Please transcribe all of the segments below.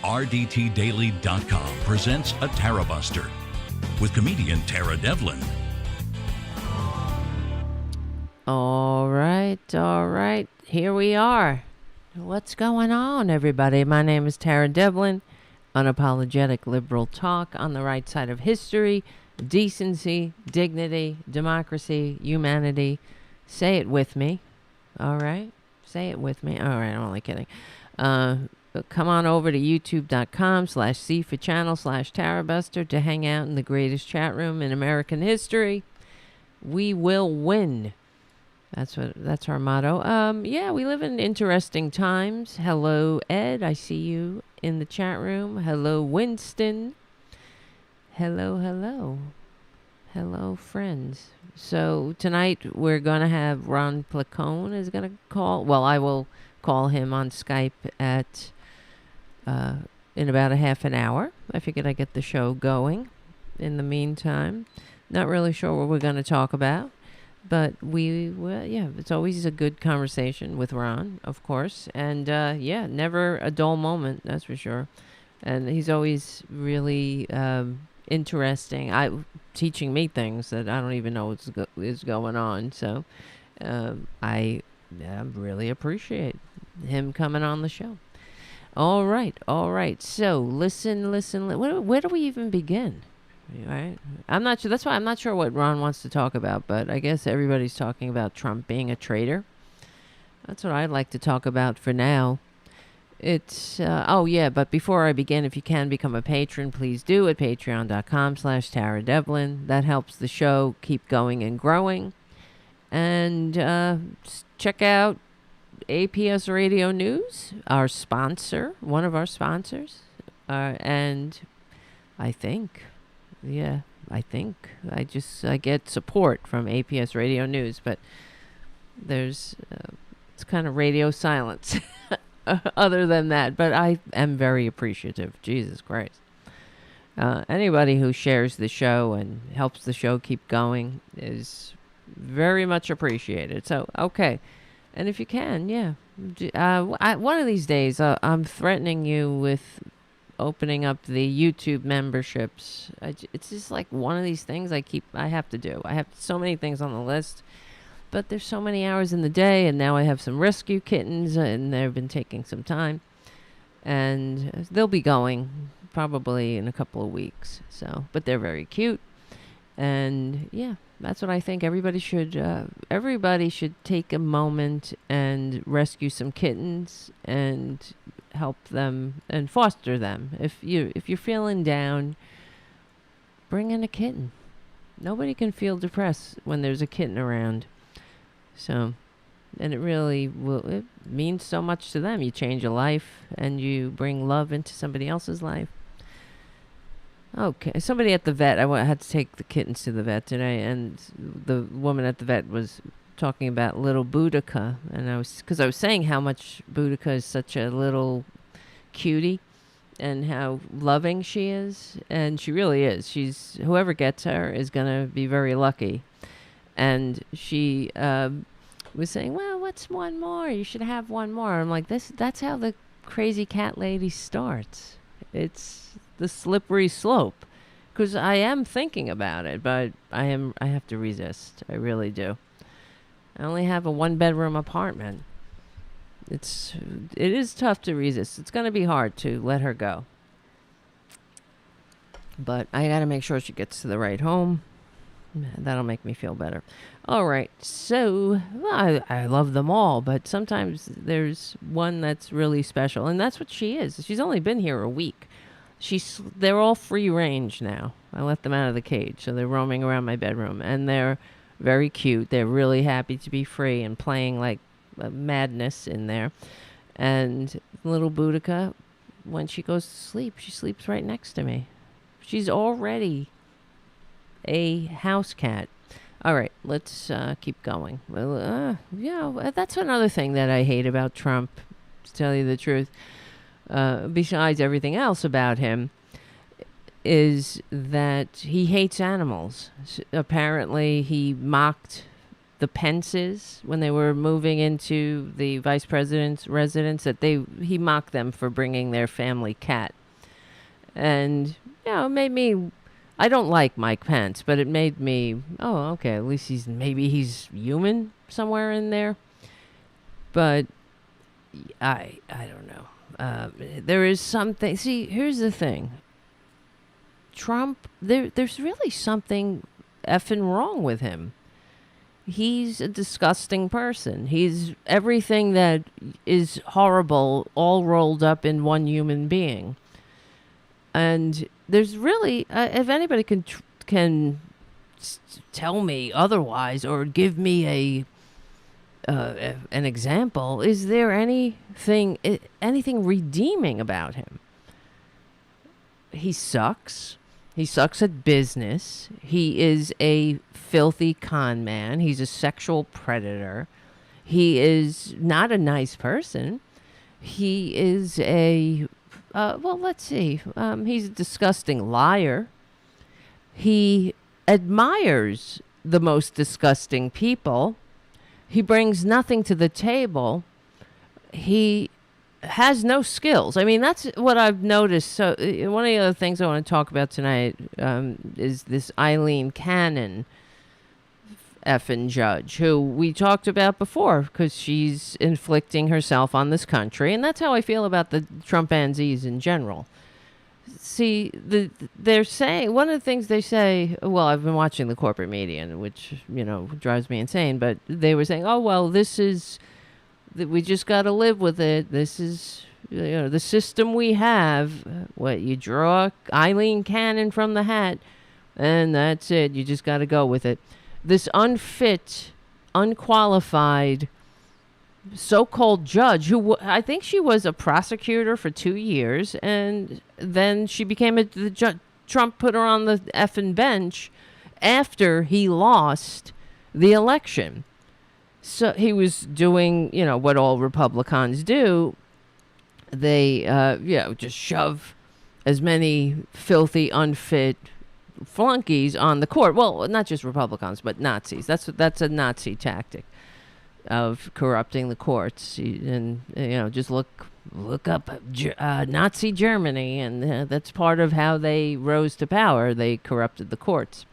RDTDaily.com presents a Tarabuster with comedian Tara Devlin. All right. Here we are. What's going on, everybody? My name is Tara Devlin. Unapologetic liberal talk on the right side of history, decency, dignity, democracy, humanity. Say it with me. All right? Say it with me. All right, I'm only kidding. Come on over to youtube.com/C for channel/Tarabuster to hang out in the greatest chat room in American history. We will win. That's our motto. Yeah, we live in interesting times. Hello, Ed. I see you in the chat room. Hello, Winston. Hello, friends. So tonight we're going to have Ron Placone is going to call. Well, I will call him on Skype at in about a half an hour. I figured I'd get the show going. In the meantime, not really sure what we're going to talk about. But it's always a good conversation with Ron, of course. And, never a dull moment, that's for sure. And he's always really interesting. Teaching me things that I don't even know is going on. So I really appreciate him coming on the show. All right. So listen. Where do we even begin? Right. I'm not sure. That's why I'm not sure what Ron wants to talk about, but I guess everybody's talking about Trump being a traitor. That's what I'd like to talk about for now. It's, but before I begin, if you can become a patron, please do at patreon.com/Tara Devlin. That helps the show keep going and growing. And check out APS Radio News, our sponsor, one of our sponsors. And I think I get support from APS Radio News, but there's it's kind of radio silence other than that, but I am very appreciative. Jesus Christ. Anybody who shares the show and helps the show keep going is very much appreciated. So, okay. And if you can, one of these days, I'm threatening you with opening up the YouTube memberships. It's just like one of these things I have to do. I have so many things on the list, but there's so many hours in the day, and now I have some rescue kittens, and they've been taking some time, and they'll be going probably in a couple of weeks. So, but they're very cute, and that's what I think everybody should take a moment and rescue some kittens and help them and foster them. If you're feeling down, bring in a kitten. Nobody can feel depressed when there's a kitten around. So, and it means so much to them. You change a life and you bring love into somebody else's life. Okay, somebody at the vet, I had to take the kittens to the vet today, and the woman at the vet was talking about little Boudica, and because I was saying how much Boudica is such a little cutie and how loving she is, and she really is. Whoever gets her is gonna be very lucky. And she was saying, well, what's one more? You should have one more. I'm like, that's how the crazy cat lady starts. It's the slippery slope, because I am thinking about it, but I have to resist. I really do. I only have a 1-bedroom apartment. It is tough to resist. It's going to be hard to let her go. But I got to make sure she gets to the right home. That'll make me feel better. All right. So, I love them all, but sometimes there's one that's really special, and that's what she is. She's only been here a week. They're all free range now. I let them out of the cage, so they're roaming around my bedroom, and they're very cute. They're really happy to be free and playing like madness in there. And little Boudica, when she goes to sleep, she sleeps right next to me. She's already a house cat. All right, let's keep going. Well, that's another thing that I hate about Trump, to tell you the truth. Besides everything else about him, is that he hates animals. Apparently, he mocked the Pences when they were moving into the vice president's residence, that he mocked them for bringing their family cat. And, it made me, I don't like Mike Pence, but it made me, oh, okay, at least maybe he's human somewhere in there. But I don't know. There is something, see, here's the thing. Trump, there's really something effing wrong with him. He's a disgusting person. He's everything that is horrible all rolled up in one human being. And there's really, if anybody can tell me otherwise or give me an example, is there anything redeeming about him? He sucks. He sucks at business. He is a filthy con man. He's a sexual predator. He is not a nice person. He is let's see. He's a disgusting liar. He admires the most disgusting people. He brings nothing to the table. He has no skills. I mean, that's what I've noticed. So one of the other things I want to talk about tonight is this Aileen Cannon effing judge, who we talked about before, because she's inflicting herself on this country. And that's how I feel about the Trumpanzees in general. See, they're saying, one of the things they say, well, I've been watching the corporate media, which, drives me insane, but they were saying, oh, well, we just got to live with it. This is, the system we have. What, you draw Aileen Cannon from the hat, and that's it. You just got to go with it. This unfit, unqualified, so-called judge, who I think she was a prosecutor for 2 years, and then she became the judge. Trump put her on the effing bench after he lost the election. So he was doing, what all Republicans do. They, just shove as many filthy, unfit flunkies on the court. Well, not just Republicans, but Nazis. That's a Nazi tactic of corrupting the courts. And, just look up Nazi Germany, and that's part of how they rose to power. They corrupted the courts.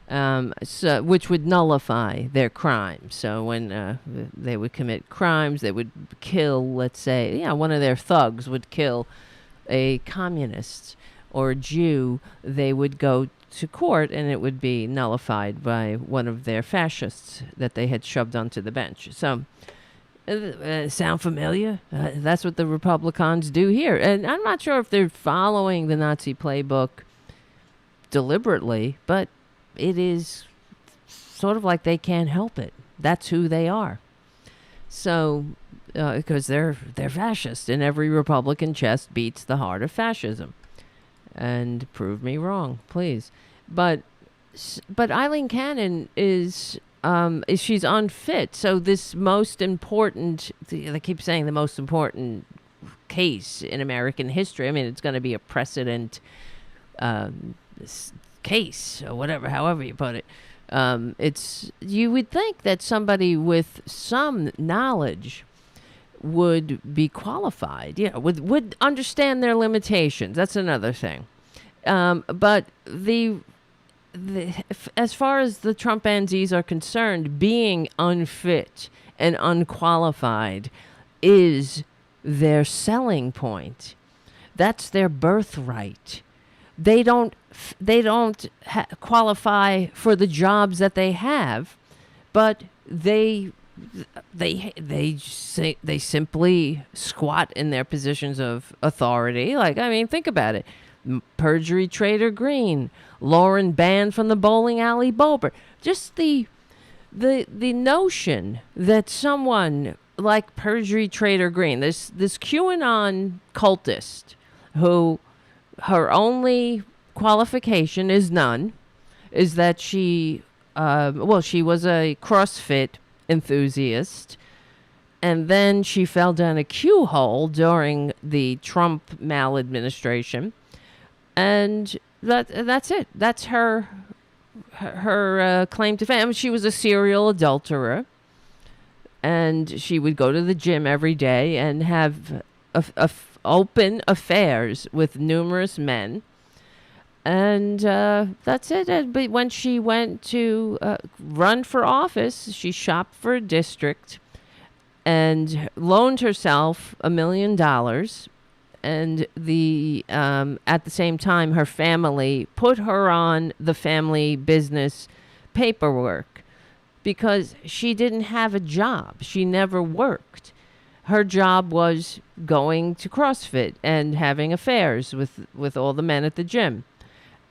Which would nullify their crimes. So when they would commit crimes, they would kill, let's say, one of their thugs would kill a communist or a Jew, they would go to court and it would be nullified by one of their fascists that they had shoved onto the bench. So, sound familiar? That's what the Republicans do here. And I'm not sure if they're following the Nazi playbook deliberately, but it is sort of like they can't help it. That's who they are. So, because they're fascist, and every Republican chest beats the heart of fascism. And prove me wrong, please. But Aileen Cannon is she's unfit. So this most important, they keep saying the most important case in American history. I mean, it's going to be a precedent case or whatever, however you put it. You would think that somebody with some knowledge would be qualified, would understand their limitations. That's another thing. But as far as the Trumpanzees are concerned, being unfit and unqualified is their selling point. That's their birthright. They don't qualify for the jobs that they have, but they simply squat in their positions of authority. Like, I mean, think about it. Perjury Trader Green, Lauren banned from the bowling alley Bober. Just the notion that someone like Perjury Trader Green, this QAnon cultist, who her only qualification is none, is that she was a CrossFit enthusiast, and then she fell down a Q hole during the Trump maladministration, and that's it. That's her her claim to fame. She was a serial adulterer, and she would go to the gym every day and have open affairs with numerous men. And that's it. But when she went to run for office, she shopped for a district and loaned herself $1 million. And at the same time, her family put her on the family business paperwork because she didn't have a job. She never worked. Her job was going to CrossFit and having affairs with all the men at the gym.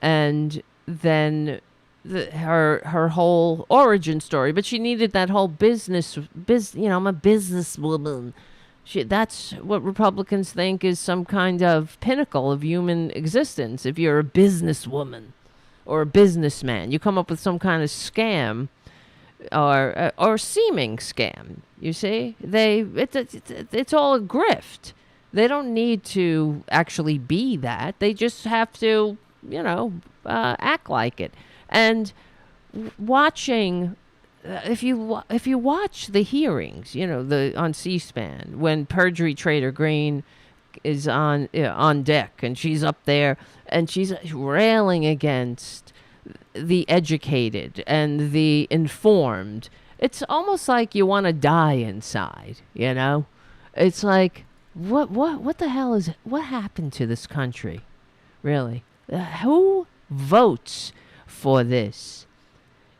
And then her whole origin story, but she needed that whole business, I'm a businesswoman. That's what Republicans think is some kind of pinnacle of human existence. If you're a businesswoman or a businessman, you come up with some kind of scam or seeming scam. You see, it's all a grift. They don't need to actually be that. They just have to, act like it. And watching. If you watch the hearings, on C-SPAN, when Perjury Trader Green is on deck and she's up there and she's railing against the educated and the informed, it's almost like you want to die inside. It's like what the hell what happened to this country, really? Who votes for this?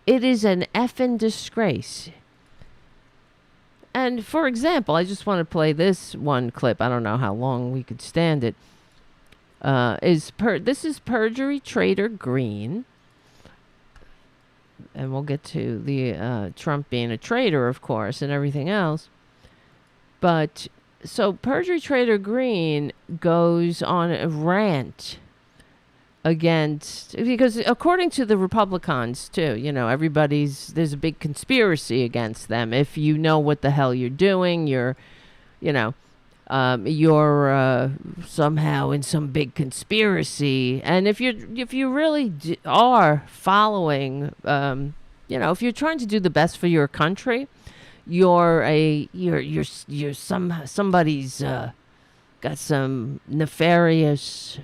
It is an effing disgrace. And for example, I just want to play this one clip. I don't know how long we could stand it. This is Perjury Trader Green. And we'll get to the Trump being a traitor, of course, and everything else. But so Perjury Trader Green goes on a rant against, because according to the Republicans too, there's a big conspiracy against them. If you know what the hell you're doing, you're somehow in some big conspiracy. And if you really are following, if you're trying to do the best for your country, you're somebody's got some nefarious,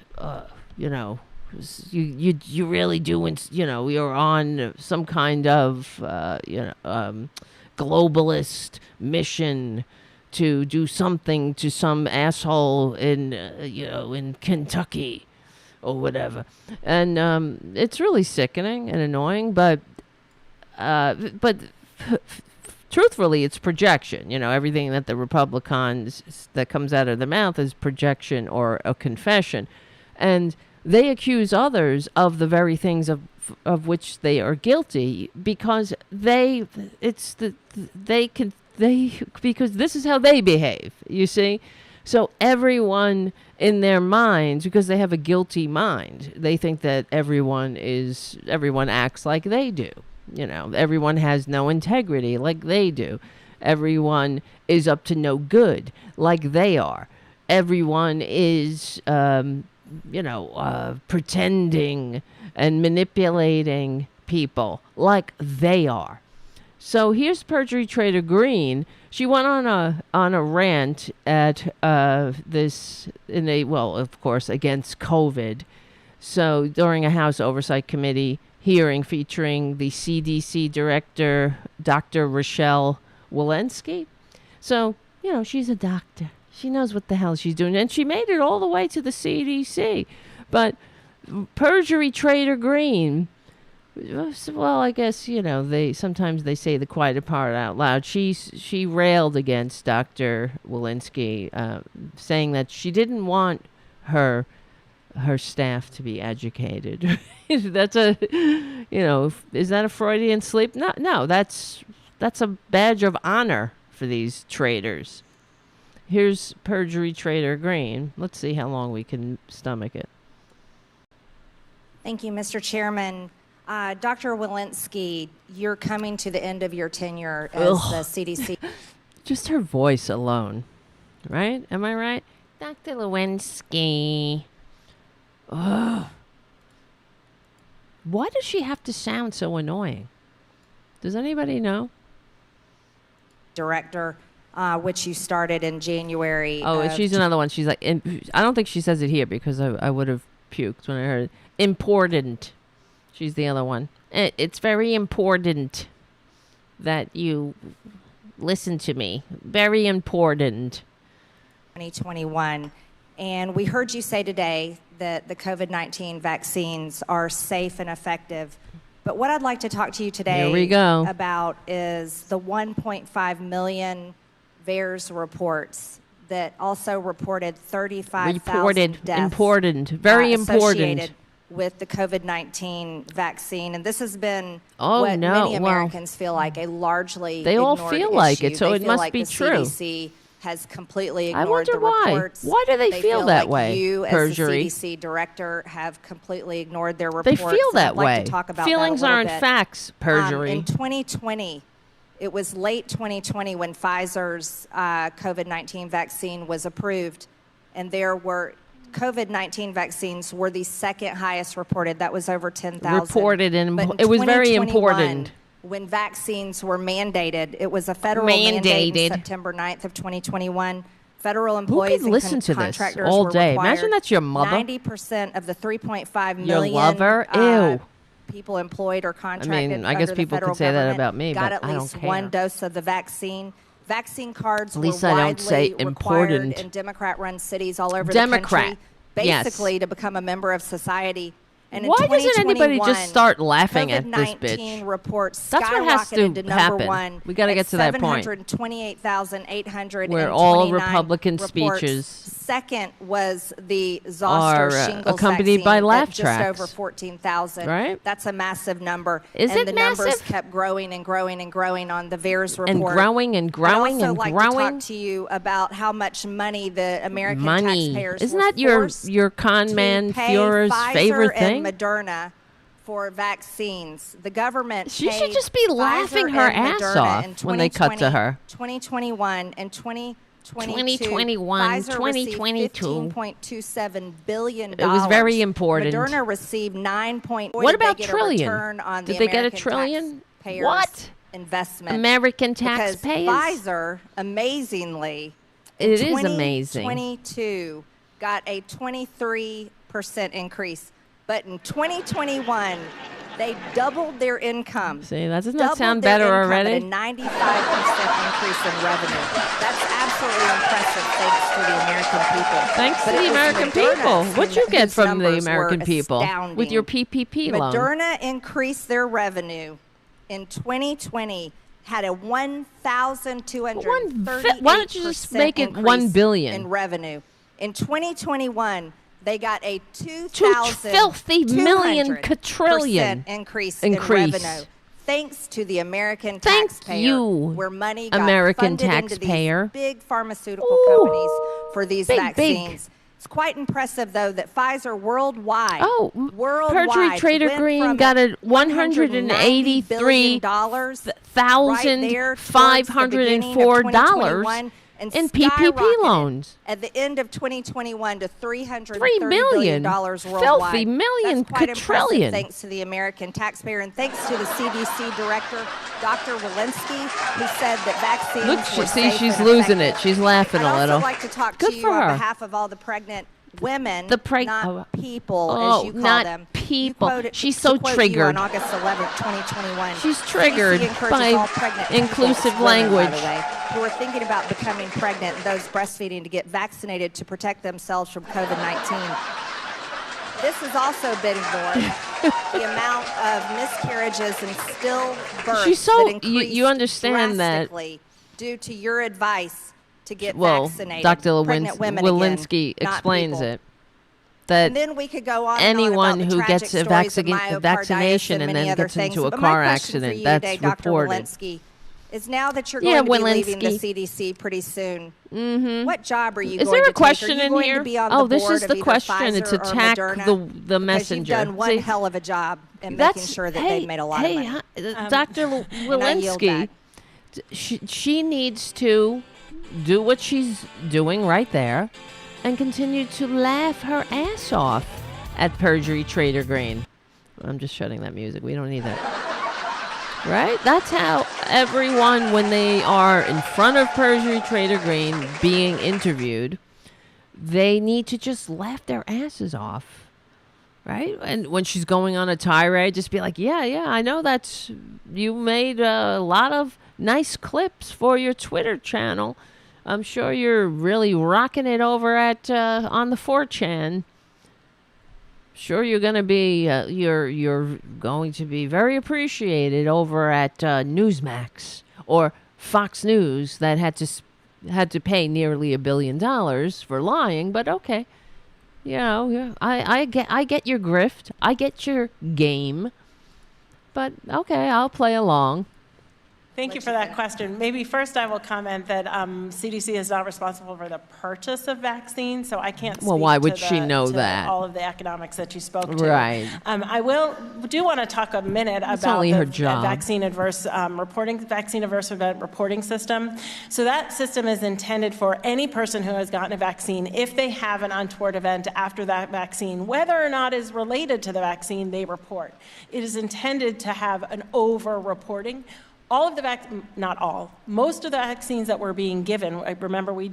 you really doing, you're on some kind of, globalist mission to do something to some asshole in Kentucky or whatever. And it's really sickening and annoying, but truthfully, it's projection. Everything that the Republicans, that comes out of their mouth is projection or a confession. And they accuse others of the very things of which they are guilty because because this is how they behave, you see? So everyone in their minds, because they have a guilty mind, they think that everyone acts like they do. Everyone has no integrity like they do. Everyone is up to no good like they are. Everyone is pretending and manipulating people like they are. So here's Perjury Trader Green. She went on a rant at of course, against COVID. So during a House Oversight Committee hearing featuring the CDC director, Dr. Rochelle Wolensky. So, she's a doctor. She knows what the hell she's doing. And she made it all the way to the CDC. But Perjury Trader Green, well, I guess, sometimes they say the quiet part out loud. She railed against Dr. Wolensky, saying that she didn't want her staff to be educated. That's is that a Freudian slip? No, that's a badge of honor for these traitors. Here's Perjury Trader Green. Let's see how long we can stomach it. Thank you, Mr. Chairman. Dr. Wolensky, you're coming to the end of your tenure as the CDC. Just her voice alone, right? Am I right? Dr. Wolensky. Ugh. Why does she have to sound so annoying? Does anybody know? Director, which you started in January. Oh, she's another one. She's like, I don't think she says it here because I would have puked when I heard it. Important. She's the other one. It's very important that you listen to me. Very important. 2021. And we heard you say today that the COVID-19 vaccines are safe and effective. But what I'd like to talk to you today Here we go. about is the 1.5 million VAERS reports that also reported 35,000 deaths. Important. Very associated important. with the COVID-19 vaccine. And this has been many Americans feel like a largely They all ignored feel like issue. it, so They it feel must like be the true. CDC has completely I ignored wonder the why. reports. Why do they feel that like way, you, as Perjury? the CDC director, have completely ignored their reports. They feel that I'd like way. to talk about Feelings that a little aren't bit. facts, Perjury. In 2020, it was late 2020 when Pfizer's COVID-19 vaccine was approved, and COVID-19 vaccines were the second highest reported. That was over 10,000. Reported, and But in it was very 2021, important. When vaccines were mandated, it was a federal mandate Mandated. in September 9th of 2021. Federal employees could listen and to this contractors all were day? required. Imagine that's your mother. 90% of the 3.5 Your million lover? Ew. people employed or contracted I guess under the people federal could say that government about me, got but at I don't least care. one dose of the vaccine. Vaccine cards At least were I widely don't say required important. in Democrat-run cities all over Democrat, the country, yes. basically to become a member of society. And Why in doesn't anybody 2021, just start laughing at this COVID-19 bitch? reports That's what has skyrocketed to number happen. one. We gotta at get to that point. 728,829 Where all reports. Republican speeches Second was the zoster are, shingles accompanied vaccine by at laugh just tracks. over 14,000. Right? That's a massive number. Is and it the massive? numbers kept growing and growing and growing on the VAERS report. and growing and growing I'd also and like growing. to talk to you about how much money the American Money. taxpayers Isn't were that your forced con to man pay Führer's Pfizer favorite and thing? Moderna for vaccines. The government She should paid just be Pfizer laughing her and ass Moderna off in when they cut to 2020, her. 2021 and 2022. 2021, Pfizer 2022. received $15.27 billion. It was very important. Moderna received 9. What about they get trillion? A return on Did the they get a American trillion? taxpayers' What? investment? American Because taxpayers? Pfizer, amazingly, It is amazing. 2022 got a 23% increase, but in 2021 they doubled their income. See, that doesn't Doubled sound their better income already? At a 95% increase in revenue. That's absolutely impressive, thanks to the American people. Thanks But to it the was American Moderna people. What'd you get whose from the numbers American were people astounding. with your PPP loan? Moderna increased their revenue in 2020. Had a 1,238% Why don't you just make it increase 1 billion? in revenue? In 2021, they got a 2,000 filthy million quadrillion increase increase. in revenue. Thanks to the American Thank taxpayer, you, where money got American funded into taxpayer. these big pharmaceutical companies for these big, vaccines. It's quite impressive, though, that Pfizer worldwide, Perjury Trader went Green from got a $183 billion $183,504 and in PPP skyrocketed loans. at the end of 2021 to $330 $3 million. billion worldwide. Filthy million That's quite quadrillion. impressive, thanks to the American taxpayer and thanks to the CDC director, Dr. Wolensky, who said that vaccines Look, were safe she's and losing it. effective. She's laughing I'd a little. also like to talk Good to you for on her. behalf of all the pregnant women, not people, as you call not them. people. You quoted, She's so to quote triggered. You on August 11th, 2021. She's triggered CDC encourages by all pregnant people, inclusive women, language. by the way, who are thinking about becoming pregnant and those breastfeeding to get vaccinated to protect themselves from COVID-19. This has also been ignored. The amount of miscarriages and stillbirths She's so- that increased you understand that- drastically due to your advice to get Well, vaccinated. Dr. Pregnant women Walensky again, not explains people. it. That And then we could go on anyone and on about who the tragic gets a stories of vaccination myocarditis and many then other gets things. into a But car my question accident, for you that's today, Dr. reported. Walensky, is now that you're Yeah, going to be leaving the Walensky. CDC pretty soon, what job are you Is going there to a question take? Are you in going here? To be on Oh, the this board is of the either question. Pfizer It's or attack Moderna? the Because messenger. You've done one See, hell of a job in making sure that they've made a lot of money. Dr. And I yield Walensky, back. she needs to do what she's doing right there and continue to laugh her ass off at Perjury Trader Green. I'm just shutting that music. We don't need that. Right? That's how everyone, when they are in front of Perjury Trader Green being interviewed, they need to just laugh their asses off. Right? And when she's going on a tirade, just be like, yeah, I know you made a lot of nice clips for your Twitter channel. I'm sure you're really rocking it over at on the 4chan. Sure, you're going to be you're going to be very appreciated over at Newsmax or Fox News that had to pay nearly $1 billion for lying. But okay, I get your grift, I get your game. But okay, I'll play along. Thank you for that question. Maybe first I will comment that CDC is not responsible for the purchase of vaccines, so I can't speak Well, why would to she know to that? all of the economics that you spoke to. Right. I do want to talk a minute It's about only the her job. vaccine adverse event reporting system. So that system is intended for any person who has gotten a vaccine, if they have an untoward event after that vaccine, whether or not is related to the vaccine, they report. It is intended to have an over-reporting. All of the not all, most of the vaccines that were being given, I remember we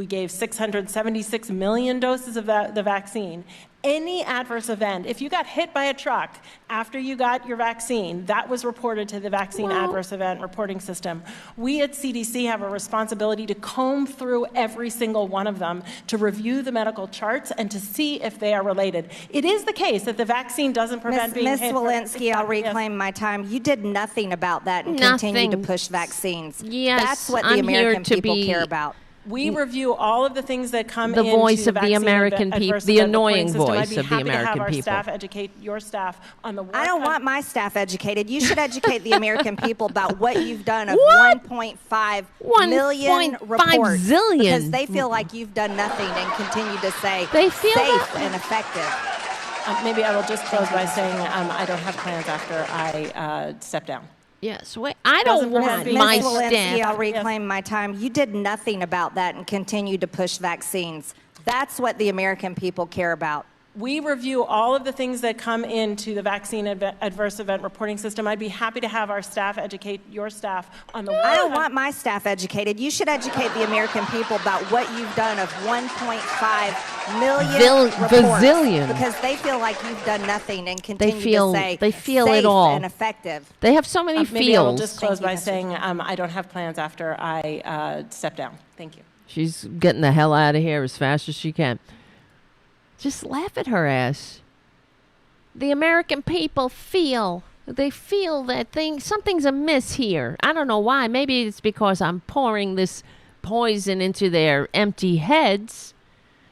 gave 676 million doses of the vaccine. Any adverse event, if you got hit by a truck after you got your vaccine, that was reported to the vaccine adverse event reporting system. We at CDC have a responsibility to comb through every single one of them, to review the medical charts and to see if they are related. It is the case that the vaccine doesn't prevent being hit. Ms. Wolensky, I'll reclaim my time. You did nothing about that and continue to push vaccines. Yes, that's what the I'm American here to people be care about. We review all of the things that come the into voice of the vaccine American people, adverse the event reporting annoying system. voice I'd be of the happy to have American our people. staff educate your staff on the work. I don't want my staff educated. You should educate the American people about what you've done of What? 1.5 million 1.5 reports. zillion. Because they feel like you've done nothing and continue to say They feel safe that- and effective. Maybe I will just close by saying I don't have plans after I step down. Yes, wait, I don't want Ms. my Wolensky, I'll staff. reclaim my time. You did nothing about that and continue to push vaccines. That's what the American people care about. We review all of the things that come into the vaccine adverse event reporting system. I'd be happy to have our staff educate your staff on the work. I don't want my staff educated. You should educate the American people about what you've done of 1.5 million reports. Bazillion. Because they feel like you've done nothing and continue feel- to say they feel safe it all. and effective. They have so many Maybe I will feels. just close by Mr. saying I don't have plans after I step down. Thank you. She's getting the hell out of here as fast as she can. Just laugh at her ass. The American people feel that something's amiss here. I don't know why. Maybe it's because I'm pouring this poison into their empty heads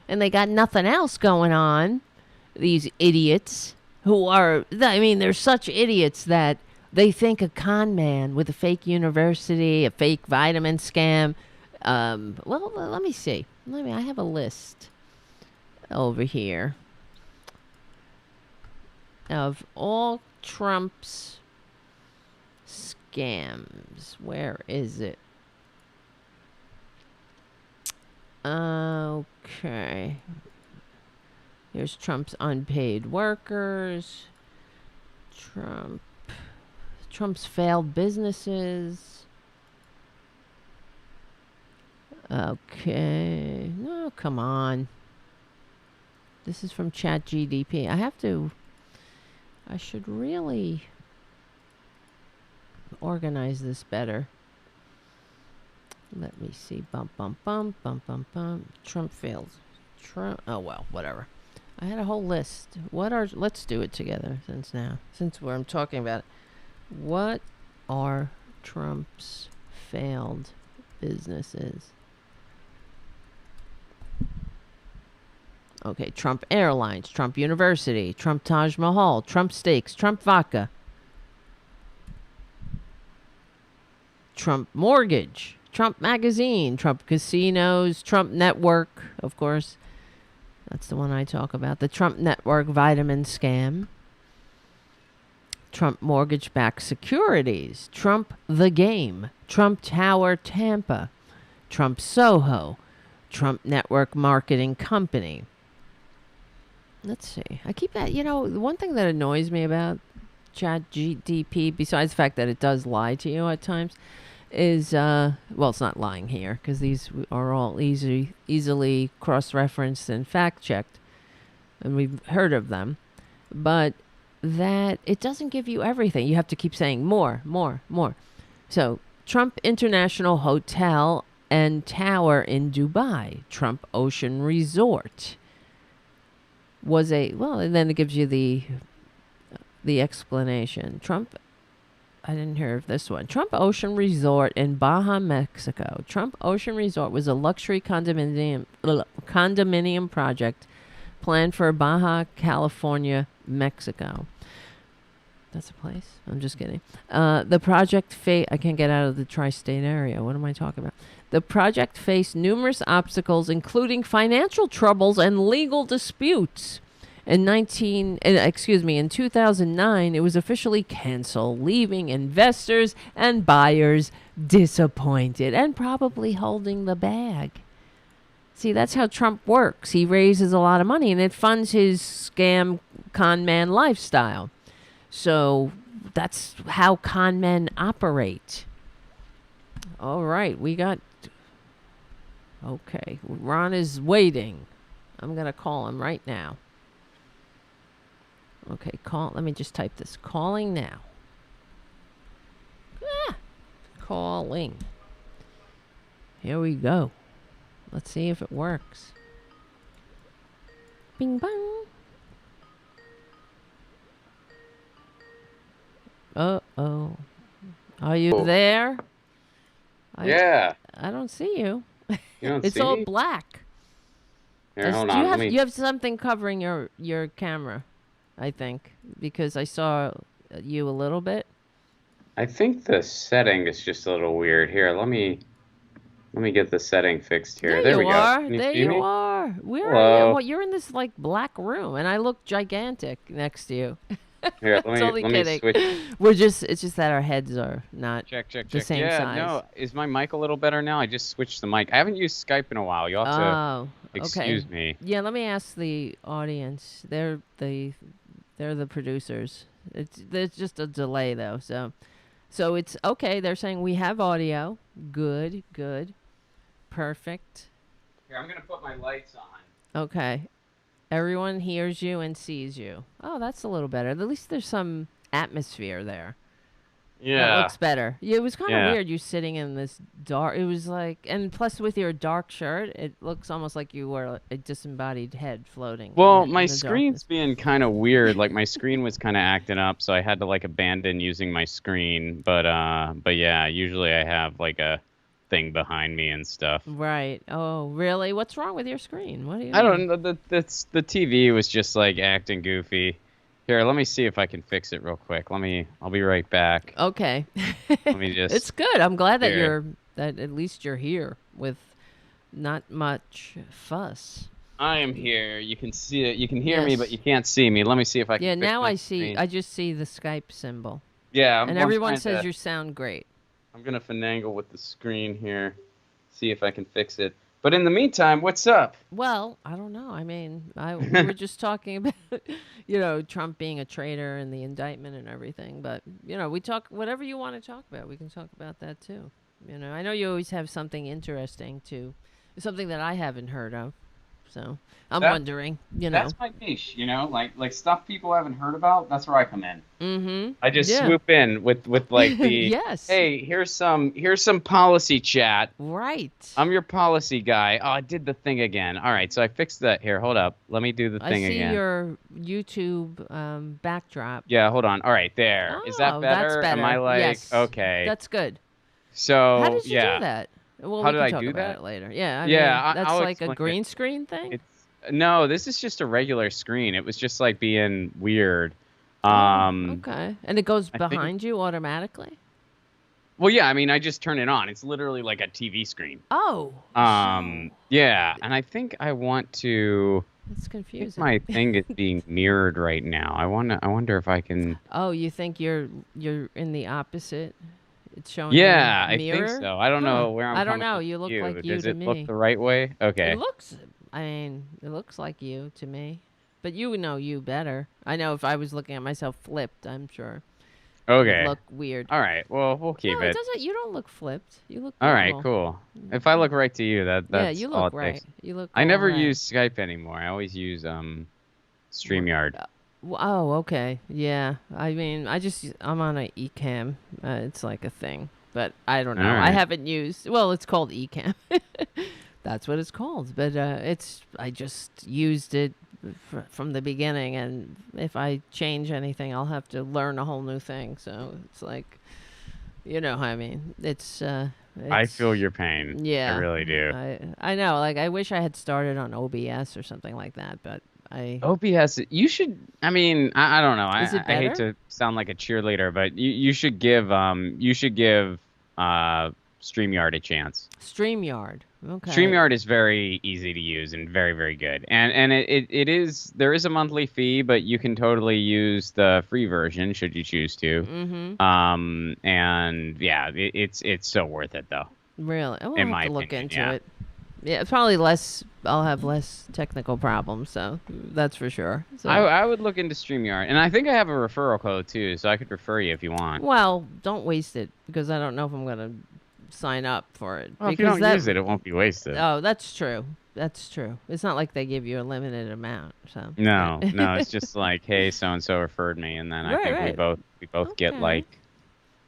and they got nothing else going on. These idiots they're such idiots that they think a con man with a fake university, a fake vitamin scam. Let me see. I have a list over here of all Trump's scams. Where is it? Okay. Here's Trump's unpaid workers. Trump's failed businesses. Okay. No, come on. This is from ChatGDP. I should really organize this better. Let me see. Bum, bum, bum, bum, bum, bum. Trump fails. Oh, well, whatever. I had a whole list. Let's do it together since I'm talking about it. What are Trump's failed businesses? Okay, Trump Airlines, Trump University, Trump Taj Mahal, Trump Steaks, Trump Vodka, Trump Mortgage, Trump Magazine, Trump Casinos, Trump Network, of course. That's the one I talk about. The Trump Network vitamin scam. Trump Mortgage-Backed Securities, Trump The Game, Trump Tower Tampa, Trump Soho, Trump Network Marketing Company, Let's see. I keep that. The one thing that annoys me about ChatGPT, besides the fact that it does lie to you at times, is it's not lying here because these are all easily cross-referenced and fact-checked, and we've heard of them, but that it doesn't give you everything. You have to keep saying more. So, Trump International Hotel and Tower in Dubai, Trump Ocean Resort, and then it gives you the explanation. I didn't hear of this one. Trump Ocean Resort in Baja, Mexico. Trump Ocean Resort was a luxury condominium project planned for Baja, California, Mexico. That's a place. I'm just kidding. The project I can't get out of the tri-state area. What am I talking about? The project faced numerous obstacles, including financial troubles and legal disputes. In 2009, it was officially canceled, leaving investors and buyers disappointed and probably holding the bag. See, that's how Trump works. He raises a lot of money, and it funds his scam con man lifestyle. So that's how con men operate. All right, okay, Ron is waiting. I'm going to call him right now. Okay, let me just type this. Calling now. Calling. Here we go. Let's see if it works. Bing bong. Uh-oh. Are you there? Yeah. I don't see you. You don't it's see all me? black. Here, hold on. You have something covering your camera, I think, because I saw you a little bit. I think the setting is just a little weird. Here, let me get the setting fixed here. There we go. There you are. Where Hello. are you? Well, you're in this black room, and I look gigantic next to you. Here, let me switch. It's just that our heads are not Check. the same size. No, is my mic a little better now? I just switched the mic. I haven't used Skype in a while. You'll have to excuse me. Yeah, let me ask the audience. They're the producers. There's just a delay though, so it's okay. They're saying we have audio. Good. Perfect. Here, I'm gonna put my lights on. Okay. Everyone hears you and sees you. Oh, that's a little better. At least there's some atmosphere there. Yeah. That looks better. Yeah, it was kind of weird you sitting in this dark. It was like, and plus with your dark shirt, it looks almost like you were a disembodied head floating. Well, in my the screen's darkness. being kind of weird. Like my screen was kind of acting up, so I had to abandon using my screen. But yeah, usually I have a thing behind me and stuff. Right. Oh, really? What's wrong with your screen? What do you? I don't know. The TV was just acting goofy. Here, let me see if I can fix it real quick. I'll be right back. Okay. Let me just. It's good. I'm glad that Here. that at least you're here with not much fuss. I am here. You can see it. You can hear me, Yes. but you can't see me. Let me see if I can. Yeah, fix now my I see. screen. I just see the Skype symbol. Yeah. And everyone says you sound great. I'm gonna finagle with the screen here, see if I can fix it. But in the meantime, what's up? Well, I don't know. I mean, we were just talking about, Trump being a traitor and the indictment and everything. But, we talk whatever you want to talk about. We can talk about that too. I know you always have something interesting something that I haven't heard of. So I'm wondering, That's my niche, like stuff people haven't heard about. That's where I come in. Mm-hmm. I just swoop in with the yes. Hey, here's some policy chat. Right. I'm your policy guy. Oh, I did the thing again. All right, so I fixed that. Here, hold up. Let me do the thing again. I see your YouTube backdrop. Yeah, hold on. All right, there. Is that better? That's better. Am I yes. okay? That's good. So how did you do that? Well, How we did can I talk do about that? it later. Yeah, I Yeah, mean, that's I'll like a explain green it. screen thing? No, this is just a regular screen. It was just being weird. Okay. And it goes behind you automatically? Well, yeah, I mean, I just turn it on. It's literally like a TV screen. Oh. Yeah, and I think I want to. That's confusing. My thing is being mirrored right now. I wonder if I can. Oh, you think you're in the opposite? It's showing. Yeah, you a mirror? I think so. I don't know where I'm. I don't coming know. from You look like you Does to it me. look the right way? Okay. It looks. I mean, it looks like you to me. But you know you better. I know if I was looking at myself flipped, I'm sure. Okay. It'd look weird. All right. Well, we'll keep No, it. doesn't. You don't look flipped. You look All right. normal. Cool. If I look right to you, that's Yeah, you all look it right. takes. You look. I never all right. use Skype anymore. I always use StreamYard. Oh, okay. Yeah. I mean, I'm on a Ecamm. It's like a thing, but I don't know. All I right. haven't used. Well, it's called Ecamm. That's what it's called. But I just used it from the beginning, and if I change anything, I'll have to learn a whole new thing. So it's like, you know, I mean, I feel your pain. Yeah, I really do. I know. Like, I wish I had started on OBS or something like that, but OBS, you should. I mean, I don't know. Is it I hate better? to sound like a cheerleader, but you should give StreamYard a chance. StreamYard. Okay. StreamYard is very easy to use and very, very good. And there is a monthly fee, but you can totally use the free version should you choose to. Mm-hmm. And yeah, it's so worth it though. Really? I'll In have my to look opinion, into yeah. it. Yeah, it's probably less. I'll have less technical problems, so that's for sure. So, I would look into StreamYard, and I think I have a referral code too, so I could refer you if you want. well, don't waste it because I don't know if I'm gonna sign up for it. Well, if you because don't use it, it won't be wasted. Oh, that's true. That's true. It's not like they give you a limited amount. So No, it's just like, hey, so and so referred me, and then I Right, think right. we both get Okay. like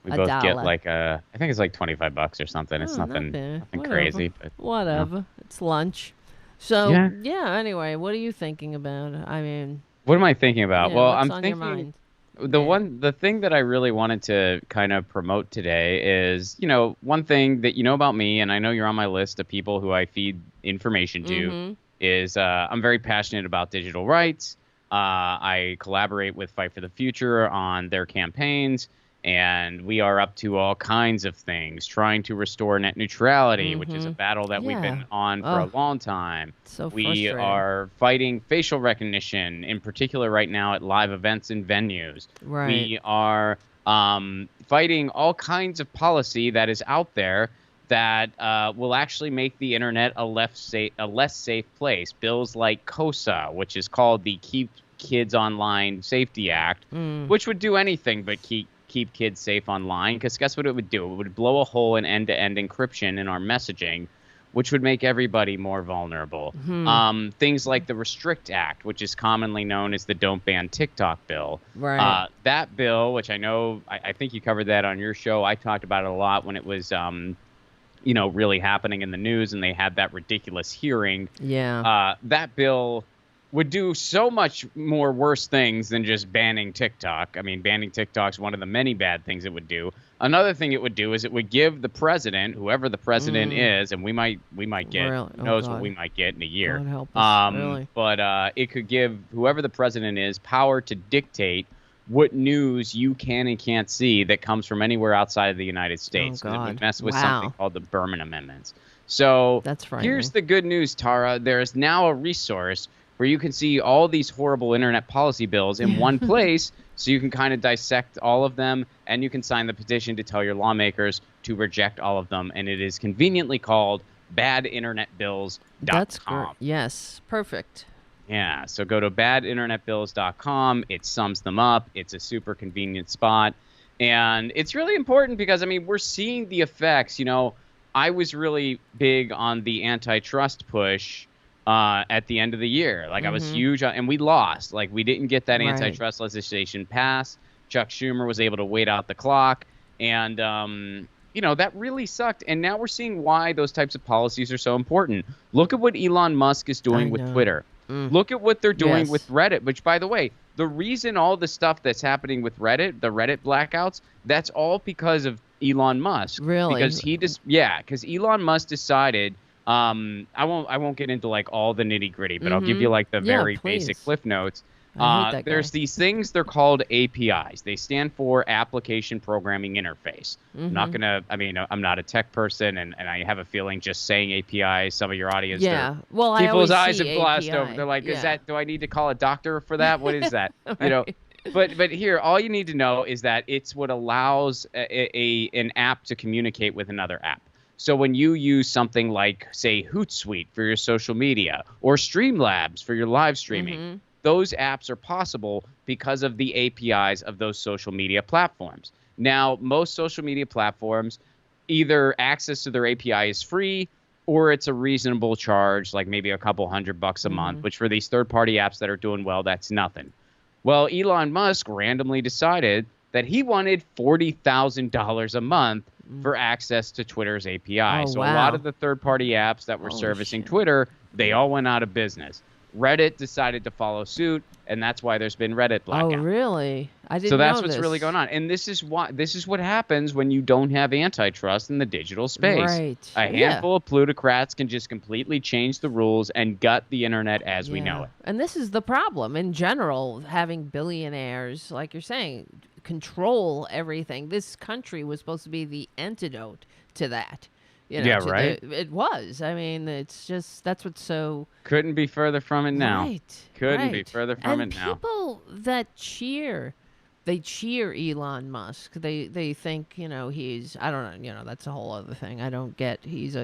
$1. I think it's like $25 or something. It's Oh, not nothing bad. Whatever. crazy, but Whatever. It's lunch. So Yeah. Anyway, what are you thinking about? I mean, what am I thinking about? yeah, Well, what's I'm on your thinking mind? the thing that I really wanted to kind of promote today is, one thing that you know about me, and I know you're on my list of people who I feed information to, Mm-hmm. is I'm very passionate about digital rights. I collaborate with Fight for the Future on their campaigns, and we are up to all kinds of things, trying to restore net neutrality, which is a battle that we've been Yeah. on for a long time. So We frustrating. are fighting facial recognition, in particular right now at live events and venues. Right. We are fighting all kinds of policy that is out there that will actually make the internet a less safe place. Bills like KOSA, which is called the Keep Kids Online Safety Act, which would do anything but keep kids safe online. Because guess what it would do? It would blow a hole in end-to-end encryption in our messaging, which would make everybody more vulnerable. Things like the Restrict Act, which is commonly known as the Don't Ban TikTok bill. Right. That bill, which I know, I think you covered that on your show. I talked about it a lot when it was, really happening in the news and they had that ridiculous hearing. Yeah. That bill would do so much more worse things than just banning TikTok. I mean, banning TikTok is one of the many bad things it would do. Another thing it would do is it would give the president, whoever the president is, and we might get, Really? who knows God. what we might get in a year. God help us, really. But it could give whoever the president is power to dictate what news you can and can't see that comes from anywhere outside of the United States. Oh, And it God. would mess with Wow. something called the Berman Amendments. So That's frightening. here's the good news, Tara. There is now a resource where you can see all these horrible internet policy bills in one place, so you can kind of dissect all of them, and you can sign the petition to tell your lawmakers to reject all of them. And it is conveniently called badinternetbills.com. That's great. Yes. Perfect. Yeah, so go to badinternetbills.com. It sums them up. It's a super convenient spot. And it's really important because, I mean, we're seeing the effects. I was really big on the antitrust push at the end of the year. Like, I was huge on, and we lost. Like, we didn't get that Right. antitrust legislation passed. Chuck Schumer was able to wait out the clock. And, that really sucked. And now we're seeing why those types of policies are so important. Look at what Elon Musk is doing with know. Twitter. Look at what they're doing Yes. with Reddit, which, by the way, the reason all the stuff that's happening with Reddit, the Reddit blackouts, that's all because of Elon Musk. Really? Because Elon Musk decided, I won't get into like all the nitty gritty, but I'll give you like the Yeah, very please. basic cliff notes. I hate that There's guy. these things, they're called APIs. They stand for Application Programming Interface. I'm not a tech person, and I have a feeling just saying API, some of your audience, Yeah. Well, I people's always eyes see have glassed API. over. They're like, Yeah. do I need to call a doctor for that? What is that? But here, all you need to know is that it's what allows an app to communicate with another app. So when you use something like, say, Hootsuite for your social media or Streamlabs for your live streaming, those apps are possible because of the APIs of those social media platforms. Now, most social media platforms, either access to their API is free or it's a reasonable charge, like maybe a couple $100 a month, which for these third-party apps that are doing well, that's nothing. Well, Elon Musk randomly decided that he wanted $40,000 a month for access to Twitter's API. Oh, so wow. a lot of the third-party apps that were servicing Twitter, they all went out of business. Reddit decided to follow suit, and that's why there's been Reddit blackout. Oh, really? I didn't So that's know what's this. really going on. And this is what happens when you don't have antitrust in the digital space. Right. A handful of plutocrats can just completely change the rules and gut the internet as we know it. And this is the problem in general, having billionaires, like you're saying, control everything. This country was supposed to be the antidote to that. You know, Yeah, right. It was. I mean, it's just, that's what's so... Couldn't be further from it now. Right. Couldn't be further from it now. And people that cheer, they cheer Elon Musk. They think, you know, he's, I don't know, you know, that's a whole other thing. I don't get, he's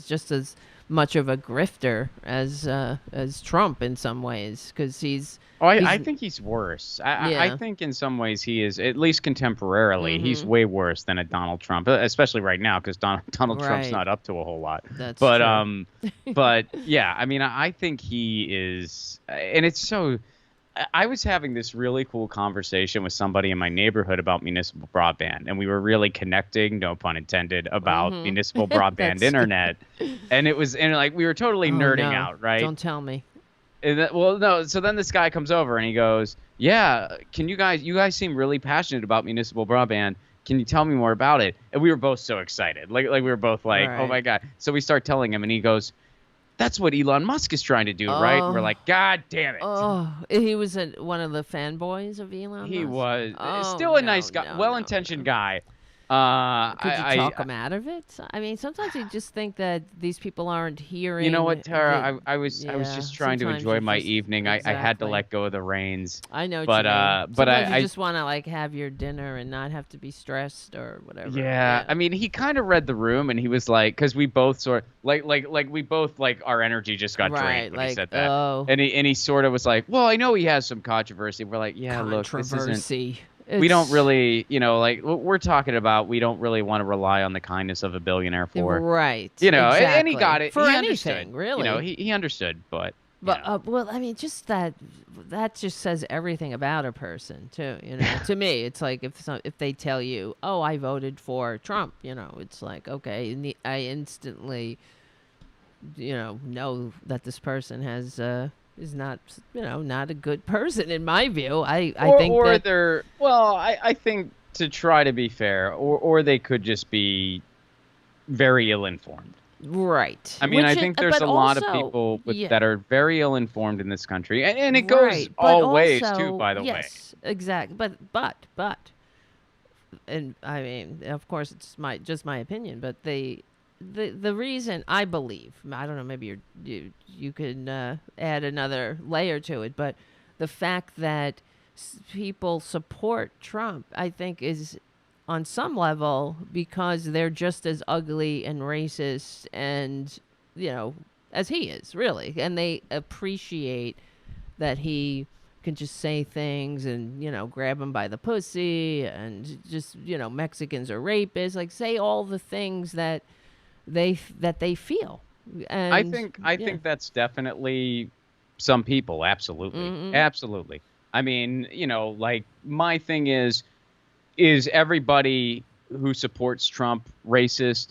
just as much of a grifter as Trump in some ways, because he's... Oh, I think he's worse. I think in some ways he is, at least contemporarily, he's way worse than a Donald Trump, especially right now because Donald Trump's not up to a whole lot. That's true. But yeah, I mean, I think he is, and it's so. I was having this really cool conversation with somebody in my neighborhood about municipal broadband, and we were really connecting, no pun intended, about municipal broadband internet, and it was, and like we were totally nerding out, right? Don't tell me. And no. So then this guy comes over and he goes, "Yeah, you guys seem really passionate about municipal broadband. Can you tell me more about it?" And we were both so excited, like we were both like, "Oh my god!" So we start telling him, and he goes, "That's what Elon Musk is trying to do, right?" And we're like, "God damn it!" Oh, he was one of the fanboys of Elon Musk? He was Oh, still a nice guy, well-intentioned guy. Could you talk him out of it? I mean, sometimes you just think that these people aren't hearing. You know what, Tara? I was just trying to enjoy my evening. Exactly. I had to let go of the reins. I know, but sometimes I you just want to like have your dinner and not have to be stressed or whatever. Yeah, I mean, he kind of read the room, and he was like, because we both sort like we both like our energy just got drained when he said that, and he sort of was like, well, I know he has some controversy. We're like, yeah, look, this isn't. We don't really, you know, like we're talking about. We don't really want to rely on the kindness of a billionaire for, right? You know, exactly. and he got it. For he anything, understood. really. You know, he understood, but well, I mean, just that just says everything about a person, too. You know, to me, it's like if they tell you, "Oh, I voted for Trump," you know, it's like, okay, I instantly, know that this person has. Is not, not a good person in my view. I think to try to be fair, or they could just be very ill-informed. Right. I mean, I think there's a lot of people that are very ill-informed in this country, and it goes all ways too, by the way. Yes, exactly. But, and I mean, of course, it's just my opinion, but the reason I believe, I don't know, maybe you could add another layer to it, but the fact that people support Trump, I think, is on some level because they're just as ugly and racist and, as he is, really. And they appreciate that he can just say things and, grab them by the pussy and just, Mexicans are rapists, like say all the things that they feel. And I think that's definitely some people. Absolutely. Absolutely. I mean, like my thing is everybody who supports Trump racist?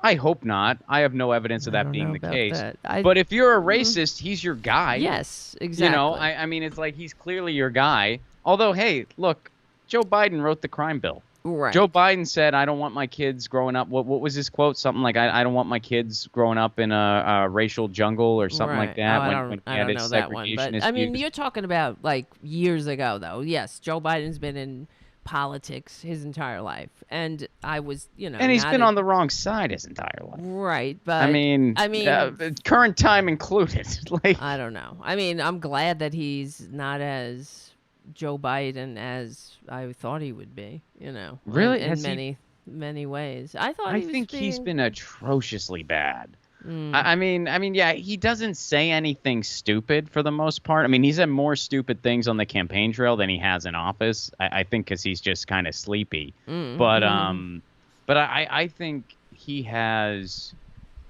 I hope not. I have no evidence of that being the case. But if you're a racist, he's your guy. Yes, exactly. I mean, it's like he's clearly your guy. Although, hey, look, Joe Biden wrote the crime bill. Right. Joe Biden said, "I don't want my kids growing up." What was his quote? Something like, "I don't want my kids growing up in a racial jungle" or something like that. I don't know that one. But I mean, you're talking about like years ago, though. Yes, Joe Biden's been in politics his entire life, and I was, and he's been on the wrong side his entire life. Right, but I mean, current time included. Like, I don't know. I mean, I'm glad that he's not as Joe Biden as I thought he would be, Really? In many ways. I thought he's been atrociously bad. I mean, yeah, he doesn't say anything stupid for the most part. I mean, he's said more stupid things on the campaign trail than he has in office. I think because he's just kind of sleepy. But I think he has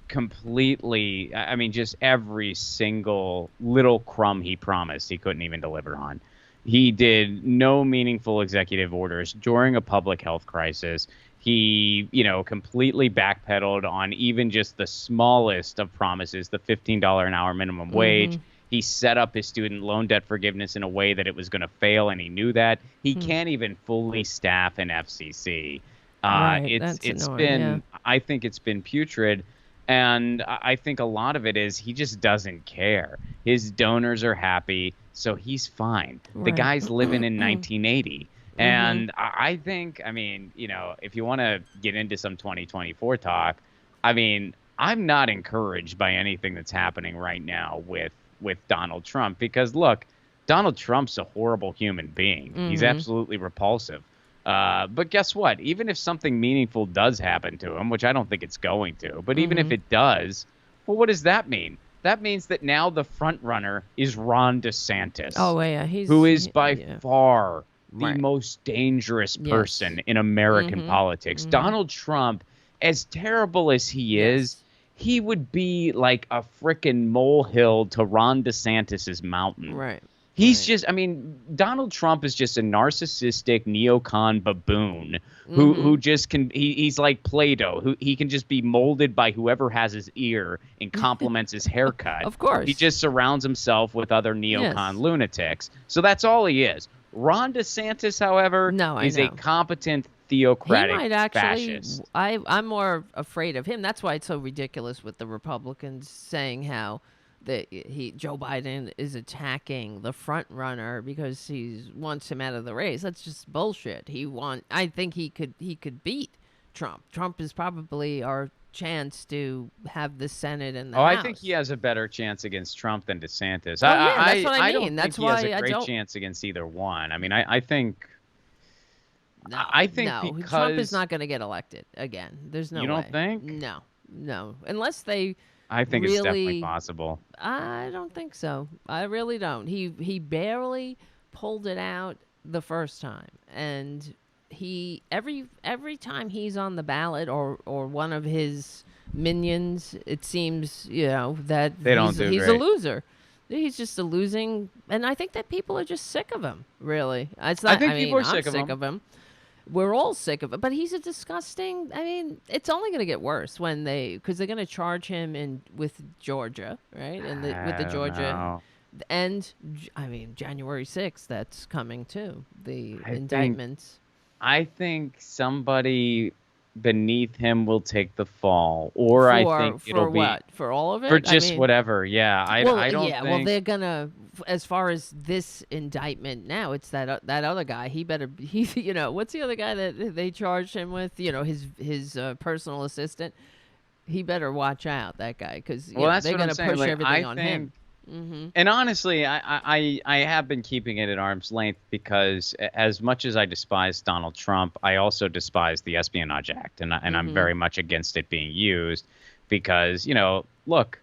completely. I mean, just every single little crumb he promised, he couldn't even deliver on. He did no meaningful executive orders during a public health crisis. He, completely backpedaled on even just the smallest of promises, the $15 an hour minimum wage. He set up his student loan debt forgiveness in a way that it was going to fail, and he knew that. He can't even fully staff an FCC. It's been, I think it's been putrid. And I think a lot of it is he just doesn't care. His donors are happy, so he's fine. The guy's living in 1980. And I think, if you want to get into some 2024 talk, I'm not encouraged by anything that's happening right now with Donald Trump. Because, look, Donald Trump's a horrible human being. He's absolutely repulsive. But guess what? Even if something meaningful does happen to him, which I don't think it's going to, but even if it does, well, what does that mean? That means that now the front runner is Ron DeSantis. Oh, yeah. Who is by far the most dangerous person in American politics. Donald Trump, as terrible as he is, he would be like a frickin' molehill to Ron DeSantis's mountain. Right. He's just, Donald Trump is just a narcissistic neocon baboon who just can, he's like Play-Doh, he can just be molded by whoever has his ear and compliments his haircut. Of course. He just surrounds himself with other neocon lunatics. So that's all he is. Ron DeSantis, however, is a competent theocratic fascist. I'm more afraid of him. That's why it's so ridiculous with the Republicans saying how Joe Biden is attacking the front runner because he wants him out of the race. That's just bullshit. I think he could beat Trump. Trump is probably our chance to have the Senate and the House. I think he has a better chance against Trump than DeSantis. That's what I mean. I don't That's think why he has a great chance against either one. I think. I think because Trump is not going to get elected again. There's no way. You don't think? No. Unless they. I think it's definitely possible. I don't think so. I really don't. He barely pulled it out the first time, and he every time he's on the ballot or one of his minions, it seems that he's a loser. He's just a losing, and I think that people are just sick of him. Really, I think people are sick of him. We're all sick of it, but he's a disgusting. It's only going to get worse because they're going to charge him with Georgia, right? With the Georgia, and January 6th. That's coming too. The indictments. I think somebody beneath him will take the fall, or I think it'll be for all of it, for just whatever. Yeah, I don't. Yeah, well, they're gonna. As far as this indictment now, it's that other guy. He what's the other guy that they charged him with? His personal assistant. He better watch out, that guy, because they're gonna push everything on him. And honestly, I have been keeping it at arm's length because as much as I despise Donald Trump, I also despise the Espionage Act, and I'm very much against it being used because look.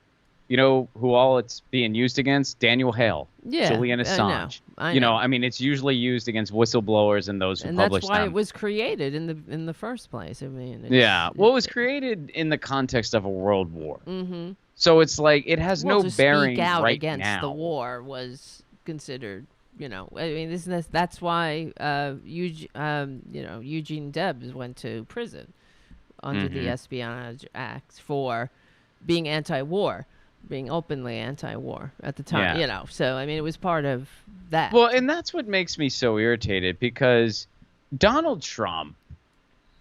You know who all it's being used against? Daniel Hale, Julian Assange. I know. It's usually used against whistleblowers and those who publish them. And that's why it was created in the first place. It was created in the context of a world war. So it's like it has no bearing speak out right against now. The war was considered. That's why Eugene Debs went to prison under the Espionage Act for being anti-war. Being openly anti-war at the time, So, it was part of that. Well, and that's what makes me so irritated because Donald Trump,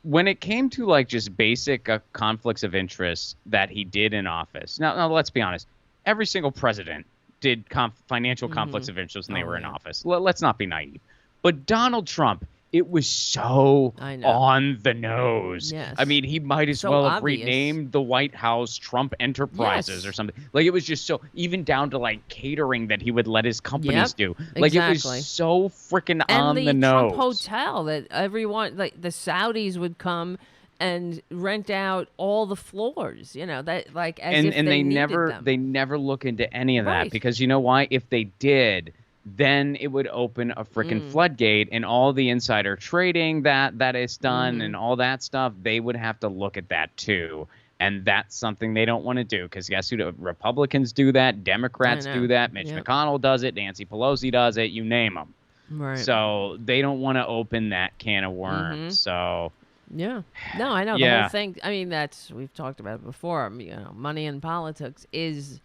when it came to just basic conflicts of interest that he did in office. Now let's be honest. Every single president did financial conflicts of interest when they were in office. Let's not be naive. But Donald Trump, it was so on the nose. Yes. He might as well have renamed the White House Trump Enterprises or something. It was just so, even down to catering that he would let his companies do. It was so freaking on the nose. And the Trump Hotel that everyone, the Saudis would come and rent out all the floors, that like as if and they they needed never them. they never look into any of that Right. because you know why? If they did, then it would open a freaking floodgate, and all the insider trading that is done and all that stuff, they would have to look at that too. And that's something they don't want to do because guess who? Republicans do that, Democrats I do know. that, Mitch Yep. McConnell does it, Nancy Pelosi does it, you name them. Right. So they don't want to open that can of worms. So Yeah. No, I know the Yeah. whole thing. I mean, we've talked about it before. Money in politics is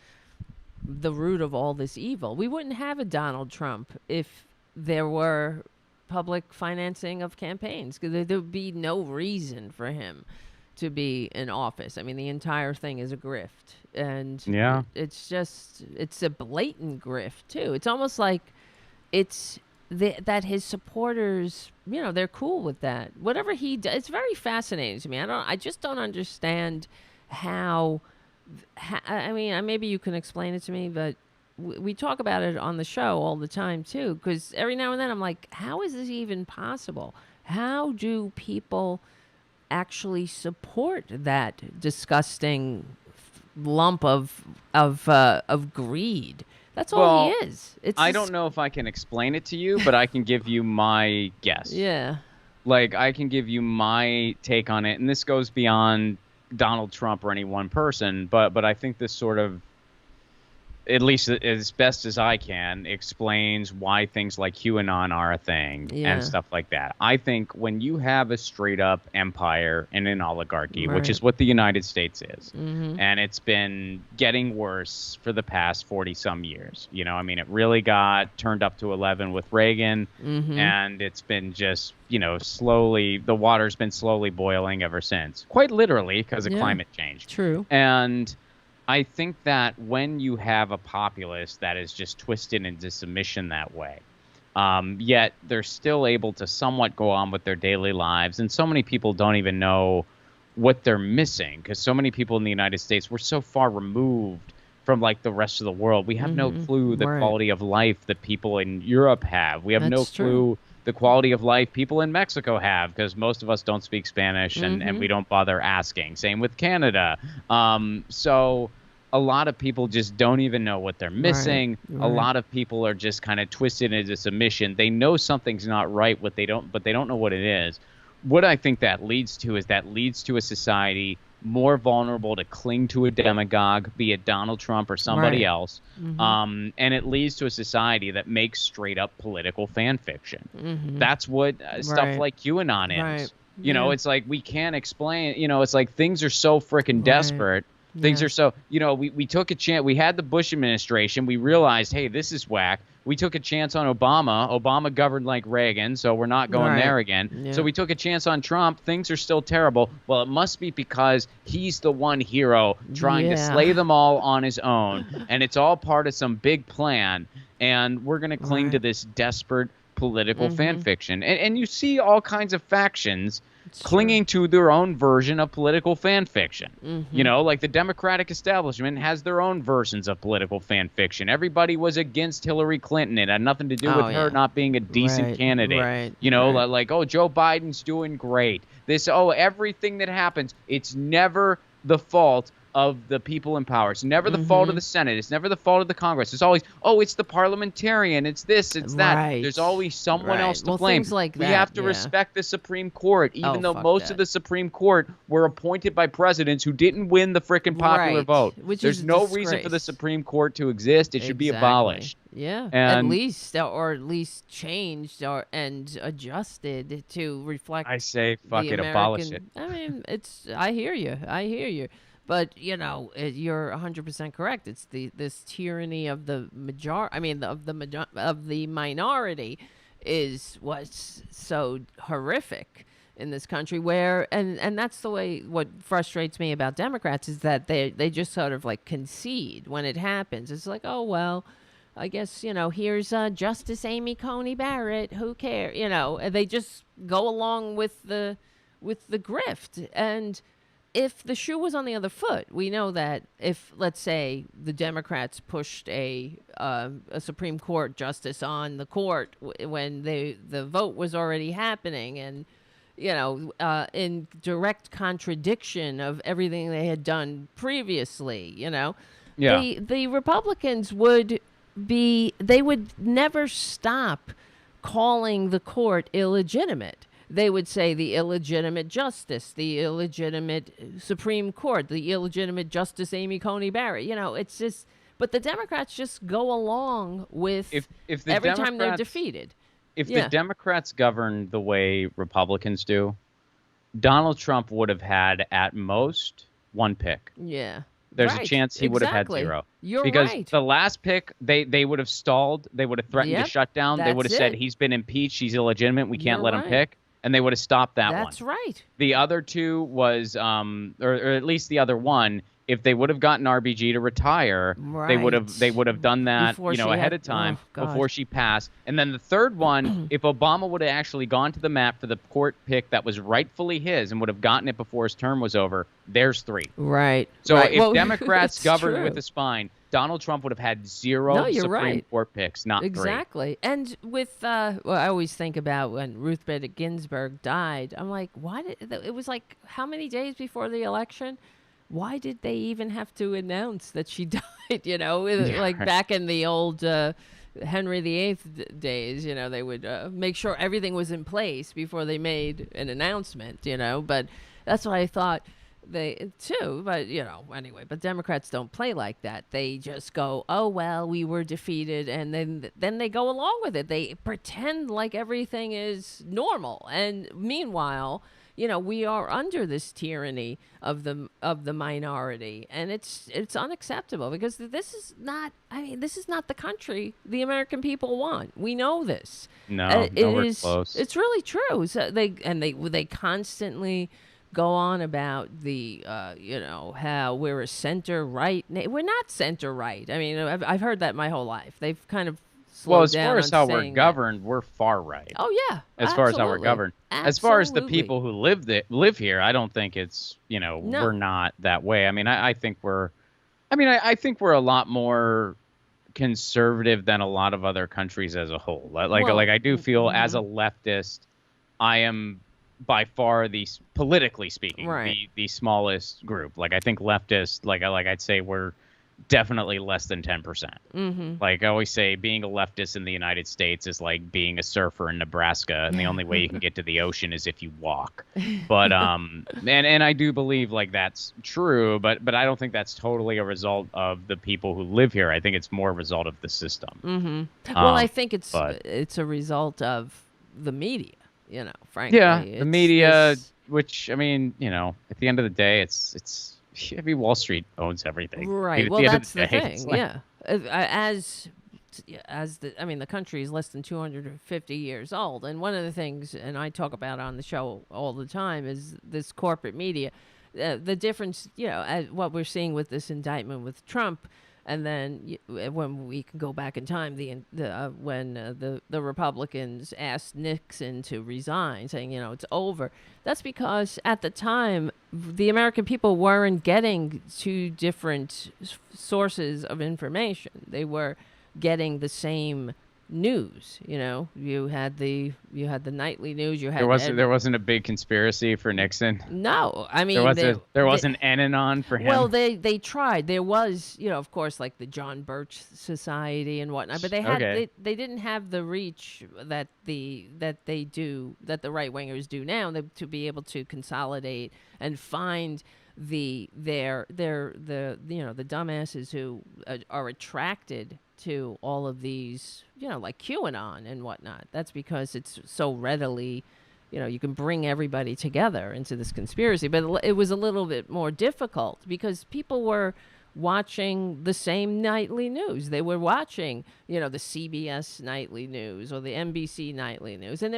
the root of all this evil. We wouldn't have a Donald Trump if there were public financing of campaigns, because there would be no reason for him to be in office. I mean, the entire thing is a grift, and Yeah. it's a blatant grift too. It's almost like that his supporters, they're cool with that. Whatever he does, it's very fascinating to me. I just don't understand how. I mean, maybe you can explain it to me, but we talk about it on the show all the time too. Because every now and then I'm like, how is this even possible? How do people actually support that disgusting lump of greed? That's all he is. I don't know if I can explain it to you, but I can give you my guess. Yeah. Like, I can give you my take on it, and this goes beyond Donald Trump or any one person, but I think this sort of, at least as best as I can, explains why things like QAnon are a thing and stuff like that. I think when you have a straight up empire and an oligarchy, which is what the United States is, and it's been getting worse for the past 40 some years. I mean, it really got turned up to 11 with Reagan, and it's been just, slowly, the water's been slowly boiling ever since, quite literally because of climate change. True. And I think that when you have a populace that is just twisted into submission that way, yet they're still able to somewhat go on with their daily lives, and so many people don't even know what they're missing because so many people in the United States, we're so far removed from like the rest of the world. We have no clue the quality of life that people in Europe have. We have no clue the quality of life people in Mexico have because most of us don't speak Spanish and we don't bother asking. Same with Canada. So a lot of people just don't even know what they're missing. A lot of people are just kind of twisted into submission. They know something's not right, but they don't know what it is. What I think that leads to is a society more vulnerable to cling to a demagogue, be it Donald Trump or somebody else. And it leads to a society that makes straight up political fan fiction. That's what stuff like QAnon is. It's like we can't explain, it's like things are so freaking desperate. Things are so, we took a chance. We had the Bush administration. We realized, hey, this is whack. We took a chance on Obama. Obama governed like Reagan, so we're not going there again. So we took a chance on Trump. Things are still terrible. Well, it must be because he's the one hero trying to slay them all on his own, and it's all part of some big plan, and we're going to cling to this desperate political fan fiction. And you see all kinds of factions clinging to their own version of political fan fiction. Like the Democratic establishment has their own versions of political fan fiction. Everybody was against Hillary Clinton. It had nothing to do with her not being a decent candidate. Like, oh, Joe Biden's doing great. Everything that happens, it's never the fault of the people in power. It's never the fault of the Senate. It's never the fault of the Congress. It's always, it's the parliamentarian. It's this, it's that. There's always someone else to blame. Things like we that, have to respect the Supreme Court, even though most of the Supreme Court were appointed by presidents who didn't win the frickin' popular vote. There's no reason for the Supreme Court to exist. It should be abolished. Yeah, and at least changed and adjusted to reflect. I say, fuck it, abolish it. I mean, I hear you. But you're 100% correct. It's this tyranny of the of the minority is what's so horrific in this country. Where and that's the way. What frustrates me about Democrats is that they just sort of like concede when it happens. It's like, oh well, I guess here's Justice Amy Coney Barrett. Who cares? They just go along with the grift. And if the shoe was on the other foot, we know that if, let's say, the Democrats pushed a Supreme Court justice on the court when the vote was already happening, and in direct contradiction of everything they had done previously, Yeah. The Republicans would never stop calling the court illegitimate. They would say the illegitimate justice, the illegitimate Supreme Court, the illegitimate Justice Amy Coney Barrett. It's just, but the Democrats just go along with every time they're defeated. If the Democrats governed the way Republicans do, Donald Trump would have had at most one pick. Yeah. There's a chance he would have had zero. Because the last pick, they would have stalled. They would have threatened to shut down. They would have said, he's been impeached. He's illegitimate. We can't let him pick. And they would have stopped that one. That's right. The other two was, or at least the other one, if they would have gotten RBG to retire, they would have done that ahead of time before she passed. And then the third one, if Obama would have actually gone to the mat for the court pick that was rightfully his and would have gotten it before his term was over, there's three. Right. So if Democrats governed with a spine, Donald Trump would have had zero Supreme Court picks, not exactly. three. And with I always think about when Ruth Bader Ginsburg died. I'm like, why did it was like how many days before the election? Why did they even have to announce that she died? Back in the old Henry VIII days, they would make sure everything was in place before they made an announcement, But that's what I thought they too. But anyway. But Democrats don't play like that. They just go, oh well, we were defeated, and then they go along with it. They pretend like everything is normal, and meanwhile, we are under this tyranny of the minority, and it's unacceptable because this is not the country the American people want. We know this. No, nowhere close. It's really true. So they constantly go on about the how we're a center right. We're not center right. I mean, I've heard that my whole life. They've kind of as far as how we're governed, we're far right. Oh yeah, as far as how we're governed. As far as the people who live here, I don't think it's we're not that way. I mean, I think we're a lot more conservative than a lot of other countries as a whole. Like I do feel as a leftist, I am by far politically speaking the smallest group. Like I think leftists, like I'd say we're definitely less than 10%. Mm-hmm. Like I always say, being a leftist in the United States is like being a surfer in Nebraska, and the only way you can get to the ocean is if you walk. But and I do believe like that's true, but I don't think that's totally a result of the people who live here. I think it's more a result of the system. Mm-hmm. Well, I think it's a result of the media. Frankly. Yeah, the media, which I mean, at the end of the day, it's. I mean, Wall Street owns everything. Right. Well, that's the thing. Yeah. As the country is less than 250 years old, and one of the things, and I talk about on the show all the time, is this corporate media. The difference, what we're seeing with this indictment with Trump, and then when we can go back in time, when the Republicans asked Nixon to resign, saying it's over. That's because at the time the American people weren't getting two different sources of information. They were getting the same news. You had the nightly news. There wasn't a big conspiracy for Nixon. No, I mean there wasn't Enanon for him. Well, they tried. There was, of course, like the John Birch Society and whatnot, but they didn't have the reach that the right wingers do now, to be able to consolidate and find the dumbasses who are attracted to all of these, like QAnon and whatnot. That's because it's so readily, you can bring everybody together into this conspiracy. But it was a little bit more difficult because people were watching the same nightly news. They were watching, the CBS nightly news or the NBC nightly news. And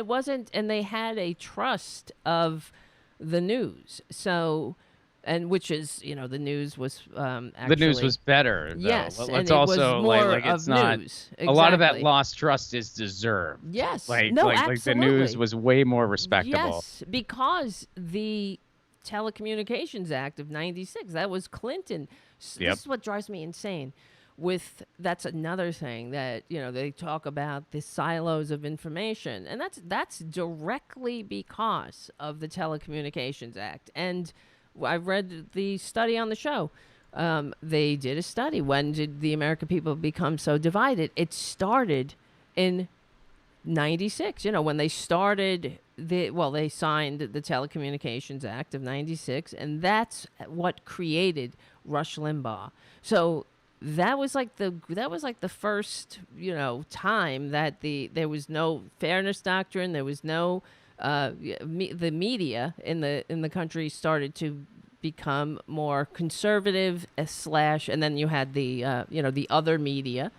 they had a trust of the news. So... And which is, the news was actually... The news was better, though. Yes, Let's and also, it was more it's of not, news. Exactly. A lot of that lost trust is deserved. Yes. Like the news was way more respectable. Yes, because the Telecommunications Act of '96, that was Clinton. This is what drives me insane. that's another thing that, they talk about the silos of information, and that's directly because of the Telecommunications Act. And I read the study on the show. They did a study. When did the American people become so divided? It started in 96, when they started they signed the Telecommunications Act of 96, and that's what created Rush Limbaugh. So that was like the first, time that there was no fairness doctrine, there was no the media in the country started to become more conservative and then you had the the other media.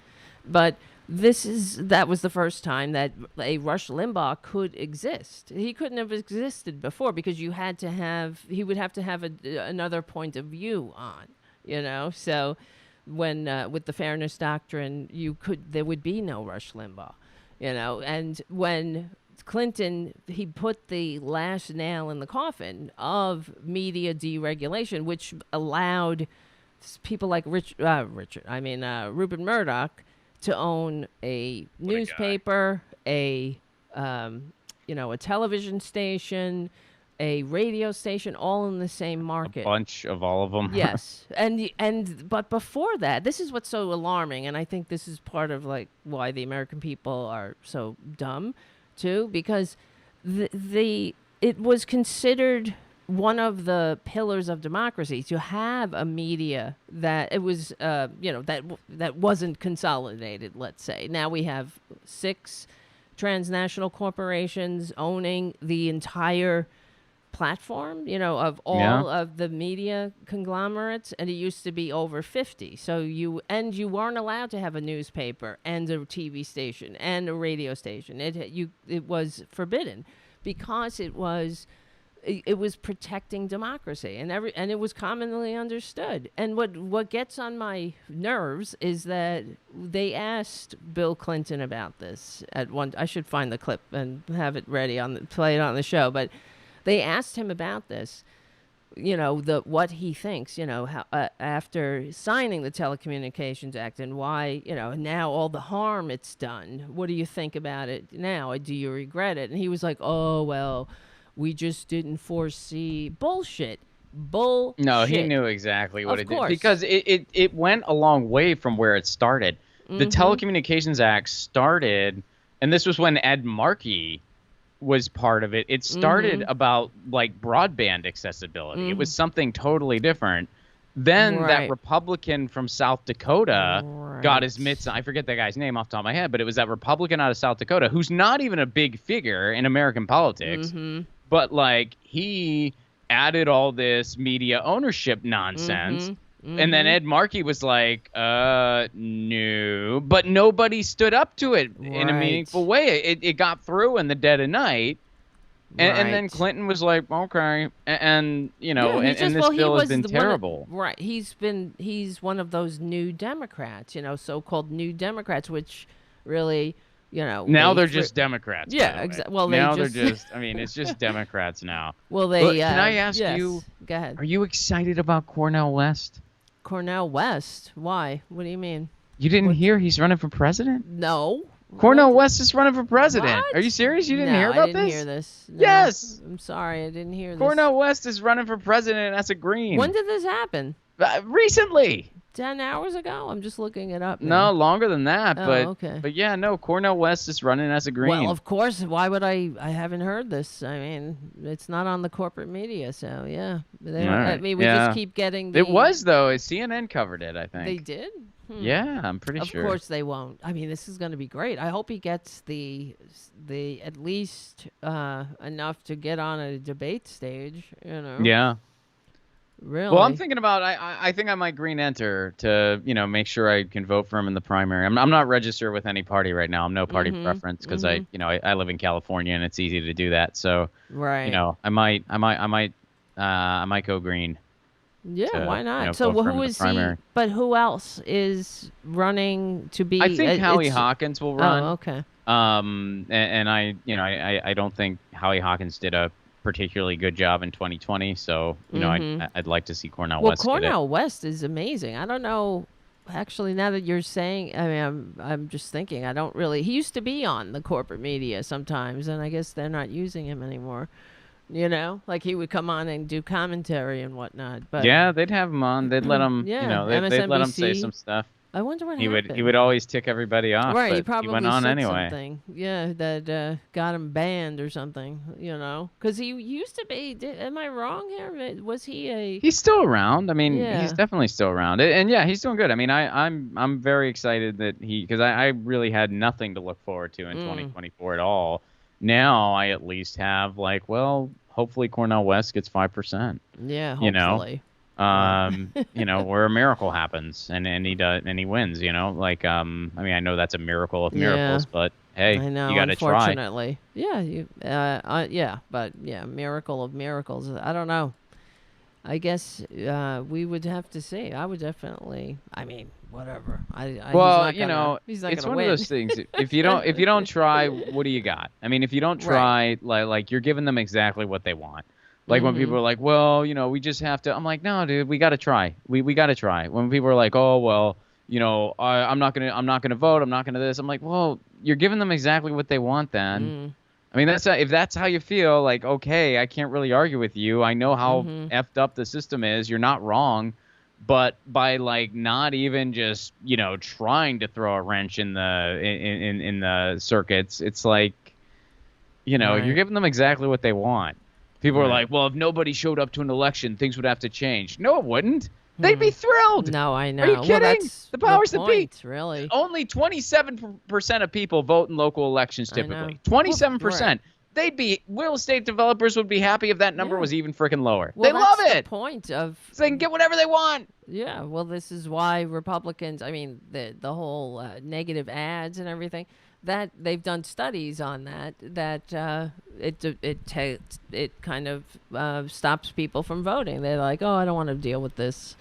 But that was the first time that a Rush Limbaugh could exist. He couldn't have existed before because he would have to have another point of view on, So when with the fairness doctrine, there would be no Rush Limbaugh, And when Clinton, he put the last nail in the coffin of media deregulation, which allowed people like Rupert Murdoch to own a newspaper, a television station, a radio station, all in the same market. A bunch of all of them. Yes, but before that, this is what's so alarming, and I think this is part of why the American people are so dumb, too, because it was considered one of the pillars of democracy to have a media that it was that wasn't consolidated. Let's say now we have 6 transnational corporations owning the entire platform, of all of the media conglomerates, and it used to be over 50. So you weren't allowed to have a newspaper and a TV station and a radio station. It was forbidden because it was protecting democracy, and it was commonly understood. And what gets on my nerves is that they asked Bill Clinton about this at one. I should find the clip and have it ready play it on the show, but they asked him about this, what he thinks, how after signing the Telecommunications Act and why, now all the harm it's done. What do you think about it now? Do you regret it? And he was like, oh, well, we just didn't foresee bullshit. No, he knew exactly what it did because it went a long way from where it started. The Telecommunications Act started, and this was when Ed Markey was part of it. It started about broadband accessibility. It was something totally different. Then that Republican from South Dakota got his mitts on. I forget that guy's name off the top of my head, but it was that Republican out of South Dakota who's not even a big figure in American politics. But he added all this media ownership nonsense. And then Ed Markey was like, no. But nobody stood up to it in a meaningful way. It got through in the dead of night. And then Clinton was like, okay. And this bill has been terrible. He's one of those new Democrats, so-called new Democrats, which really... now they're just Democrats. Yeah, exactly. Well, now they're just. I mean, it's just Democrats now. Well, can I ask you? Go ahead. Are you excited about Cornell West? Cornell West? Why? What do you mean? You didn't hear he's running for president? No. Cornell West is running for president. What? Are you serious? You didn't hear about this? I didn't hear this. No. Yes. I'm sorry, I didn't hear this. Cornell West is running for president as a Green. When did this happen? Recently. 10 hours ago? I'm just looking it up now. No, longer than that. Okay. But yeah, no, Cornell West is running as a Green. Well, of course. Why would I haven't heard this. I mean, it's not on the corporate media, so yeah. I mean, we just keep getting It was, though. CNN covered it, I think. They did? Yeah, I'm pretty sure. Of course they won't. I mean, this is going to be great. I hope he gets the at least enough to get on a debate stage, Yeah. Really? Well, I'm thinking about. I think I might Green enter to make sure I can vote for him in the primary. I'm not registered with any party right now. I'm no party preference because I live in California and it's easy to do that. So I might go Green. Yeah, why not? So who is he? But who else is running to be? I think Howie Hawkins will run. Oh, okay. And I don't think Howie Hawkins did a particularly good job in 2020, so I'd like to see Cornell West. Well, Cornell West is amazing. I don't know actually, now that you're saying, I mean, I'm just thinking, I don't really, he used to be on the corporate media sometimes, and I guess they're not using him anymore. You know, like he would come on and do commentary and whatnot. But Yeah, they'd have him on. They'd let him, yeah, you know, they'd let him say MSNBC. some stuff. I wonder what He happened. would always tick everybody off. Right, but he probably went on said anyway. something. Yeah, that got him banned or something. You know, because he used to be. Am I wrong here? Was he a? He's still around. I mean, Yeah. he's definitely still around. And yeah, he's doing good. I mean, I'm very excited that because I really had nothing to look forward to in 2024 at all. Now I at least have like, well, hopefully Cornell West gets 5%. Yeah, hopefully. You know, you know, where a miracle happens and he does and he wins. You know, like I mean, I know that's a miracle of miracles, but hey, I know, you got to try. unfortunately. Yeah, yeah, but yeah, miracle of miracles. I don't know. I guess we would have to see. I would definitely. I mean, whatever. Well, you know, he's not it's gonna one win. of those things. If you don't try, what do you got? I mean, if you don't try, like you're giving them exactly what they want. Like when people are like, well, you know, we just have to. I'm like, no, dude, we got to try. We got to try. When people are like, oh, well, you know, I'm not gonna vote. I'm not gonna this. I'm like, well, you're giving them exactly what they want then. I mean, if that's how you feel, like, okay, I can't really argue with you. I know how effed up the system is. You're not wrong. But by like not even just, you know, trying to throw a wrench in the circuits, it's like, you know, you're giving them exactly what they want. People are like, well, if nobody showed up to an election, things would have to change. No, it wouldn't. They'd be thrilled. No, I know. Are you kidding? Well, that's the powers that be. Really. Only 27% of people vote in local elections typically. 27%. They'd be real estate developers would be happy if that number was even freaking lower. Well, they love that's it. The point of so they can get whatever they want. Yeah, well, this is why Republicans. I mean, the whole negative ads and everything. That they've done studies on that it kind of stops people from voting. They're like, oh, I don't want to deal with this.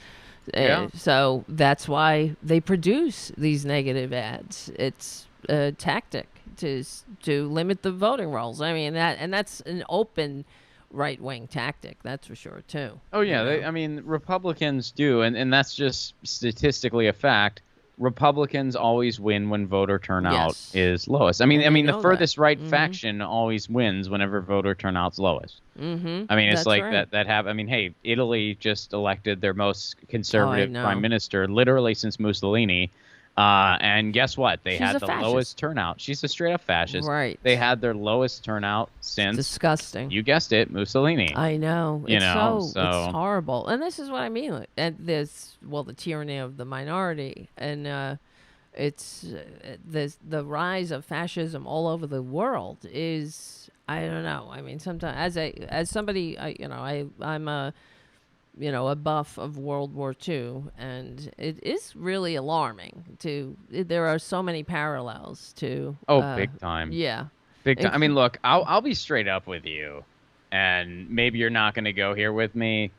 Yeah. So that's why they produce these negative ads. It's a tactic to limit the voting rolls. I mean, that's an open right-wing tactic, that's for sure too. Oh yeah, you know? I mean, Republicans do, and that's just statistically a fact. Republicans always win when voter turnout is lowest. I mean, the furthest right faction always wins whenever voter turnout's lowest. I mean, it's That's like right. that I mean, hey, Italy just elected their most conservative prime minister literally since Mussolini. And guess what? They had the lowest turnout. She's a straight up fascist. Right. They had their lowest turnout since. Disgusting. You guessed it, Mussolini. I know. You know, it's horrible. And this is what I mean. And the tyranny of the minority. And it's the rise of fascism all over the world is, I don't know. I mean, sometimes as somebody, I'm a buff of World War II, and it is really alarming. There are so many parallels to. Big time. Yeah. Big time. I mean, look, I'll be straight up with you, and maybe you're not going to go here with me.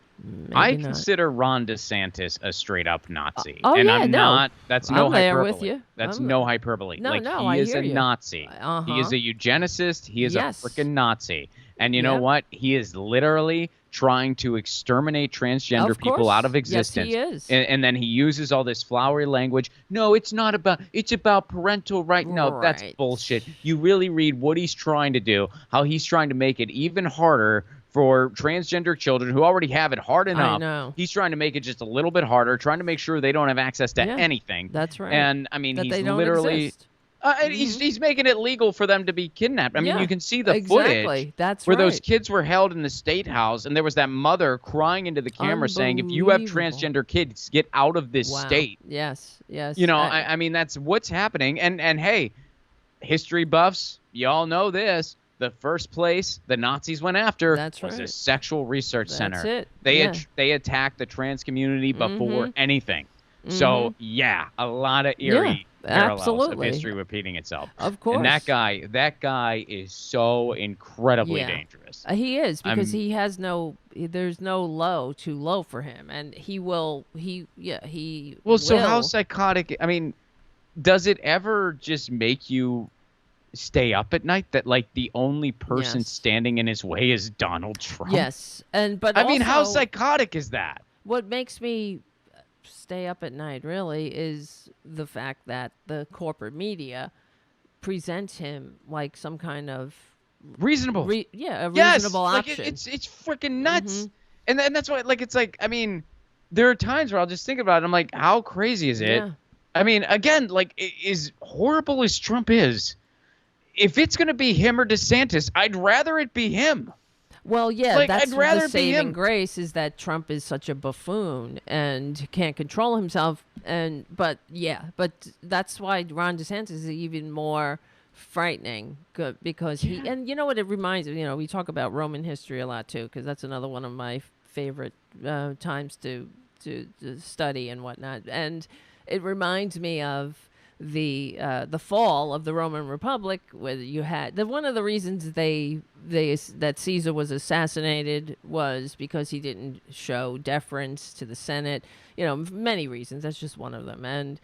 I consider Ron DeSantis a straight up Nazi. I'm not. That's no hyperbole. There with you. That's no hyperbole. No, he is hear a you. Nazi. He is a eugenicist. He is a freaking Nazi. And you know what? He is literally trying to exterminate transgender people out of existence. Yes, he is. And then he uses all this flowery language. No, it's not about. It's about parental right. No, that's bullshit. You really read what he's trying to do. How he's trying to make it even harder for transgender children who already have it hard enough. I know. He's trying to make it just a little bit harder, trying to make sure they don't have access to anything. That's right. And I mean, that he's they don't literally. Exist. And he's making it legal for them to be kidnapped. I mean, you can see the footage That's where those kids were held in the state house, and there was that mother crying into the camera saying, if you have transgender kids, get out of this state. Yes. You know, I mean, that's what's happening. And hey, history buffs, y'all know this. The first place the Nazis went after was a sexual research center. They attacked the trans community before anything. So, yeah, a lot of eerie parallels of history repeating itself. Of course. And that guy is so incredibly dangerous. He is, because there's no low too low for him. And Well, so how psychotic, I mean, does it ever just make you stay up at night that like the only person standing in his way is Donald Trump? Yes. But I mean, how psychotic is that? What makes me stay up at night, really, is the fact that the corporate media presents him like some kind of reasonable. a Yes, reasonable like option. it's freaking nuts. And that's why, like, it's like, I mean, there are times where I'll just think about it. I'm like, how crazy is it? Yeah. I mean, again, like, as horrible as Trump is, if it's going to be him or DeSantis, I'd rather it be him. Well, yeah, Like, that's I'd rather the it be saving him. grace is that Trump is such a buffoon and can't control himself. But that's why Ron DeSantis is even more frightening because he, and you know what it reminds me, we talk about Roman history a lot too, because that's another one of my favorite times to study and whatnot. And it reminds me of the fall of the Roman Republic, where you had one of the reasons that Caesar was assassinated was because he didn't show deference to the Senate. Many reasons. That's just one of them. And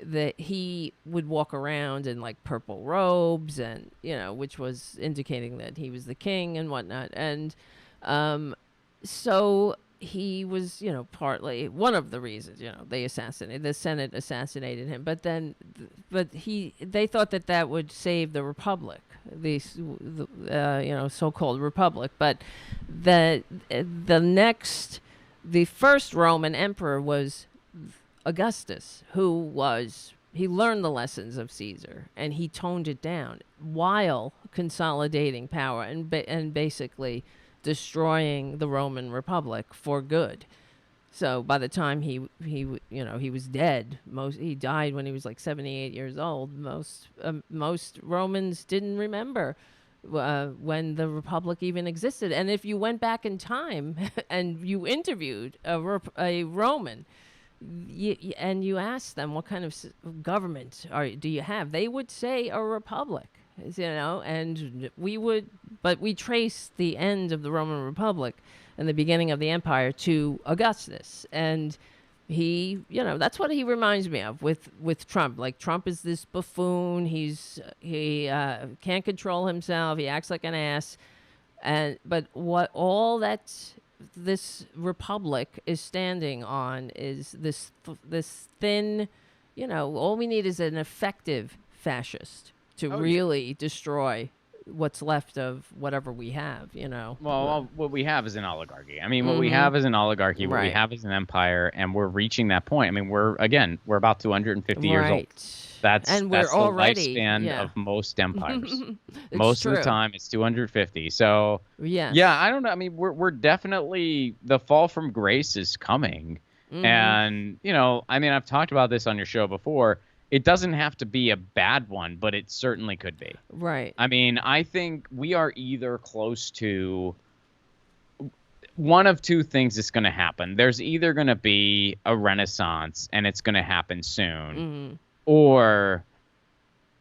that he would walk around in like purple robes, and which was indicating that he was the king and whatnot. And so he was, partly one of the reasons, the Senate assassinated him. But they thought that would save the Republic, the so-called Republic. But the first Roman emperor was Augustus, he learned the lessons of Caesar and he toned it down while consolidating power and basically destroying the Roman Republic for good. So by the time he was dead, he died when he was like 78 years old. Most Romans didn't remember when the Republic even existed. And if you went back in time and you interviewed a Roman, and you asked them what kind of government do you have, they would say a republic. And we trace the end of the Roman Republic and the beginning of the empire to Augustus. And he, that's what he reminds me of with Trump. Like, Trump is this buffoon. He can't control himself. He acts like an ass. But what all this republic is standing on is this thin, all we need is an effective fascist to really destroy what's left of whatever we have, Well, what we have is an oligarchy. I mean, what we have is an oligarchy. What we have is an empire, and we're reaching that point. I mean, we're about 250 years old. That's the lifespan of most empires. Most of the time, it's 250. So yeah, I don't know. I mean, we're definitely, the fall from grace is coming, and I mean, I've talked about this on your show before. It doesn't have to be a bad one, but it certainly could be. Right. I mean, I think we are either close to one of two things that's going to happen. There's either going to be a renaissance, and it's going to happen soon, or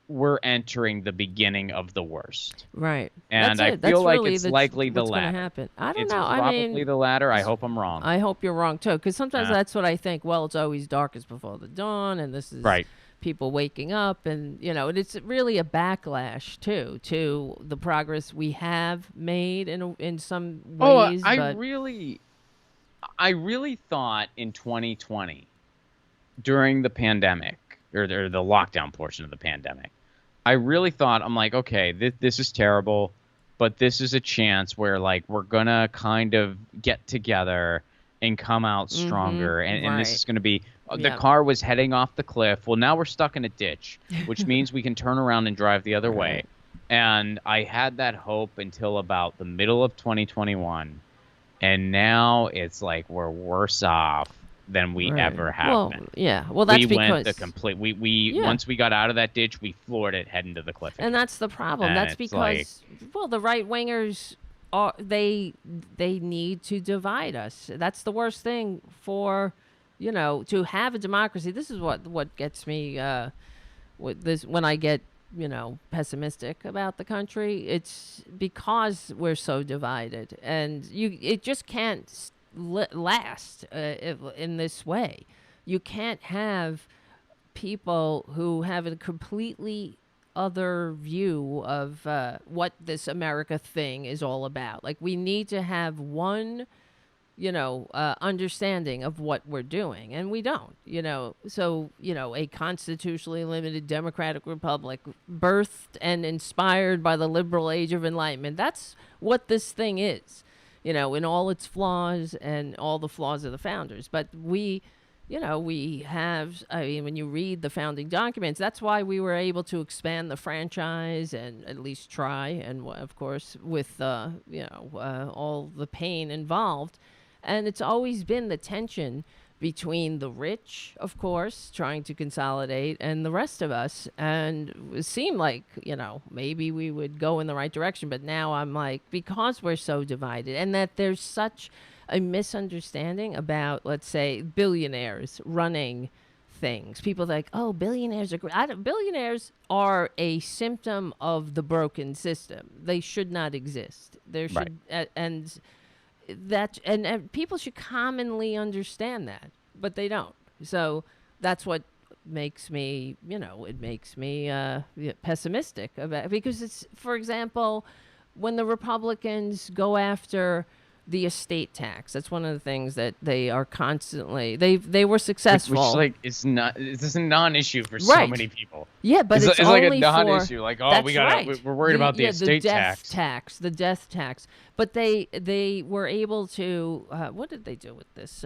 we're entering the beginning of the worst. Right. And I feel like it's likely the latter. What's going to happen? I don't it's know. Probably the latter. I hope I'm wrong. I hope you're wrong, too, because sometimes that's what I think. Well, it's always darkest before the dawn, and this is people waking up, and it's really a backlash too to the progress we have made in some ways. I really thought in 2020 during the pandemic or the lockdown portion of the pandemic, I really thought, I'm like, okay, this is terrible, but this is a chance where like we're gonna kind of get together and come out stronger, and this is going to be the car was heading off the cliff. Well, now we're stuck in a ditch, which means we can turn around and drive the other way. And I had that hope until about the middle of 2021, and now it's like we're worse off than we ever have been. Yeah, well, that's we because went the complete. We once we got out of that ditch, we floored it heading to the cliff. And that's the problem. And that's because the right wingers they need to divide us. That's the worst thing for to have a democracy. This is what gets me when I get pessimistic about the country. It's because we're so divided, and it just can't last in this way. You can't have people who have a completely other view of what this America thing is all about. Like, we need to have one understanding of what we're doing, and we don't. So a constitutionally limited democratic republic, birthed and inspired by the liberal age of enlightenment. That's what this thing is. In all its flaws and all the flaws of the founders. But we have, when you read the founding documents, that's why we were able to expand the franchise and at least try. And of course, with, all the pain involved. And it's always been the tension between the rich, of course, trying to consolidate, and the rest of us. And it seemed like, maybe we would go in the right direction. But now I'm like, because we're so divided and that there's such a misunderstanding about, let's say, billionaires running things. People like, oh, billionaires are great. Billionaires are a symptom of the broken system. They should not exist. There should, and people should commonly understand that, but they don't. So that's what makes me, pessimistic about, because it's, for example, when the Republicans go after the estate tax. That's one of the things that they are constantly. They were successful. Which it's a non-issue for so many people. Yeah, but it's like only a non-issue. Like, oh, we're worried about the estate tax. The death tax. But they were able to. What did they do with this?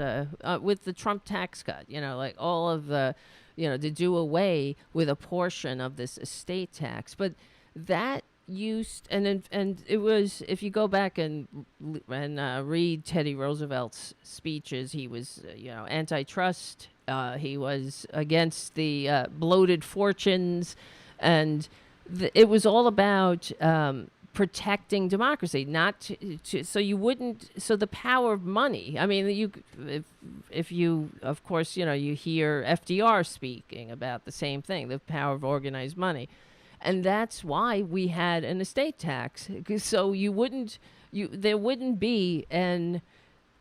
With the Trump tax cut, like all of the, to do away with a portion of this estate tax. But that used and it was, if you go back and read Teddy Roosevelt's speeches, he was antitrust, he was against the bloated fortunes, and it was all about protecting democracy, not so you wouldn't, so the power of money. I mean, if you, of course, you hear FDR speaking about the same thing, the power of organized money. And that's why we had an estate tax, so there wouldn't be an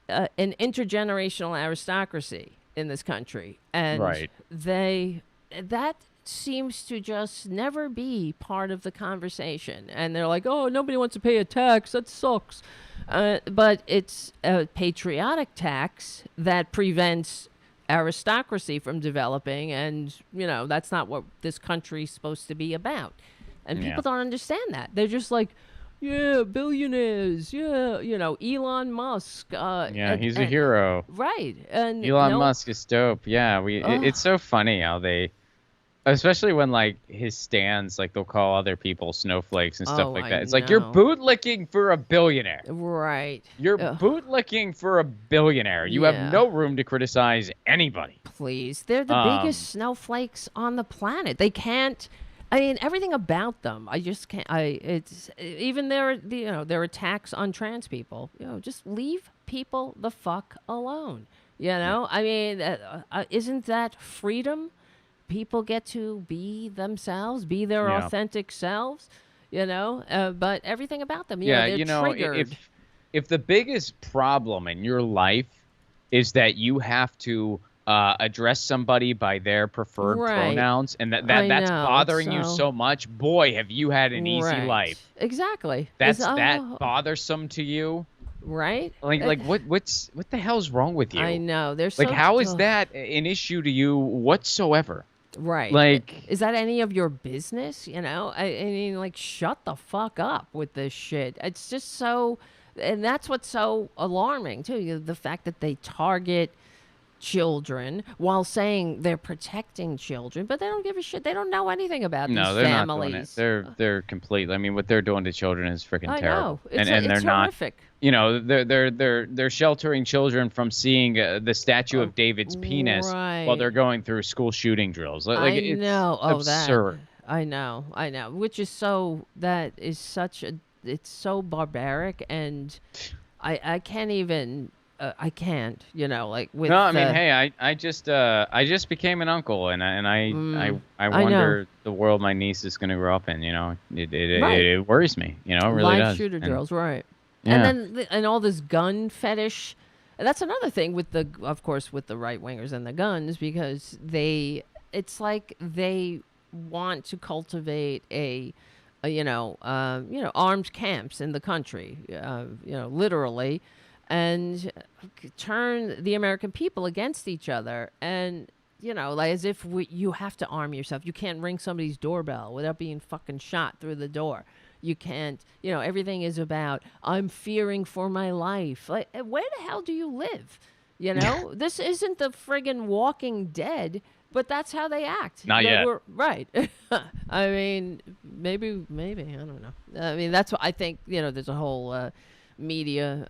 intergenerational aristocracy in this country, and that seems to just never be part of the conversation. And they're like, oh, nobody wants to pay a tax, that sucks, but it's a patriotic tax that prevents aristocracy from developing, and that's not what this country's supposed to be about. And people don't understand that. They're just like, yeah, billionaires, Elon Musk, he's a hero, right? And Elon Musk is dope. It's so funny how they, especially when like his stands, like they'll call other people snowflakes and stuff like that. It's like, you're bootlicking for a billionaire. Right. You're bootlicking for a billionaire. You have no room to criticize anybody. Please. They're the biggest snowflakes on the planet. They can't, everything about them, I just can't, it's, even their attacks on trans people, just leave people the fuck alone. Isn't that freedom? People get to be themselves, be their authentic selves, but everything about them, they're triggered. If the biggest problem in your life is that you have to address somebody by their preferred pronouns, and that's bothering you so much, boy, have you had an easy life. Exactly. That's that bothersome to you. Right? Like what the hell's wrong with you? I know. There's like, how is that an issue to you whatsoever? Right. Like, is that any of your business? Shut the fuck up with this shit. It's just so, and that's what's so alarming too. The fact that they target children while saying they're protecting children, but they don't give a shit. They don't know anything about these families. Not doing it. They're completely. I mean, what they're doing to children is freaking terrible. I know. And they're horrific. They're sheltering children from seeing the statue of David's penis while they're going through school shooting drills. It's absurd. I know. Which is so. That is such a. It's so barbaric, and I can't even. I can't, with. No, I mean, hey, I just became an uncle, and I wonder the world my niece is going to grow up in. It worries me. It really does. Live shooter drills, right? Yeah. And then all this gun fetish. That's another thing with the right wingers and the guns, because it's like they want to cultivate armed camps in the country, literally. and turn the American people against each other. And, like as if you have to arm yourself. You can't ring somebody's doorbell without being fucking shot through the door. You can't, everything is about, I'm fearing for my life. Like, where the hell do you live? This isn't the friggin' Walking Dead, but that's how they act. Not yet. Right. I mean, maybe, I don't know. I mean, that's what I think, there's a whole media,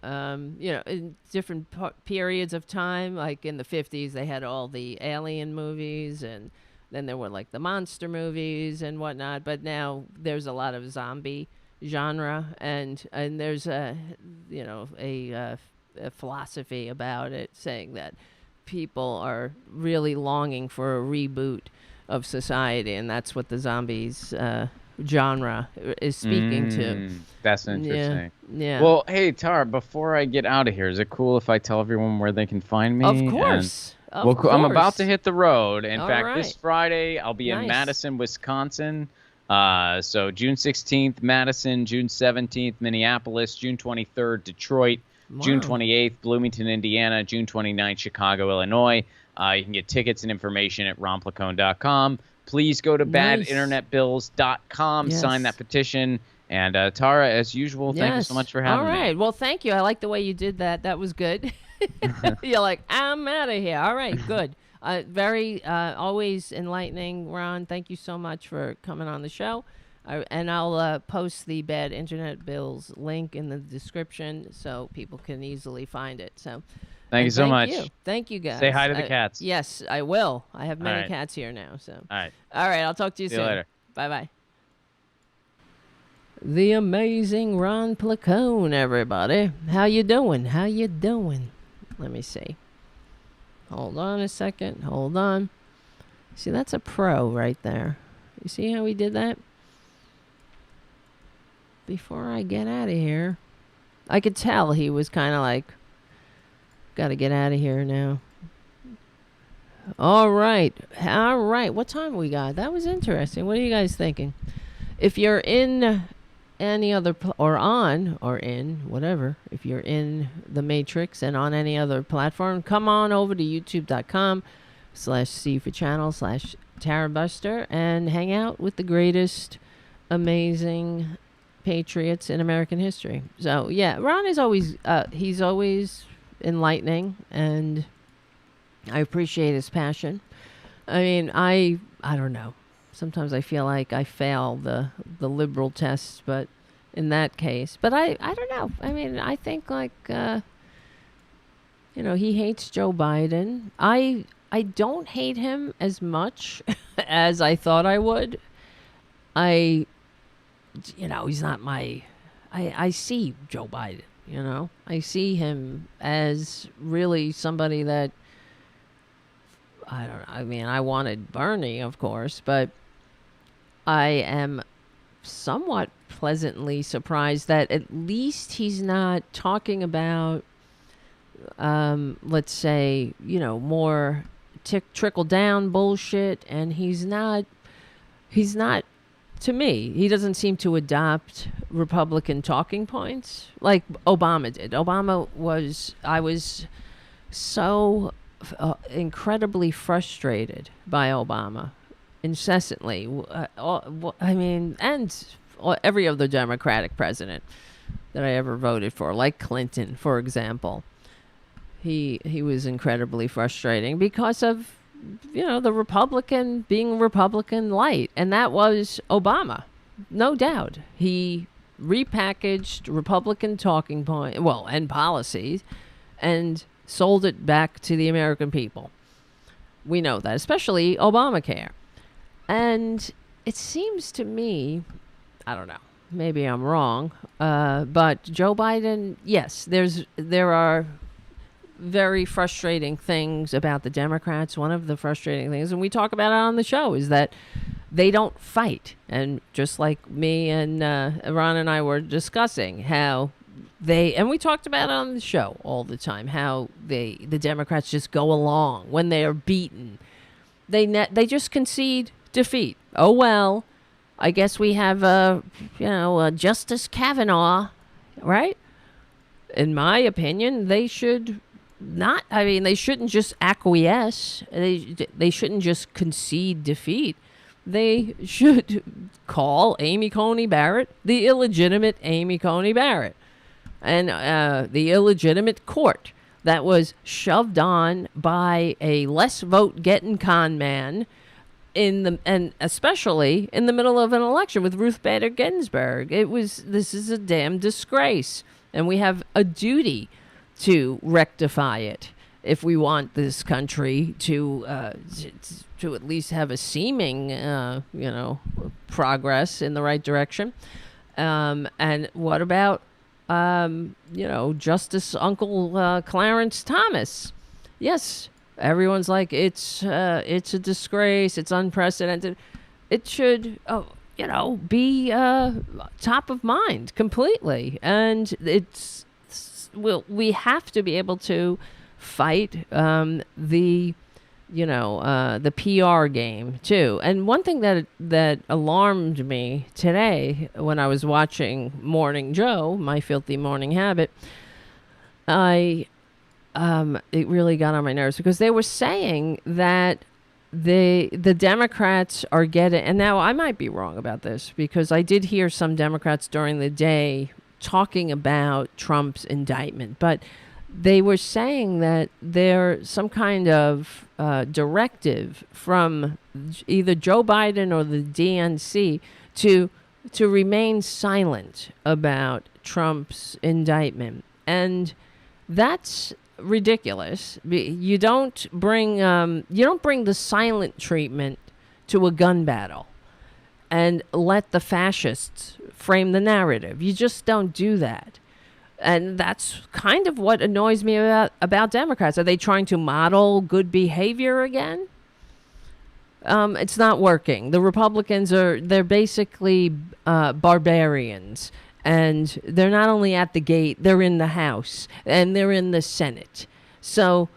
in different periods of time. Like in the 50s, they had all the alien movies, and then there were like the monster movies and whatnot. But now there's a lot of zombie genre, and there's a philosophy about it saying that people are really longing for a reboot of society, and that's what the zombies genre is speaking to. That's interesting. Yeah. Well, hey, Tara, before I get out of here, is it cool if I tell everyone where they can find me? Of course. I'm about to hit the road. In All fact, right. this Friday, I'll be in Madison, Wisconsin. So June 16th, Madison, June 17th, Minneapolis, June 23rd, Detroit, June 28th, Bloomington, Indiana, June 29th, Chicago, Illinois. You can get tickets and information at ronplacone.com. Please go to badinternetbills.com, sign that petition. And Tara, as usual, thank you so much for having me. All right. Well, thank you. I like the way you did that. That was good. You're like, I'm out of here. All right, good. Very always enlightening, Ron. Thank you so much for coming on the show. And I'll post the Bad Internet Bills link in the description so people can easily find it. So thank you so much. Thank you, guys. Say hi to the cats. Yes, I will. I have many cats here now. So all right. I'll talk to you soon. See you later. Bye-bye. The amazing Ron Placone, everybody. How you doing? Let me see. Hold on a second. Hold on. See, that's a pro right there. You see how he did that? Before I get out of here, I could tell he was kind of like, gotta get out of here now. All right. What time we got? That was interesting. What are you guys thinking? If you're in any other if you're in the Matrix and on any other platform, come on over to youtube.com/C4channel/Tarabuster and hang out with the greatest amazing patriots in American history. So yeah, Ron is always he's always enlightening, and I appreciate his passion. I mean, I don't know. Sometimes I feel like I fail the liberal test, but in that case, but I don't know. I mean, I think like he hates Joe Biden. I don't hate him as much as I thought I would. He's not my. I see Joe Biden. I see him as really somebody that I don't know. I mean, I wanted Bernie, of course, but I am somewhat pleasantly surprised that at least he's not talking about, let's say, more trickle down bullshit. And he's not, to me, he doesn't seem to adopt Republican talking points like Obama did. I was so incredibly frustrated by Obama incessantly. And every other Democratic president that I ever voted for, like Clinton, for example. He was incredibly frustrating because of, the Republican being Republican light. And that was Obama, no doubt. He repackaged Republican talking point, and policies, and sold it back to the American people. We know that, especially Obamacare. And it seems to me, I don't know, maybe I'm wrong, but Joe Biden, yes, there are very frustrating things about the Democrats. One of the frustrating things, and we talk about it on the show, is that they don't fight. And just like me and Ron and I were discussing how and we talked about it on the show all the time, how the Democrats just go along when they are beaten. They just concede defeat. Oh, well, I guess we have, Justice Kavanaugh, right? in my opinion, they should not. I mean, they shouldn't just acquiesce. They shouldn't just concede defeat. They should call Amy Coney Barrett the illegitimate Amy Coney Barrett, and the illegitimate court that was shoved on by a less vote getting con man and especially in the middle of an election with Ruth Bader Ginsburg. This is a damn disgrace, and we have a duty to rectify it if we want this country to at least have a seeming progress in the right direction. And what about Justice Uncle Clarence Thomas? Yes, everyone's like, it's a disgrace, it's unprecedented. It should be top of mind completely, and we have to be able to fight the PR game too. And one thing that alarmed me today when I was watching Morning Joe, My Filthy Morning Habit, it really got on my nerves because they were saying that the Democrats are getting, and now I might be wrong about this because I did hear some Democrats during the day talking about Trump's indictment, but they were saying that there's some kind of directive from either Joe Biden or the DNC to remain silent about Trump's indictment, and that's ridiculous. You don't bring the silent treatment to a gun battle and let the fascists frame the narrative. You just don't do that. And that's kind of what annoys me about Democrats. Are they trying to model good behavior again? It's not working. The Republicans they're basically barbarians. And they're not only at the gate, they're in the House and they're in the Senate. So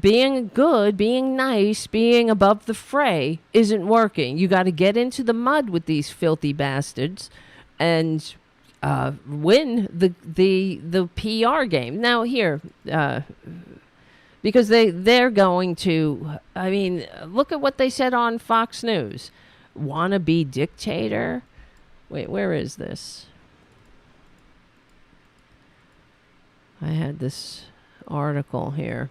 being good, being nice, being above the fray isn't working. You got to get into the mud with these filthy bastards and win the PR game. Now here, because they're going to, I mean, look at what they said on Fox News. Wannabe dictator. Wait, where is this? I had this article here.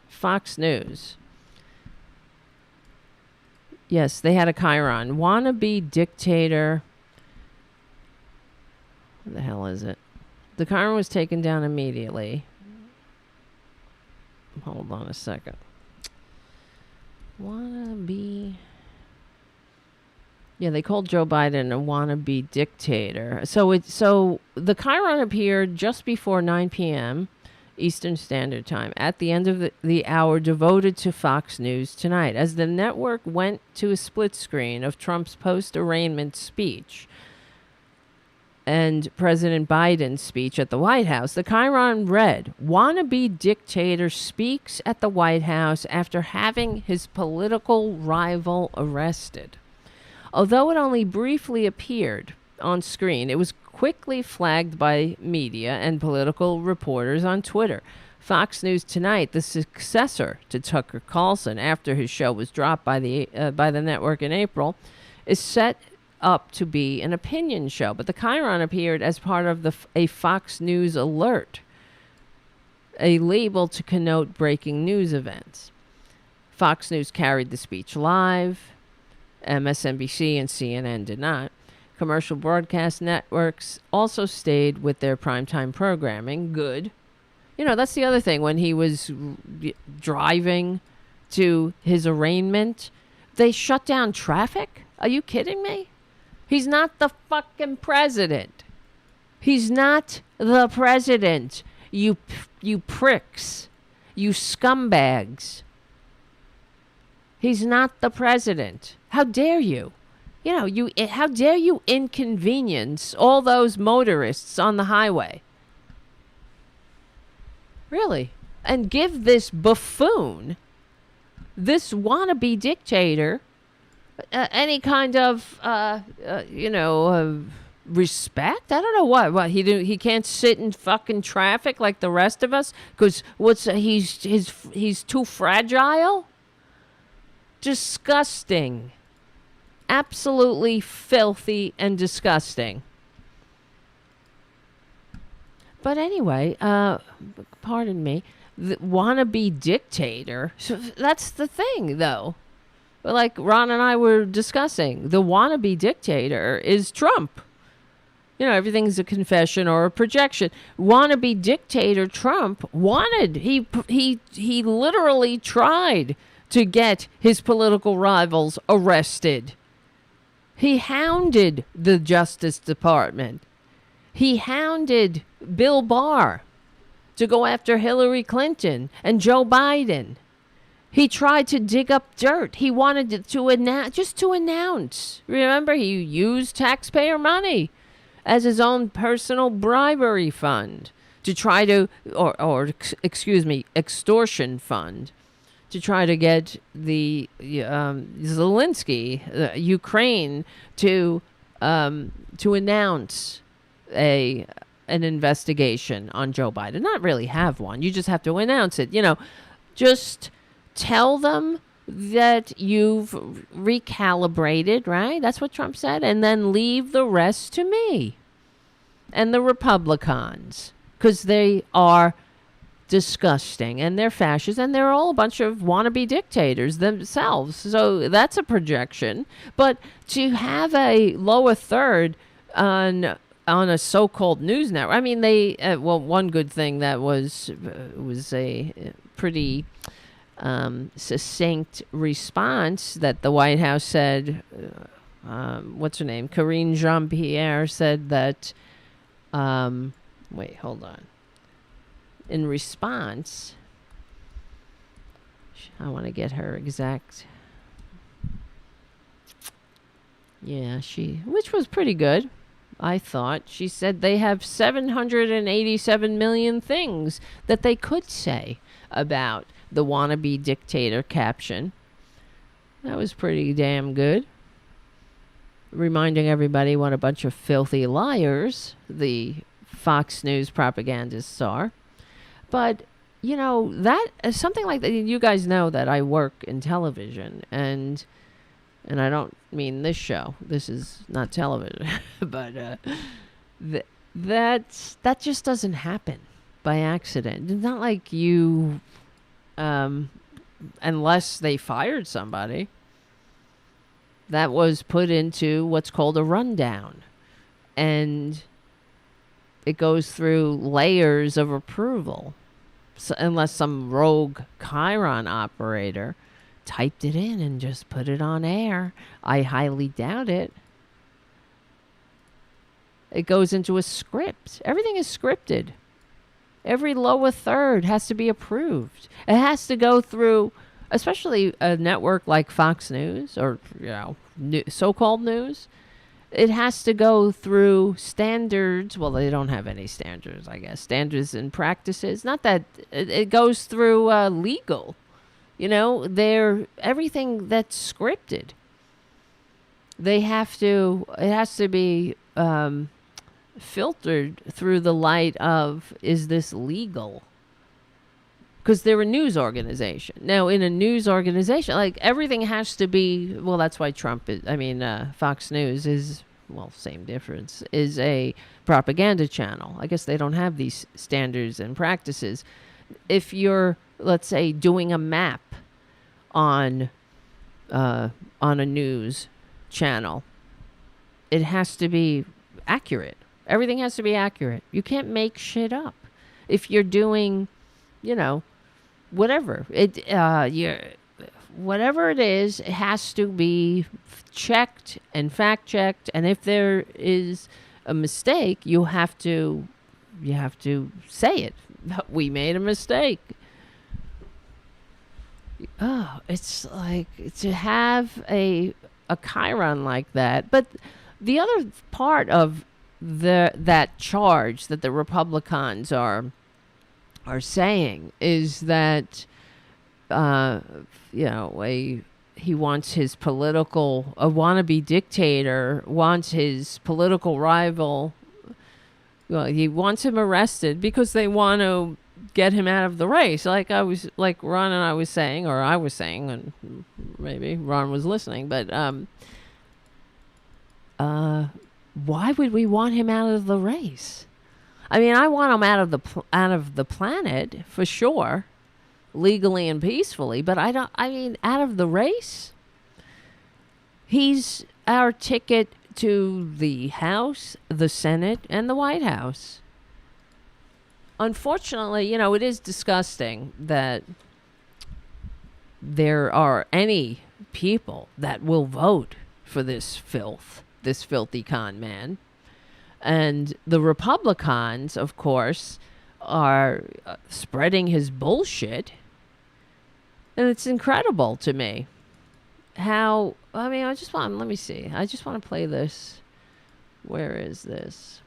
Fox News. Yes, they had a chyron. Wannabe dictator. What the hell is it? The chyron was taken down immediately. Hold on a second. Wannabe. Yeah, they called Joe Biden a wannabe dictator. So the chyron appeared just before 9 p.m. Eastern Standard Time at the end of the hour devoted to Fox News Tonight, as the network went to a split screen of Trump's post-arraignment speech and President Biden's speech at the White House. The chyron read, "Wannabe dictator speaks at the White House after having his political rival arrested." Although it only briefly appeared on screen, it was quickly flagged by media and political reporters on Twitter. Fox News Tonight, the successor to Tucker Carlson after his show was dropped by the network in April, is set up to be an opinion show. But the chyron appeared as part of a Fox News alert, a label to connote breaking news events. Fox News carried the speech live. MSNBC and CNN did not. Commercial broadcast networks also stayed with their primetime programming. Good. That's the other thing. When he was driving to his arraignment, they shut down traffic? Are you kidding me? He's not the fucking president. He's not the president. You pricks. You scumbags. He's not the president. How dare you? How dare you inconvenience all those motorists on the highway? Really? And give this buffoon, this wannabe dictator, any kind of, respect. I don't know what he can't sit in fucking traffic like the rest of us because he's too fragile. Disgusting. Absolutely filthy and disgusting. But anyway, pardon me, the wannabe dictator. So that's the thing, though. Like Ron and I were discussing, the wannabe dictator is Trump. You know, everything's a confession or a projection. Wannabe dictator Trump he literally tried to get his political rivals arrested. He hounded the Justice Department. He hounded Bill Barr to go after Hillary Clinton and Joe Biden. He tried to dig up dirt. He wanted to announce. Remember, he used taxpayer money as his own personal bribery fund to try to, extortion fund to try to get the Zelensky, Ukraine, to announce an investigation on Joe Biden. Not really have one. You just have to announce it. You know, just tell them that you've recalibrated, right? That's what Trump said. And then leave the rest to me and the Republicans, because they are disgusting and they're fascists and they're all a bunch of wannabe dictators themselves. So that's a projection. But to have a lower third on a so-called news network, I mean, they one good thing that was a pretty succinct response that the White House said. What's her name? Karine Jean-Pierre said that. Wait, hold on. In response, I want to get her exact. Yeah, which was pretty good, I thought. She said they have 787 million things that they could say about the wannabe dictator caption. That was pretty damn good. Reminding everybody what a bunch of filthy liars the Fox News propagandists are. But, you know, that something like that. You guys know that I work in television, and I don't mean this show. This is not television, but that just doesn't happen by accident. It's not like you, unless they fired somebody. That was put into what's called a rundown, and it goes through layers of approval. So unless some rogue Chiron operator typed it in and just put it on air, I highly doubt it. It goes into a script. Everything is scripted. Every lower third has to be approved. It has to go through, especially a network like Fox News or, you know, so-called news. It has to go through standards. Well, they don't have any standards, I guess. Standards and practices. Not that it goes through legal. You know, everything that's scripted. It has to be filtered through the light of, is this legal? Because they're a news organization. Now, in a news organization, like, everything has to be, well, that's why Fox News is, well, same difference, is a propaganda channel. I guess they don't have these standards and practices. If you're, let's say, doing a map on a news channel, it has to be accurate. Everything has to be accurate. You can't make shit up. If you're doing, you know, whatever whatever it is, it has to be checked and fact checked. And if there is a mistake, you have to say it. We made a mistake. Oh, it's like to have a Chiron like that. But the other part of that charge that the Republicans are saying is that, you know, he wants his political, a wannabe dictator, wants his political rival. Well, he wants him arrested because they want to get him out of the race. Like Ron and I was saying, or I was saying, and maybe Ron was listening, but why would we want him out of the race? I mean, I want him out of the planet for sure, legally and peacefully, but out of the race? He's our ticket to the House, the Senate, and the White House. Unfortunately, it is disgusting that there are any people that will vote for this filthy con man. And the Republicans, of course, are spreading his bullshit. And it's incredible to me how, let me see. I just want to play this. Where is this?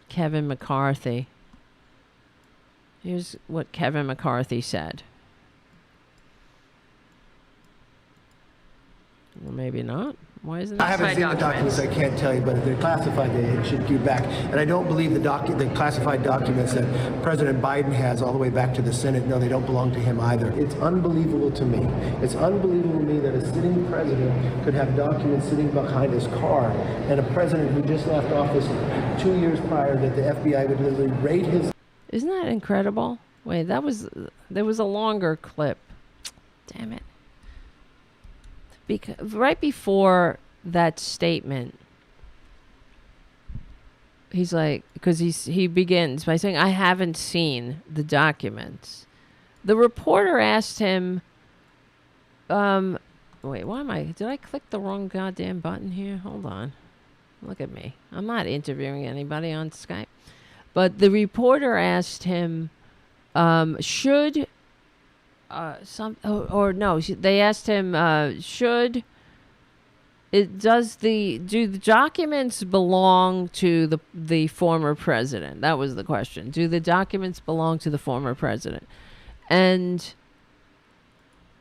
Kevin McCarthy. Here's what Kevin McCarthy said. Or maybe not. Why isn't that? I haven't seen the documents. I can't tell you, but if they're classified, they should give back. And I don't believe the classified documents that President Biden has all the way back to the Senate. No, they don't belong to him either. It's unbelievable to me. It's unbelievable to me that a sitting president could have documents sitting behind his car, and a president who just left office 2 years prior that the FBI would literally raid his. Isn't that incredible? Wait, there was a longer clip. Damn it. Right before that statement, he's like, because he begins by saying, I haven't seen the documents. The reporter asked him, wait, did I click the wrong goddamn button here? Hold on. Look at me. I'm not interviewing anybody on Skype. But the reporter asked him, should... they asked him, do the documents belong to the former president? That was the question. Do the documents belong to the former president? And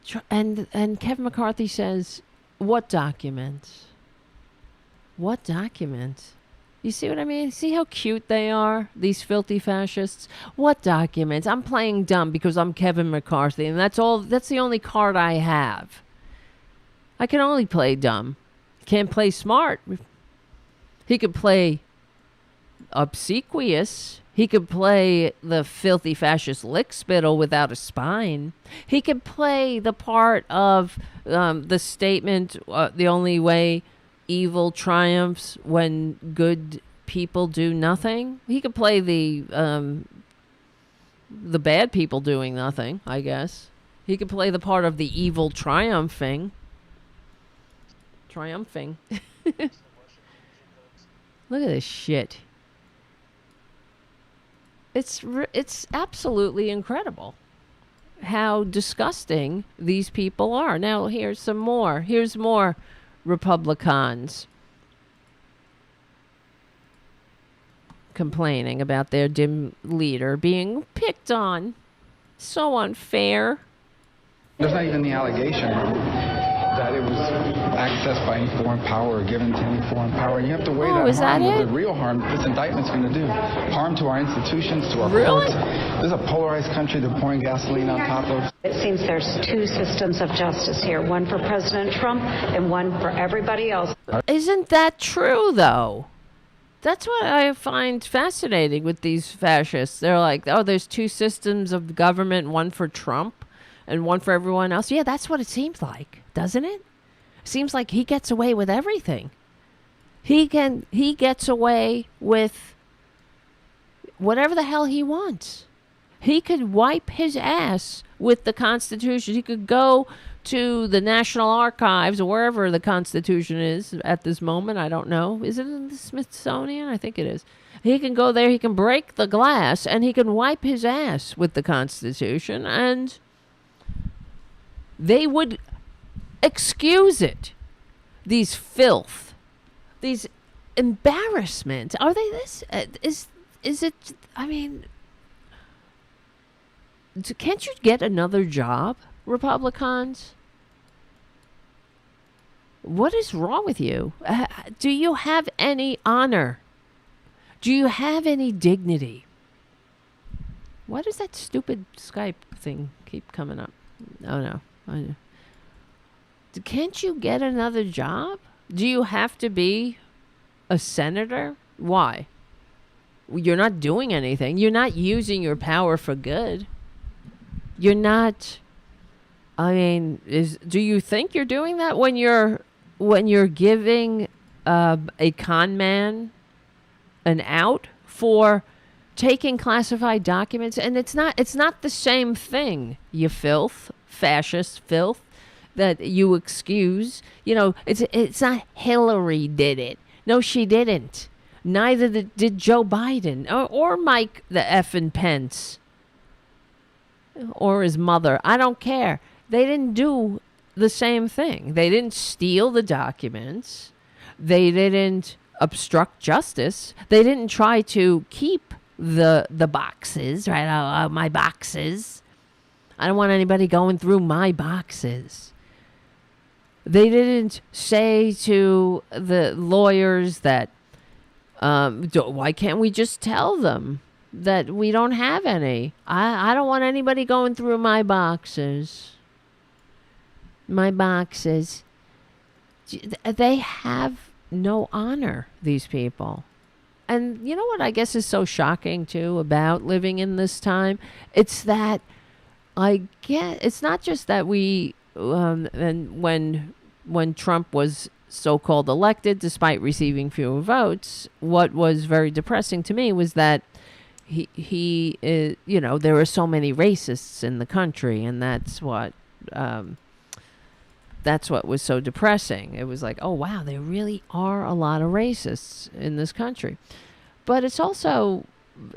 Kevin McCarthy says, what documents? What documents? You see what I mean? See how cute they are, these filthy fascists? What documents? I'm playing dumb because I'm Kevin McCarthy, and that's the only card I have. I can only play dumb. Can't play smart. He could play obsequious. He could play the filthy fascist lickspittle without a spine. He could play the part of the statement, the only way evil triumphs when good people do nothing. He could play the bad people doing nothing, I guess. He could play the part of the evil triumphing. Look at this shit. It's absolutely incredible how disgusting these people are. Now here's some more. Here's more Republicans complaining about their dim leader being picked on. So unfair. There's not even the allegation that it was accessed by any foreign power or given to any foreign power. You have to weigh that harm with the real harm this indictment's going to do. Harm to our institutions, to our courts. This is a polarized country they're pouring gasoline on top of. It seems there's two systems of justice here, one for President Trump and one for everybody else. Isn't that true, though? That's what I find fascinating with these fascists. They're like, oh, there's two systems of government, one for Trump and one for everyone else. Yeah, that's what it seems like, doesn't it? Seems like he gets away with everything. He gets away with whatever the hell he wants. He could wipe his ass with the Constitution. He could go to the National Archives or wherever the Constitution is at this moment. I don't know. Is it in the Smithsonian? I think it is. He can go there. He can break the glass and he can wipe his ass with the Constitution, and they would excuse it. These filth, these embarrassment. Are they this? Is it? I mean, can't you get another job Republicans? What is wrong with you? Do you have any honor? Do you have any dignity? Why does that stupid Skype thing keep coming up? Oh, no. Can't you get another job? Do you have to be a senator? Why? You're not doing anything. You're not using your power for good. You're not... I mean, do you think you're doing that when you're giving a con man an out for taking classified documents? And it's not the same thing, you filth, fascist filth, that you excuse. You know, it's not Hillary did it. No, she didn't. Neither did Joe Biden or Mike the effing Pence or his mother. I don't care. They didn't do the same thing. They didn't steal the documents. They didn't obstruct justice. They didn't try to keep the boxes, right? My boxes. I don't want anybody going through my boxes. They didn't say to the lawyers that, why can't we just tell them that we don't have any? I don't want anybody going through my boxes. My boxes. They have no honor, these people. And you know what I guess is so shocking, too, about living in this time? It's that it's not just that we, and when Trump was so-called elected, despite receiving fewer votes, what was very depressing to me was that he you know, there are so many racists in the country, and that's what was so depressing. It was like, oh, wow, there really are a lot of racists in this country. But it's also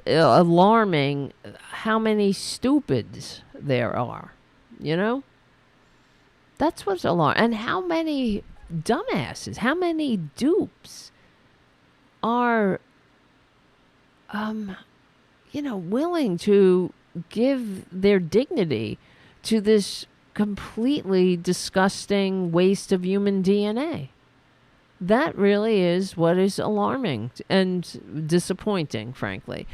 alarming how many stupids there are, you know? That's what's alarming. And how many dumbasses, how many dupes are, you know, willing to give their dignity to this completely disgusting waste of human DNA. That really is what is alarming and disappointing, frankly.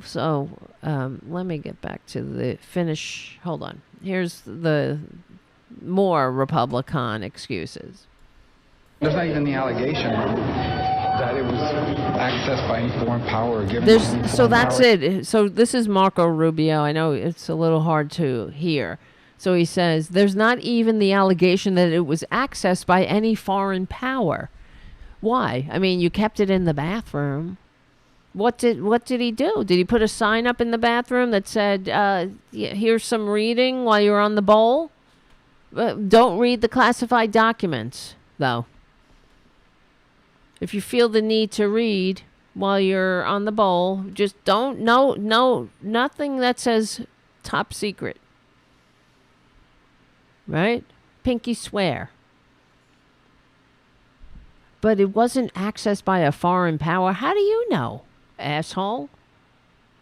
So, let me get back to the finish. Hold on. Here's the more Republican excuses. There's not even the allegation that it was accessed by any foreign power or given. So that's it. So this is Marco Rubio. I know it's a little hard to hear. So he says there's not even the allegation that it was accessed by any foreign power. Why? I mean, you kept it in the bathroom. What did he do? Did he put a sign up in the bathroom that said, here's some reading while you're on the bowl? Don't read the classified documents, though. If you feel the need to read while you're on the bowl, just don't, no, nothing that says top secret. Right? Pinky swear. But it wasn't accessed by a foreign power. How do you know, asshole?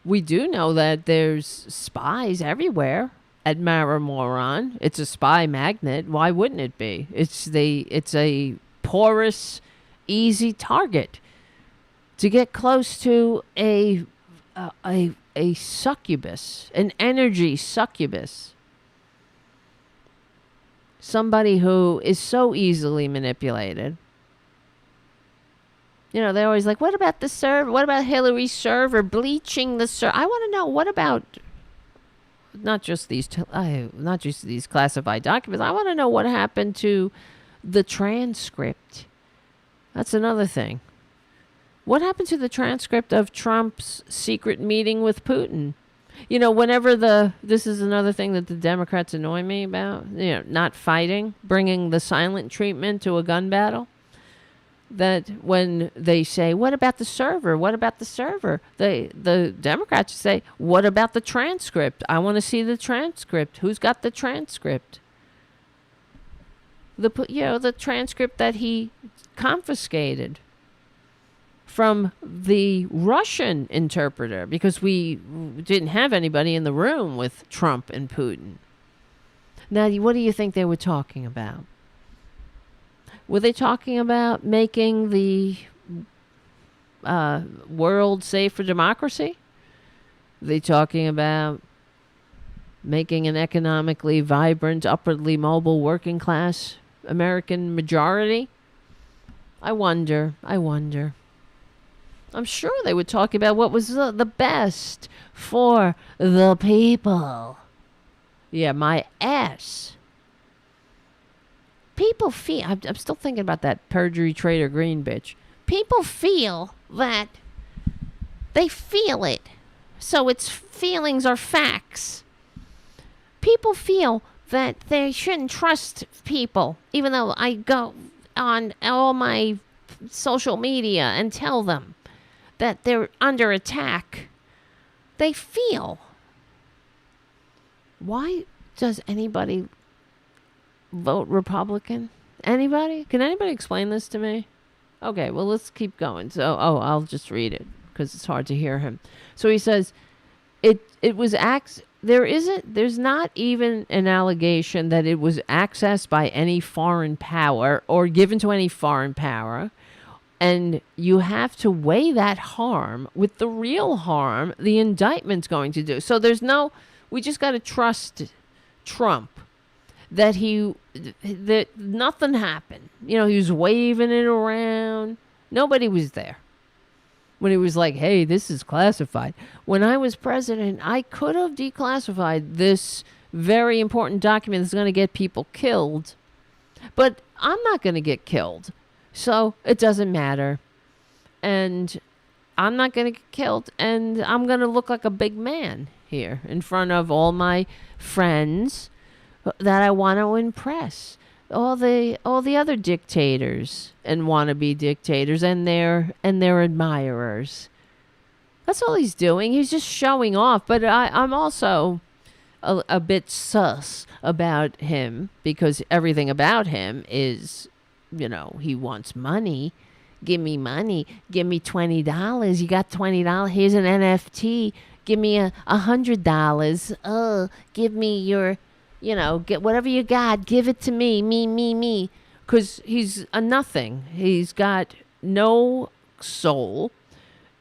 We do know that there's spies everywhere at MAGA Moron. It's a spy magnet. Why wouldn't it be? It's a porous, easy target to get close to a succubus, an energy succubus. Somebody who is so easily manipulated. You know, they're always like, what about the server? What about Hillary's server bleaching the server? I want to know, what about not just these classified documents. I want to know what happened to the transcript. That's another thing. What happened to the transcript of Trump's secret meeting with Putin? You know, whenever this is another thing that the Democrats annoy me about, you know, not fighting, bringing the silent treatment to a gun battle. That when they say, what about the server? What about the server? The Democrats say, what about the transcript? I want to see the transcript. Who's got the transcript? The transcript that he confiscated from the Russian interpreter, because we didn't have anybody in the room with Trump and Putin. Now, what do you think they were talking about? Were they talking about making the world safe for democracy? Are they talking about making an economically vibrant, upwardly mobile working class American majority? I wonder. I'm sure they were talking about what was the best for the people. Yeah, my ass. People feel, I'm still thinking about that Perjury Trader Green bitch. People feel that they feel it. So its feelings are facts. People feel that they shouldn't trust people, even though I go on all my social media and tell them that they're under attack. They feel. Why does anybody vote Republican? Anybody? Can anybody explain this to me? Okay, well, let's keep going. So, I'll just read it because it's hard to hear him. So he says, it was there's not even an allegation that it was accessed by any foreign power or given to any foreign power. And you have to weigh that harm with the real harm the indictment's going to do. So we just got to trust Trump that nothing happened. He was waving it around. Nobody was there when he was like, hey, this is classified. When I was president, I could have declassified this very important document that's going to get people killed. But I'm not going to get killed. So it doesn't matter. And I'm not going to get killed. And I'm going to look like a big man here in front of all my friends that I want to impress. All the other dictators and wannabe dictators and their admirers. That's all he's doing. He's just showing off. But I'm also a bit sus about him because everything about him is, he wants money. Give me money. Give me $20. You got $20. Here's an NFT. Give me $100. Give me your... get whatever you got, give it to me, me. Because he's a nothing. He's got no soul.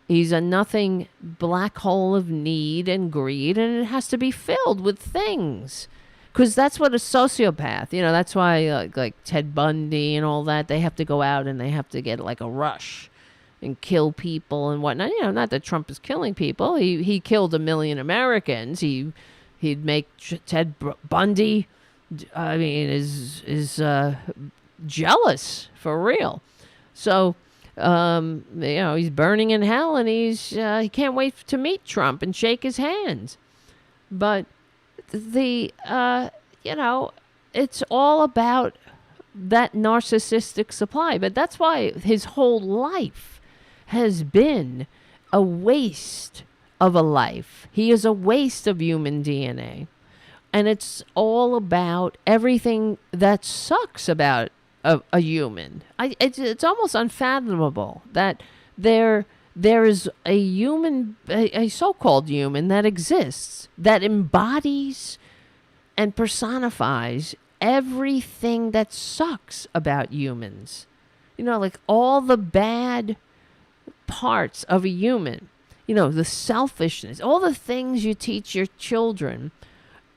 He's a nothing black hole of need and greed, and it has to be filled with things. Because that's what a sociopath, that's why like Ted Bundy and all that, they have to go out and they have to get like a rush and kill people and whatnot. Not that Trump is killing people. He killed 1 million Americans. He'd make Ted Bundy, is jealous for real. So, he's burning in hell, and he can't wait to meet Trump and shake his hands. But it's all about that narcissistic supply. But that's why his whole life has been a waste of a life. He is a waste of human DNA. And it's all about everything that sucks about a human. It's almost unfathomable that there is a human, a so-called human that exists, that embodies and personifies everything that sucks about humans. Like all the bad parts of a human. The selfishness, all the things you teach your children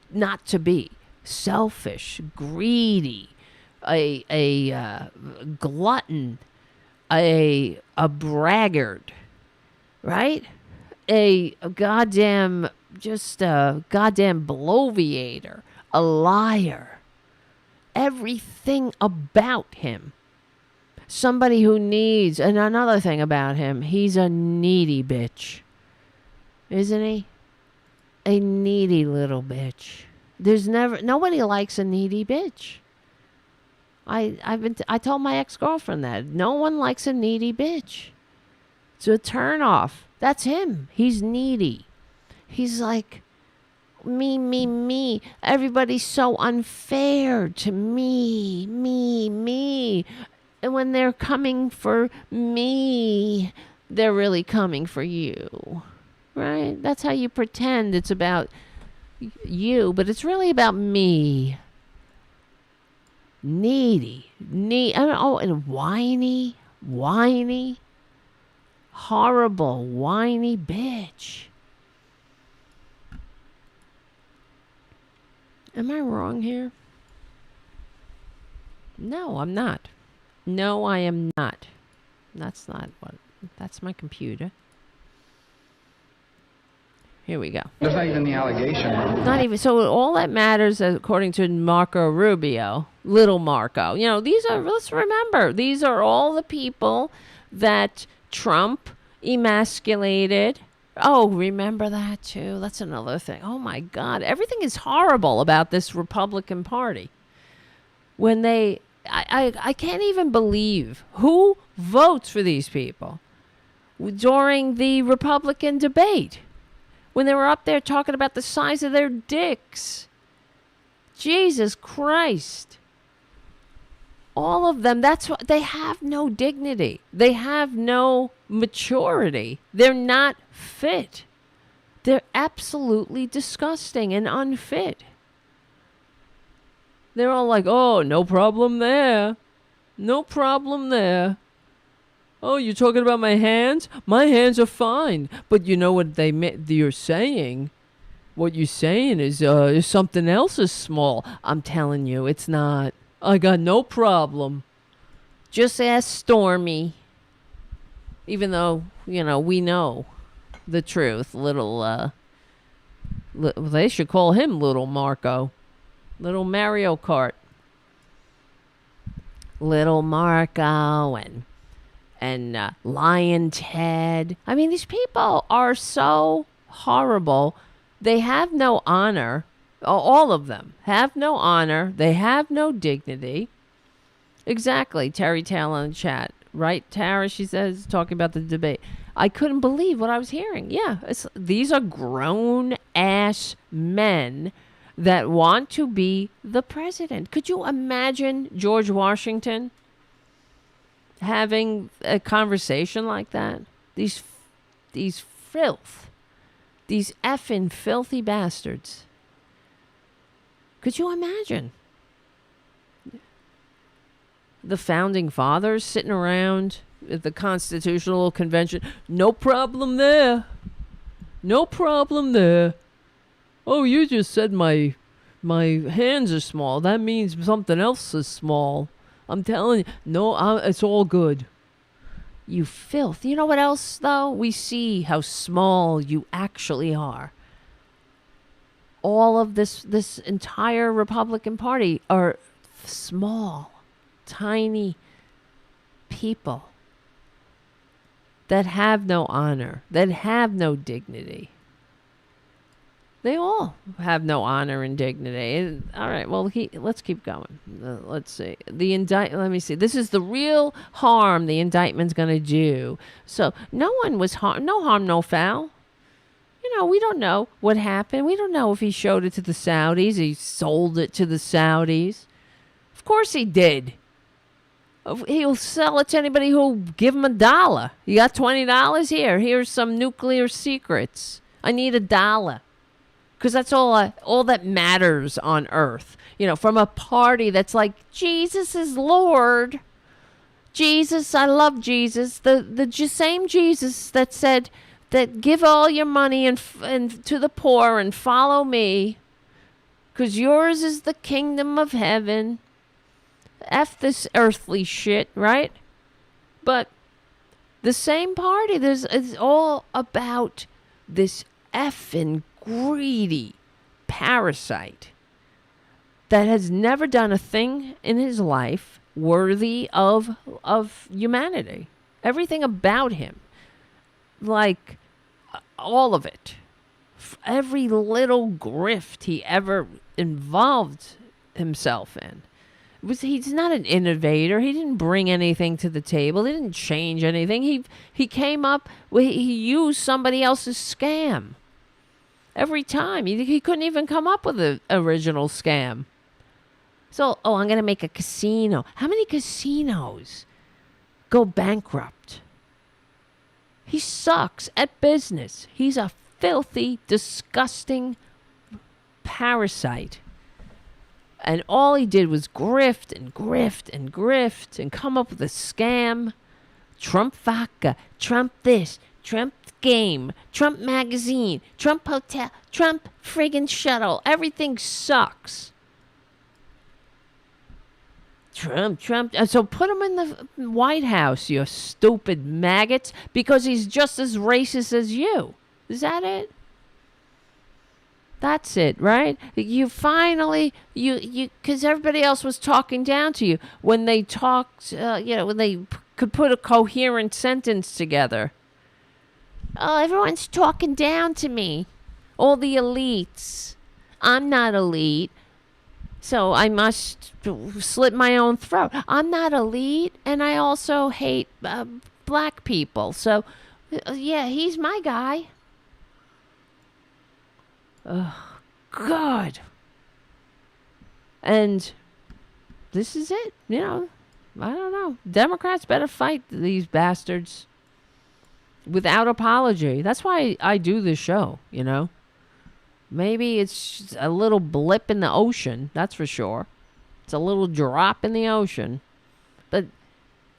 not to be. Selfish, greedy, a glutton, a braggart, right? A goddamn bloviator, a liar. Everything about him. Somebody who needs, and another thing about him, he's a needy bitch. Isn't he? A needy little bitch. Nobody likes a needy bitch. I told my ex-girlfriend that. No one likes a needy bitch. It's a turn off. That's him. He's needy. He's like, me. Everybody's so unfair to me. And when they're coming for me, they're really coming for you, right? That's how you pretend it's about you, but it's really about me. needy, and whiny, horrible, whiny bitch. Am I wrong here? No, I'm not. No, I am not. That's not what. That's my computer. Here we go. There's not even the allegation. Not even. So all that matters, according to Marco Rubio, little Marco. Let's remember, these are all the people that Trump emasculated. Oh, remember that too? That's another thing. Oh my God. Everything is horrible about this Republican Party. When I can't even believe who votes for these people during the Republican debate when they were up there talking about the size of their dicks. Jesus Christ. All of them, that's what they have. No dignity. They have no maturity. They're not fit. They're absolutely disgusting and unfit. They're all like, oh, no problem there. No problem there. Oh, you're talking about my hands? My hands are fine. But you know what you're saying? What you're saying is something else is small. I'm telling you, it's not. I got no problem. Just ask Stormy. Even though, we know the truth. They should call him Little Marco. Little Mario Kart. Little Marco and Lion Ted. I mean, these people are so horrible. They have no honor. All of them have no honor. They have no dignity. Exactly. Terry Taylor in the chat. Right, Tara? She says, talking about the debate. I couldn't believe what I was hearing. Yeah, these are grown-ass men that want to be the president. Could you imagine George Washington having a conversation like that? These filth. These effing filthy bastards. Could you imagine? The founding fathers sitting around at the Constitutional Convention. No problem there. No problem there. Oh, you just said my hands are small. That means something else is small. I'm telling you. No, it's all good. You filth. You know what else, though? We see how small you actually are. All of this entire Republican Party are small, tiny people that have no honor, that have no dignity. They all have no honor and dignity. All right, well, let's keep going. Let's see. Let me see. This is the real harm the indictment's going to do. So no one was harmed. No harm, no foul. We don't know what happened. We don't know if he showed it to the Saudis. He sold it to the Saudis. Of course he did. He'll sell it to anybody who'll give him $1. You got $20 here. Here's some nuclear secrets. I need $1. Because that's all that matters on earth. From a party that's like, Jesus is Lord. Jesus, I love Jesus. The same Jesus that said that give all your money and to the poor and follow me. Because yours is the kingdom of heaven. F this earthly shit, right? But the same party, it's all about this effing greedy parasite that has never done a thing in his life worthy of humanity. Everything about him, like all of it, every little grift he ever involved himself in. He's not an innovator. He didn't bring anything to the table. He didn't change anything. He came up he used somebody else's scam. Every time. He couldn't even come up with an original scam. So, I'm going to make a casino. How many casinos go bankrupt? He sucks at business. He's a filthy, disgusting parasite. And all he did was grift and grift and grift and come up with a scam. Trump vodka, Trump this, Trump game, Trump magazine, Trump hotel, Trump friggin' shuttle. Everything sucks. Trump. So put him in the White House, you stupid maggots, because he's just as racist as you. Is that it? That's it, right? You finally, because everybody else was talking down to you when they talked, when they could put a coherent sentence together. Oh, everyone's talking down to me. All the elites. I'm not elite, so I must slit my own throat. I'm not elite, and I also hate black people. So, yeah, he's my guy. Oh, God. And this is it. I don't know. Democrats better fight these bastards without apology. That's why I do this show, Maybe it's a little blip in the ocean, that's for sure. It's a little drop in the ocean. But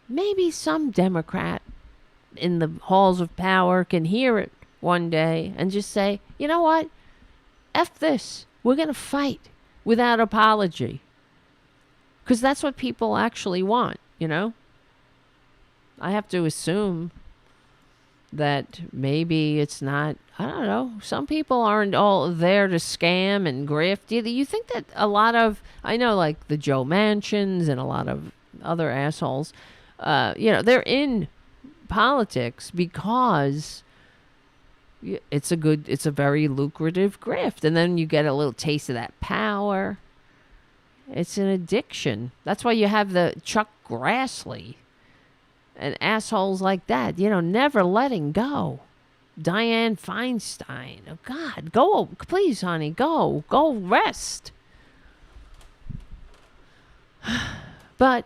maybe some Democrat in the halls of power can hear it one day and just say, you know what? F this. We're going to fight without apology. Because that's what people actually want, I have to assume that maybe it's not, I don't know. Some people aren't all there to scam and grift. You think that a lot of, I know like the Joe Manchins and a lot of other assholes, they're in politics because it's a very lucrative grift. And then you get a little taste of that power. It's an addiction. That's why you have the Chuck Grassley and assholes like that, never letting go. Dianne Feinstein. Oh, God. Go. Please, honey. Go. Go rest. But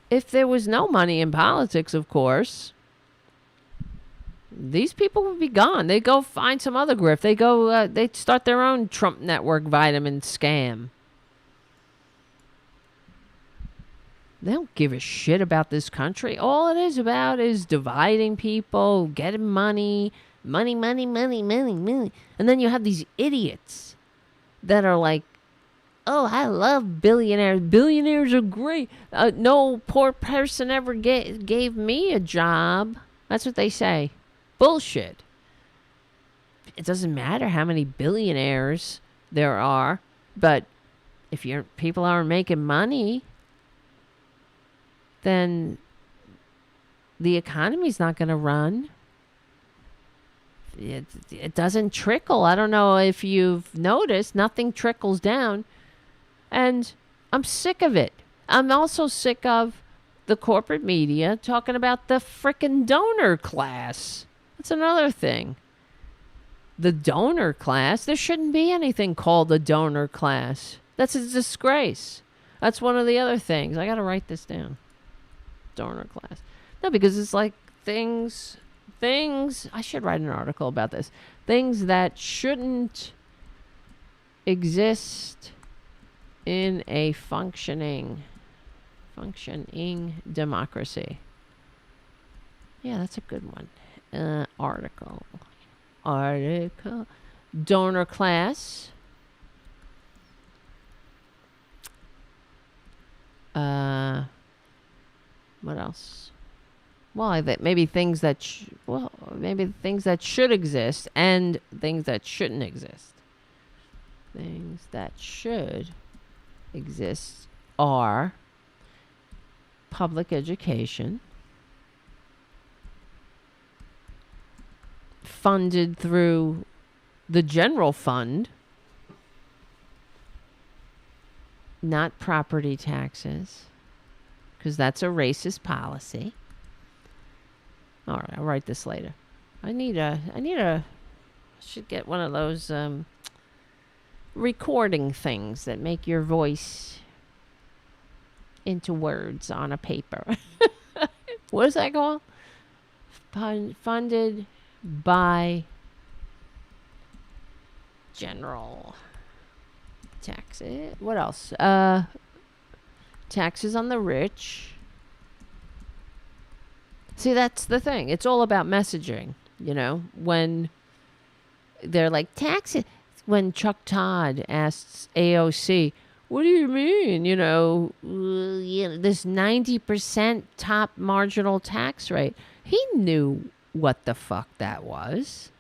if there was no money in politics, of course, these people would be gone. They go find some other grift. They go, they start their own Trump Network vitamin scam. They don't give a shit about this country. All it is about is dividing people, getting money. And then you have these idiots that are like, oh, I love billionaires. Billionaires are great. No poor person ever gave me a job. That's what they say. Bullshit. It doesn't matter how many billionaires there are, but if people aren't making money, then the economy's not going to run. It doesn't trickle. I don't know if you've noticed, nothing trickles down. And I'm sick of it. I'm also sick of the corporate media talking about the frickin' donor class. That's another thing. The donor class, there shouldn't be anything called a donor class. That's a disgrace. That's one of the other things. I got to write this down. Donor class. No, because it's like things, I should write an article about this. Things that shouldn't exist in a functioning democracy. Yeah, that's a good one. Article. Donor class. What else? Well, maybe things that things that should exist and things that shouldn't exist. Things that should exist are public education, funded through the general fund, not property taxes, because that's a racist policy. All right, I'll write this later. I should get one of those recording things that make your voice into words on a paper. What is that called? Funded by general taxes. What else? Taxes on the rich. See, that's the thing. It's all about messaging, you know, when they're like, taxes. When Chuck Todd asks AOC, what do you mean, you know, this 90% top marginal tax rate? He knew what the fuck that was.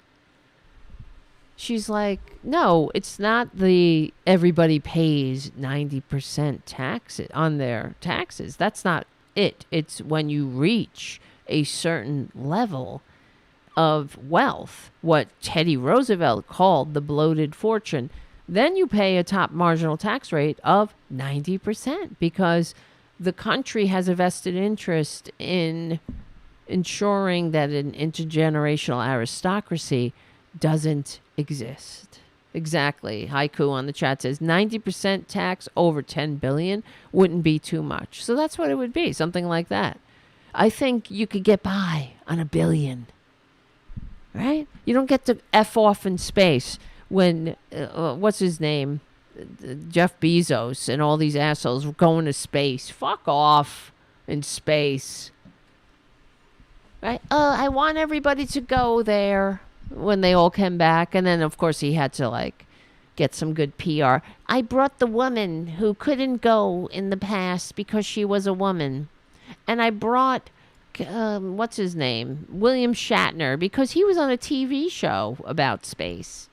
She's like, no, it's not the everybody pays 90% tax on their taxes. That's not it. It's when you reach a certain level of wealth, what Teddy Roosevelt called the bloated fortune, then you pay a top marginal tax rate of 90% because the country has a vested interest in ensuring that an intergenerational aristocracy doesn't exist. Exactly. Haiku on the chat says 90% tax over 10 billion wouldn't be too much. So that's what it would be, something like that. I think you could get by on $1 billion. Right? You don't get to F off in space when, what's his name? Jeff Bezos and all these assholes were going to space. Fuck off in space. Right? I want everybody to go there when they all came back. And then, of course, he had to, like, get some good PR. I brought the woman who couldn't go in the past because she was a woman. And I brought, what's his name? William Shatner, because he was on a TV show about space.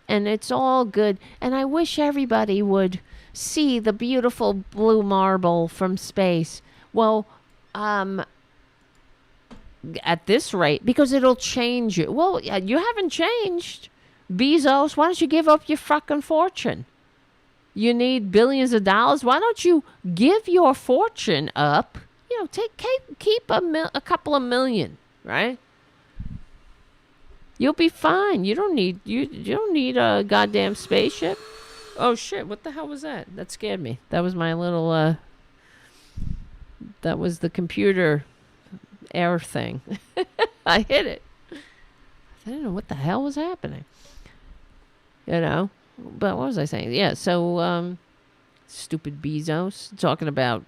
And it's all good. And I wish everybody would see the beautiful blue marble from space. Well, at this rate, because it'll change you. Well, you haven't changed. Bezos, why don't you give up your fucking fortune? You need billions of dollars. Why don't you give your fortune up? You know, keep a couple of million, right? You'll be fine. You don't need a goddamn spaceship. Oh shit! What the hell was that? That scared me. That was my little. That was the computer error thing. I hit it. I didn't know what the hell was happening. You know. But what was I saying? Yeah, so stupid Bezos talking about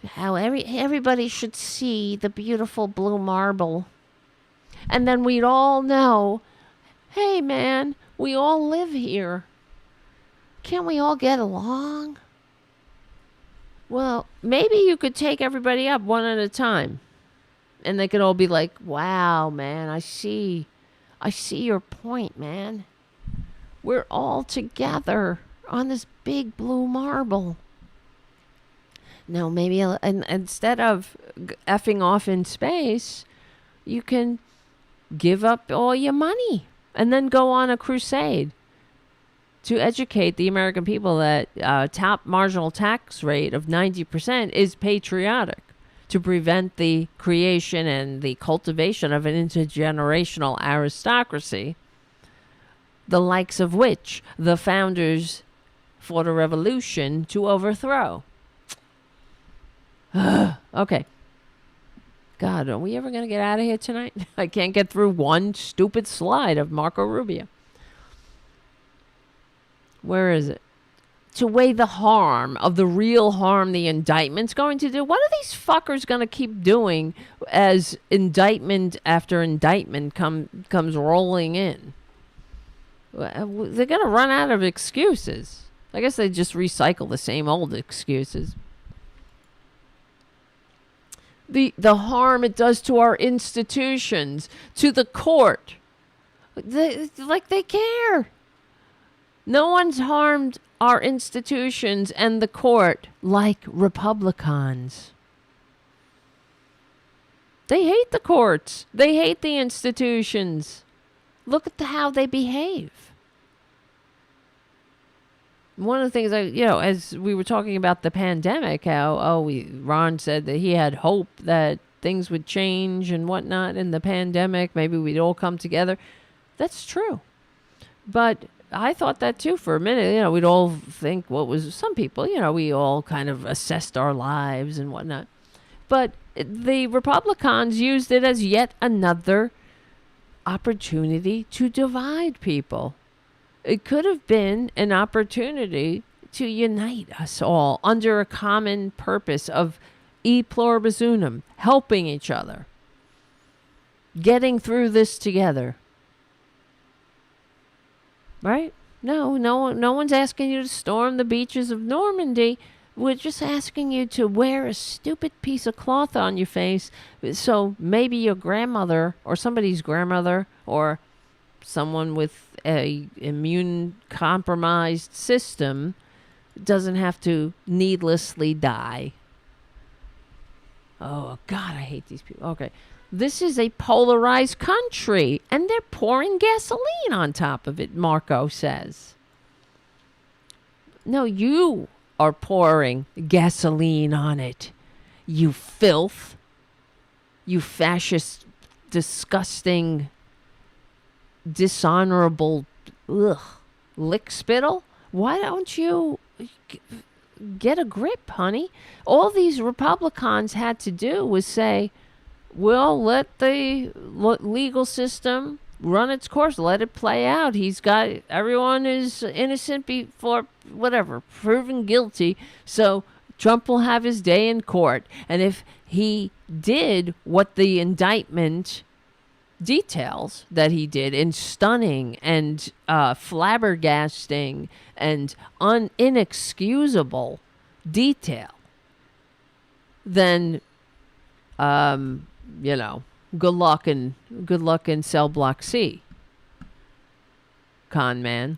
how everybody should see the beautiful blue marble. And then we'd all know, hey man, we all live here. Can't we all get along? Well, maybe you could take everybody up one at a time. And they could all be like, wow, man, I see your point, man. We're all together on this big blue marble. No, maybe instead of effing off in space, you can give up all your money and then go on a crusade to educate the American people that top marginal tax rate of 90% is patriotic to prevent the creation and the cultivation of an intergenerational aristocracy, the likes of which the founders fought a revolution to overthrow. Okay. God, are we ever going to get out of here tonight? I can't get through one stupid slide of Marco Rubio. Where is it? To weigh the harm of the real harm the indictment's going to do. What are these fuckers going to keep doing as indictment after indictment comes rolling in? They're going to run out of excuses. I guess they just recycle the same old excuses. The harm it does to our institutions, to the court. They care. No one's harmed our institutions and the court like Republicans. They hate the courts. They hate the institutions. Look at how they behave. One of the things, as we were talking about the pandemic, Ron said that he had hope that things would change and whatnot in the pandemic. Maybe we'd all come together. That's true. But I thought that too for a minute. We'd all think some people, we all kind of assessed our lives and whatnot. But the Republicans used it as yet another opportunity to divide people. It could have been an opportunity to unite us all under a common purpose of e pluribus unum, helping each other, getting through this together. Right? No one's asking you to storm the beaches of Normandy. We're just asking you to wear a stupid piece of cloth on your face so maybe your grandmother or somebody's grandmother or someone with a immune compromised system doesn't have to needlessly die. Oh, God, I hate these people. Okay. This is a polarized country, and they're pouring gasoline on top of it, Marco says. No, you are pouring gasoline on it. You filth. You fascist, disgusting, dishonorable lick spittle. Why don't you get a grip, honey? All these Republicans had to do was say, we'll let the legal system run its course. Let it play out. Everyone is innocent before, whatever, proven guilty. So Trump will have his day in court. And if he did what the indictment details that he did in stunning and flabbergasting and inexcusable detail, then good luck in cell block C, con man.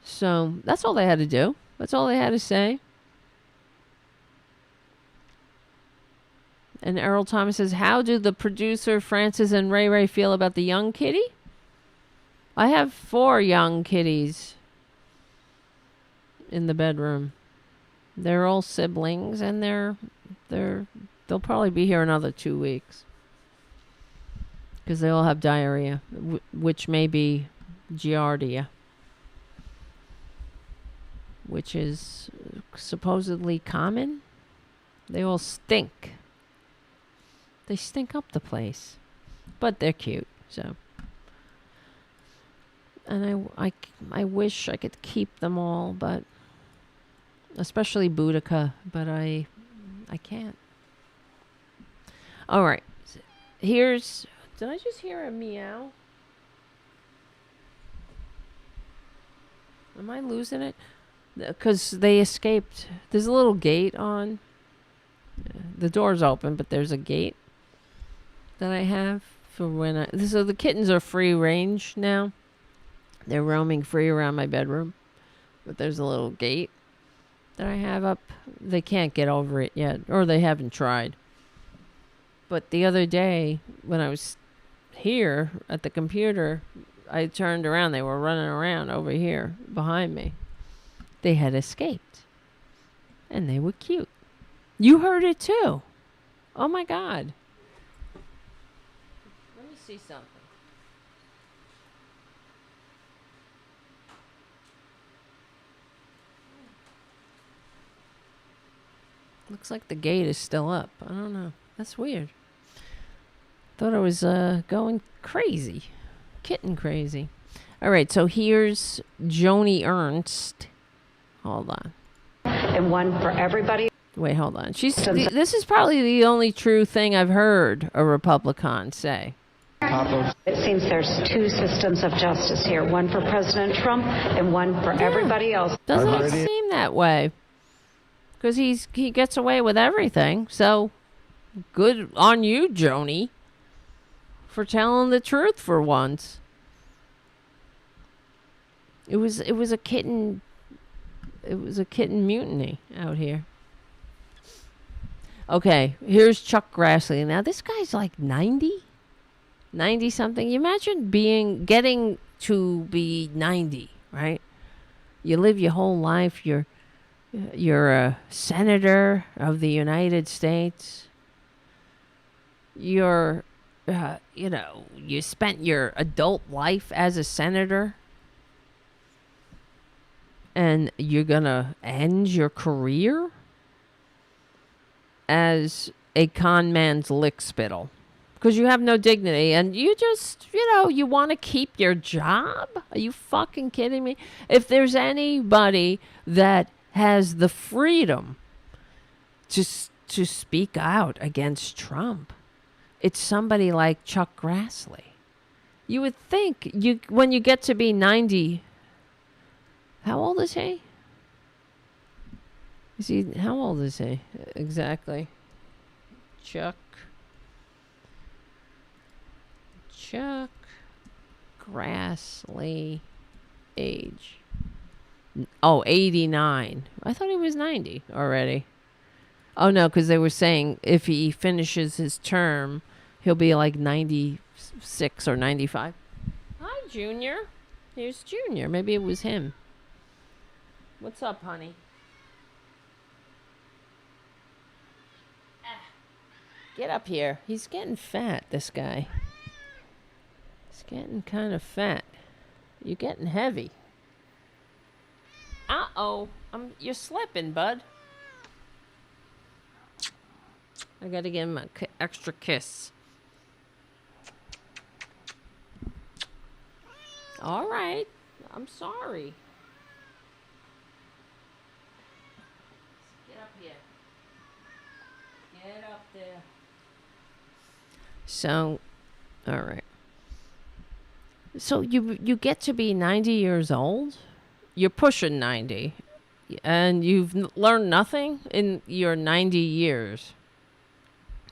So that's all they had to do. That's all they had to say. And Errol Thomas says, how do the producer Francis and Ray Ray feel about the young kitty? I have 4 young kitties in the bedroom. They're all siblings, and they'll probably be here another 2 weeks because they all have diarrhea, which may be giardia, which is supposedly common. They all stink. They stink up the place, but they're cute. So, and I wish I could keep them all, but especially Boudica, but I can't. All right. Did I just hear a meow? Am I losing it? Because they escaped. There's a little gate on. The door's open, but there's a gate that I have for when so the kittens are free range now. They're roaming free around my bedroom. But there's a little gate that I have up. They can't get over it yet, or they haven't tried. But the other day, when I was here at the computer, I turned around. They were running around over here behind me. They had escaped. And they were cute. You heard it too. Oh my God. Let me see something. Looks like the gate is still up. I don't know. That's weird. Thought I was going crazy. Kitten crazy. All right, so here's Joni Ernst. Hold on. And one for everybody. Wait, hold on. This is probably the only true thing I've heard a Republican say. It seems there's 2 systems of justice here, one for President Trump and one for everybody else. Doesn't it seem that way? Because he gets away with everything. So good on you, Joni, for telling the truth for once. It was a kitten. It was a kitten mutiny out here. Okay, here's Chuck Grassley. Now this guy's like 90 something. You imagine getting to be 90, right? You live your whole life. You're a senator of the United States. You spent your adult life as a senator. And you're going to end your career as a con man's lick spittle. because you have no dignity, and you just, you want to keep your job? Are you fucking kidding me? If there's anybody that has the freedom to speak out against Trump, it's somebody like Chuck Grassley. You would think when you get to be 90, how old is he? How old is he exactly? Chuck Grassley age. 89. I thought he was 90 already. Oh, no, because they were saying if he finishes his term, he'll be like 96 or 95. Hi, Junior. Here's Junior. Maybe it was him. What's up, honey? Get up here. He's getting fat, this guy. He's getting kind of fat. You're getting heavy. Uh-oh. You're slipping, bud. I gotta give him an extra kiss. All right. I'm sorry. Get up here. Get up there. So, all right. So you get to be 90 years old? You're pushing 90. And you've learned nothing in your 90 years.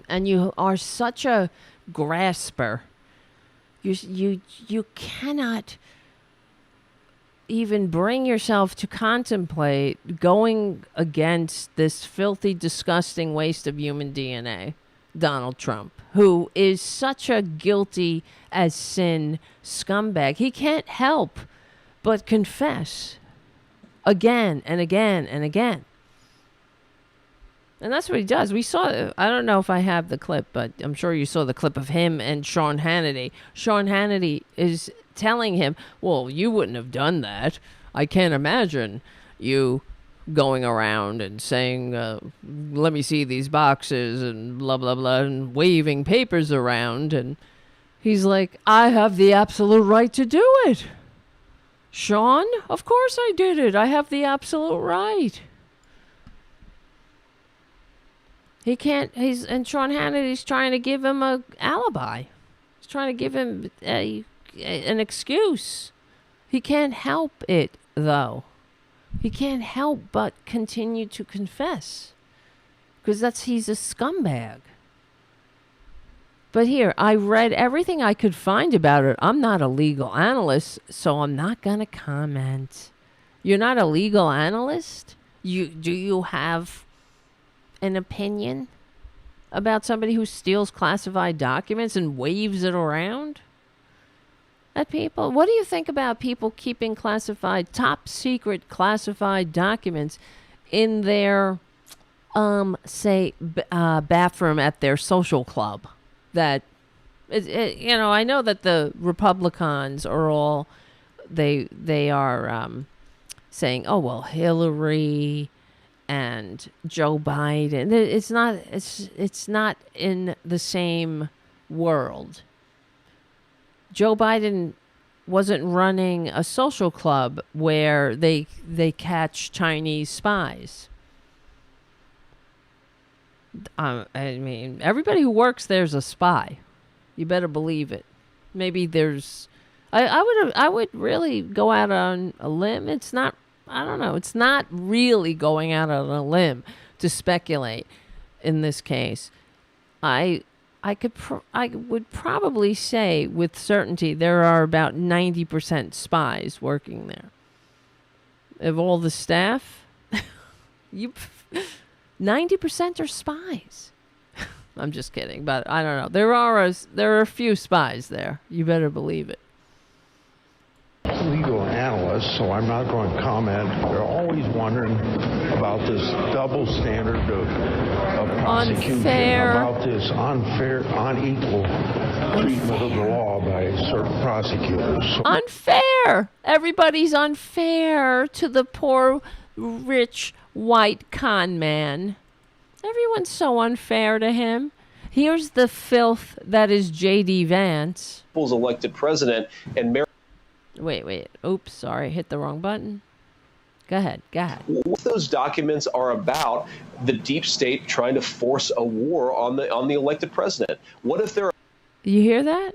And you are such a grasper. You cannot even bring yourself to contemplate going against this filthy, disgusting waste of human DNA, Donald Trump, who is such a guilty as sin scumbag. He can't help but confess again and again and again. And that's what he does. We saw, I don't know if I have the clip, but I'm sure you saw the clip of him and Sean Hannity. Sean Hannity is telling him, well, you wouldn't have done that. I can't imagine you going around and saying, let me see these boxes and blah, blah, blah, and waving papers around. And he's like, I have the absolute right to do it. Sean, of course I did it. I have the absolute right. He can't, and Sean Hannity's trying to give him an alibi. He's trying to give him an excuse. He can't help it, though. He can't help but continue to confess. Because he's a scumbag. But here, I read everything I could find about it. I'm not a legal analyst, so I'm not going to comment. You're not a legal analyst? Do you have an opinion about somebody who steals classified documents and waves it around at people? What do you think about people keeping top secret classified documents in their, bathroom at their social club? That, I know that the Republicans are all, they are saying, oh, well, Hillary and Joe Biden. It's not in the same world. Joe Biden wasn't running a social club where they catch Chinese spies. I mean, everybody who works there's a spy. You better believe it. Maybe there's. I would really go out on a limb. It's not. I don't know. It's not really going out on a limb to speculate in this case. I would probably say with certainty there are about 90% spies working there. Of all the staff, 90% are spies. I'm just kidding, but I don't know. There are a few spies there. You better believe it. Legal analyst, so I'm not going to comment. They're always wondering about this double standard of prosecution, about this unfair, unequal treatment of the law by certain prosecutors. Unfair! Everybody's unfair to the poor, rich, white con man. Everyone's so unfair to him. Here's the filth that is J.D. Vance. People's elected president and Wait. Oops, sorry. Hit the wrong button. Go ahead. What those documents are about the deep state trying to force a war on the elected president. What if there are... You hear that?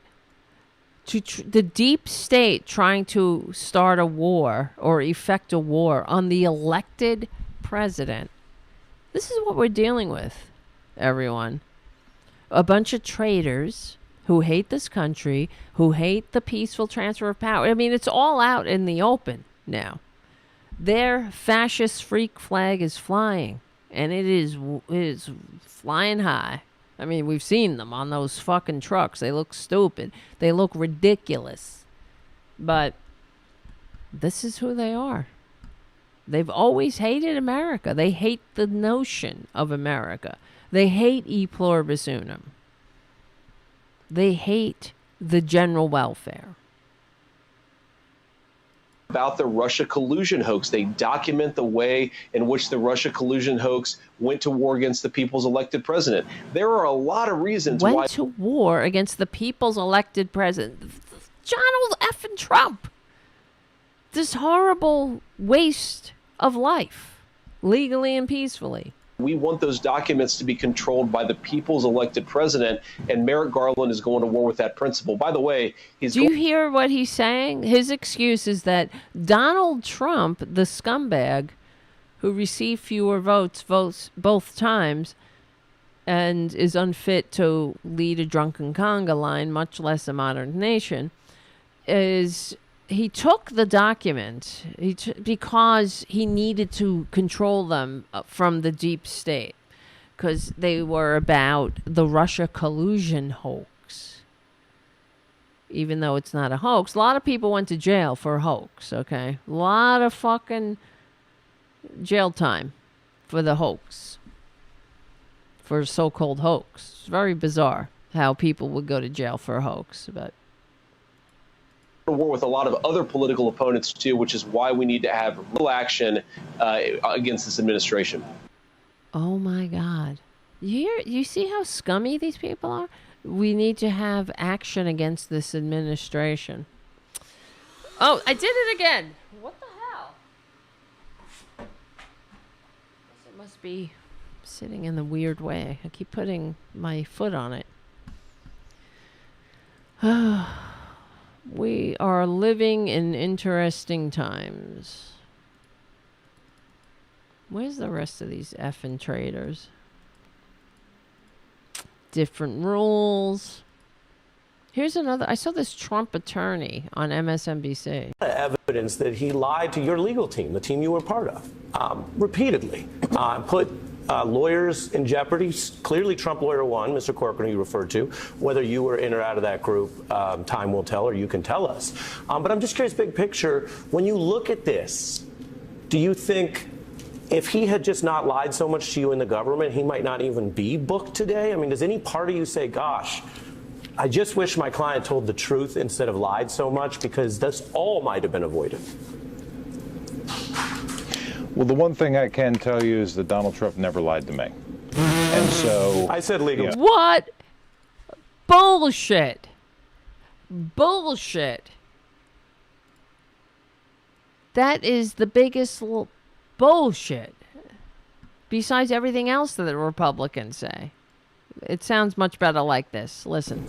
The deep state trying to start a war or effect a war on the elected president. This is what we're dealing with, everyone. A bunch of traitors who hate this country, who hate the peaceful transfer of power. I mean, it's all out in the open now. Their fascist freak flag is flying, and it is flying high. I mean, we've seen them on those fucking trucks. They look stupid. They look ridiculous. But this is who they are. They've always hated America. They hate the notion of America. They hate e pluribus unum. They hate the general welfare. About the Russia collusion hoax. They document the way in which the Russia collusion hoax went to war against the people's elected president. There are a lot of reasons why... Went to war against the people's elected president. Donald effing Trump. This horrible waste of life, legally and peacefully. We want those documents to be controlled by the people's elected president, and Merrick Garland is going to war with that principle. By the way, Do you hear what he's saying? His excuse is that Donald Trump, the scumbag who received fewer votes both times and is unfit to lead a drunken conga line, much less a modern nation, he took the document because he needed to control them from the deep state because they were about the Russia collusion hoax. Even though it's not a hoax, a lot of people went to jail for a hoax, okay? A lot of fucking jail time for the hoax, for a so-called hoax. It's very bizarre how people would go to jail for a hoax, but... war with a lot of other political opponents too, which is why we need to have real action against this administration. Oh my God. You see how scummy these people are? We need to have action against this administration. Oh, I did it again. What the hell? It must be sitting in the weird way. I keep putting my foot on it. We are living in interesting times. Where's the rest of these effing traitors? Different rules. Here's another. I saw this Trump attorney on MSNBC. Evidence that he lied to your legal team, the team you were part of, repeatedly. Put lawyers in jeopardy. Clearly, Trump lawyer one, Mr. Corcoran, you referred to. Whether you were in or out of that group, time will tell, or you can tell us. But I'm just curious, big picture, when you look at this, do you think if he had just not lied so much to you in the government, he might not even be booked today? I mean, does any part of you say, gosh, I just wish my client told the truth instead of lied so much, because this all might have been avoided? Well, the one thing I can tell you is that Donald Trump never lied to me. And so... I said legal. Yeah. What? Bullshit. Bullshit. That is the biggest bullshit. Besides everything else that the Republicans say. It sounds much better like this. Listen.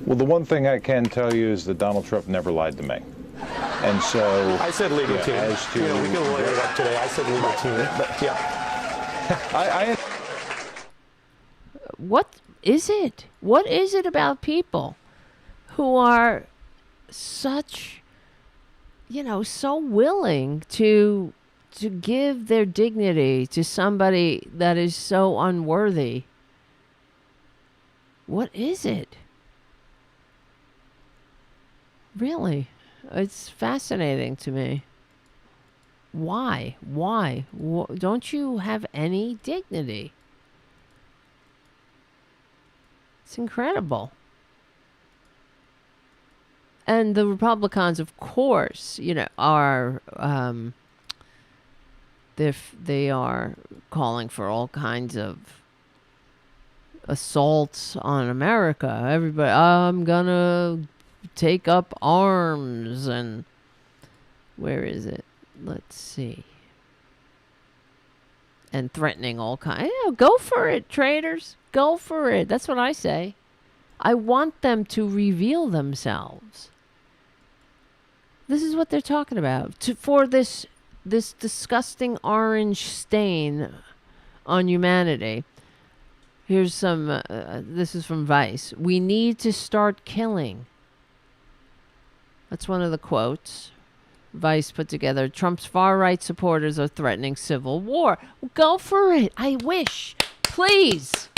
Well, the one thing I can tell you is that Donald Trump never lied to me. And so... I said legal team. As to, we can lawyer it up today. I said legal team. But, yeah. What is it? What is it about people who are such, so willing to give their dignity to somebody that is so unworthy? What is it? Really? It's fascinating to me. Why? Don't you have any dignity? It's incredible. And the Republicans, of course, are they are calling for all kinds of assaults on America. Everybody, I'm gonna take up arms, and where is it? Let's see. And threatening all kinds. Yeah, go for it, traitors. Go for it. That's what I say. I want them to reveal themselves. This is what they're talking about. For this disgusting orange stain on humanity. Here's some, this is from Vice. We need to start killing. That's one of the quotes Vice put together. Trump's far-right supporters are threatening civil war. Go for it. I wish. Please.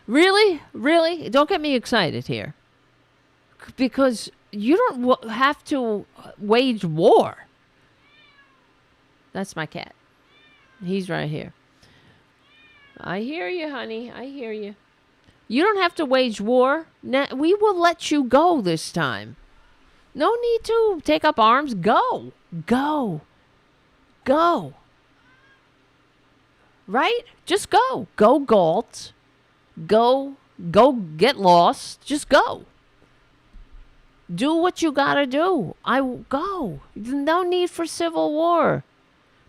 Really? Really? Don't get me excited here. Because you don't have to wage war. That's my cat. He's right here. I hear you, honey. I hear you. You don't have to wage war. We will let you go this time. No need to take up arms. Go. Go. Go. Right? Just go. Go Galt. Go get lost. Just go. Do what you gotta do. Go. No need for civil war.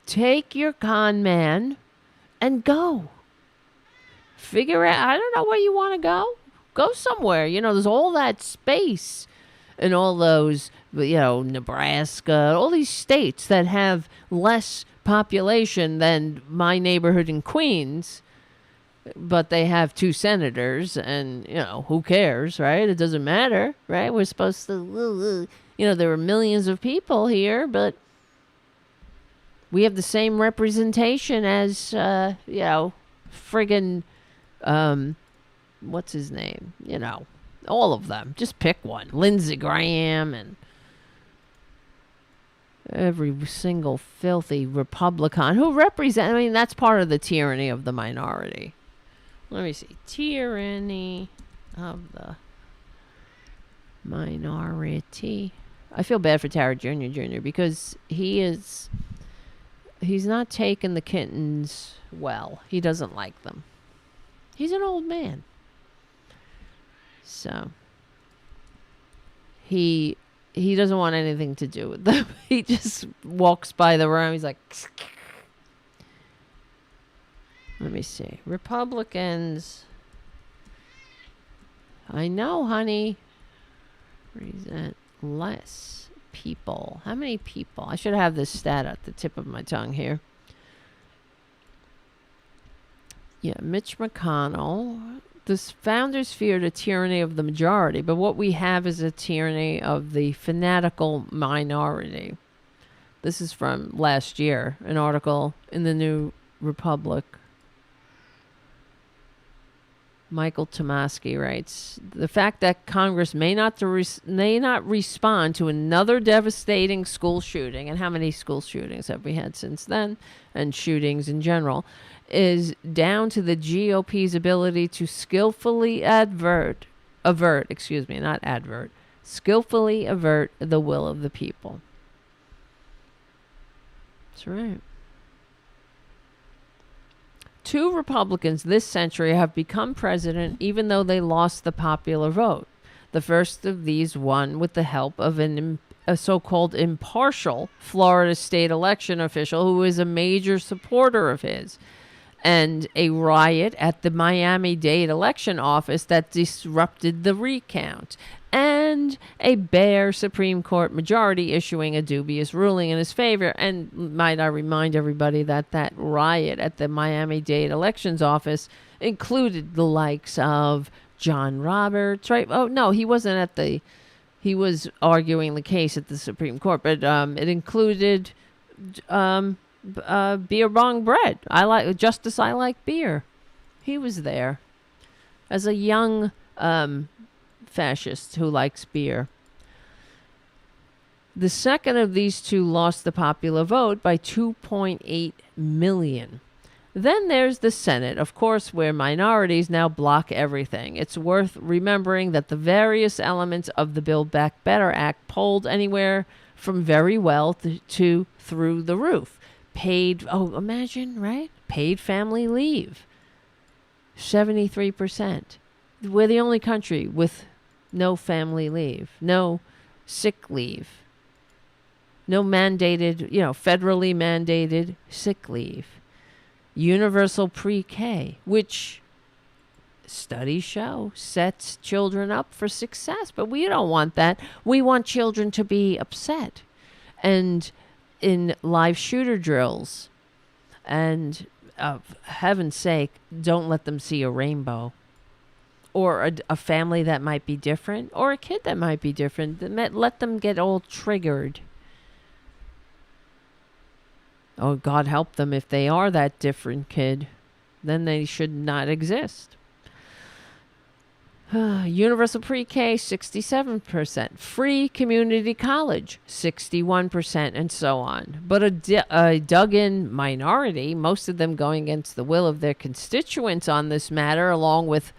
Take your con man and go. Figure out, I don't know where you want to go. Go somewhere. There's all that space and all those, Nebraska, all these states that have less population than my neighborhood in Queens. But they have 2 senators, and, who cares, right? It doesn't matter, right? We're supposed to, there are millions of people here, but we have the same representation as, friggin', what's his name? All of them. Just pick one. Lindsey Graham and every single filthy Republican who represent, that's part of the tyranny of the minority. Let me see. Tyranny of the minority. I feel bad for Tara Jr. because he's not taking the kittens well. He doesn't like them. He's an old man. So he doesn't want anything to do with them. He just walks by the room. He's like, let me see. Republicans. I know, honey. Present less people. How many people? I should have this stat at the tip of my tongue here. Yeah, Mitch McConnell. The founders feared a tyranny of the majority, but what we have is a tyranny of the fanatical minority. This is from last year, an article in the New Republic. Michael Tomasky writes, the fact that Congress may not respond to another devastating school shooting, and how many school shootings have we had since then, and shootings in general, is down to the GOP's ability to skillfully skillfully avert the will of the people. That's right. 2 Republicans this century have become president even though they lost the popular vote. The first of these won with the help of a so-called impartial Florida state election official who is a major supporter of his, and a riot at the Miami-Dade election office that disrupted the recount, and a bare Supreme Court majority issuing a dubious ruling in his favor. And might I remind everybody that that riot at the Miami-Dade elections office included the likes of John Roberts, right? Oh, no, he wasn't at the... He was arguing the case at the Supreme Court, but it included beer bong bread. I like beer. He was there as a young fascist who likes beer. The second of these 2 lost the popular vote by 2.8 million. Then there's the Senate, of course, where minorities now block everything. It's worth remembering that the various elements of the Build Back Better Act polled anywhere from very well to through the roof. Imagine, right? Paid family leave, 73%. We're the only country with no family leave, no sick leave, no mandated, federally mandated sick leave. Universal pre-K, which studies show sets children up for success. But we don't want that. We want children to be upset. And in live shooter drills, and heaven's sake, don't let them see a rainbow. Or a family that might be different, or a kid that might be different. Let them get all triggered. Oh, God help them if they are that different kid. Then they should not exist. Universal pre-K, 67%. Free community college, 61%, and so on. But a dug-in minority, most of them going against the will of their constituents on this matter, along with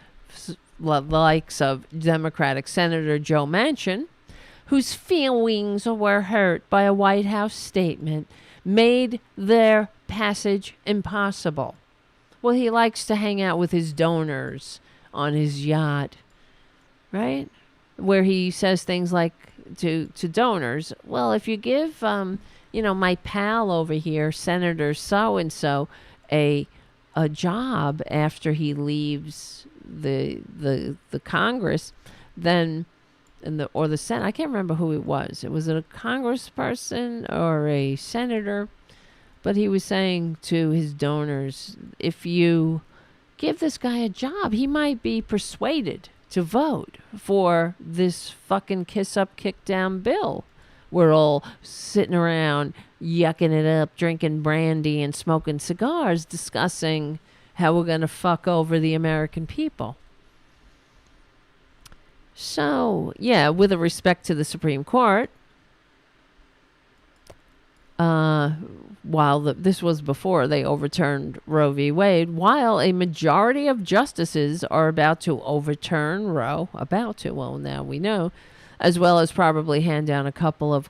the likes of Democratic Senator Joe Manchin, whose feelings were hurt by a White House statement, made their passage impossible. Well, he likes to hang out with his donors on his yacht, right? Where he says things like to donors, well, if you give, my pal over here, Senator so-and-so, a job after he leaves the Congress, then or the Senate, I can't remember who it was. It was a congressperson or a senator, but he was saying to his donors, if you give this guy a job, he might be persuaded to vote for this fucking kiss up, kick down bill. We're all sitting around yucking it up, drinking brandy and smoking cigars, discussing how we're going to fuck over the American people. So, yeah, with a respect to the Supreme Court, this was before they overturned Roe v. Wade, while a majority of justices are about to overturn Roe, now we know, as well as probably hand down a couple of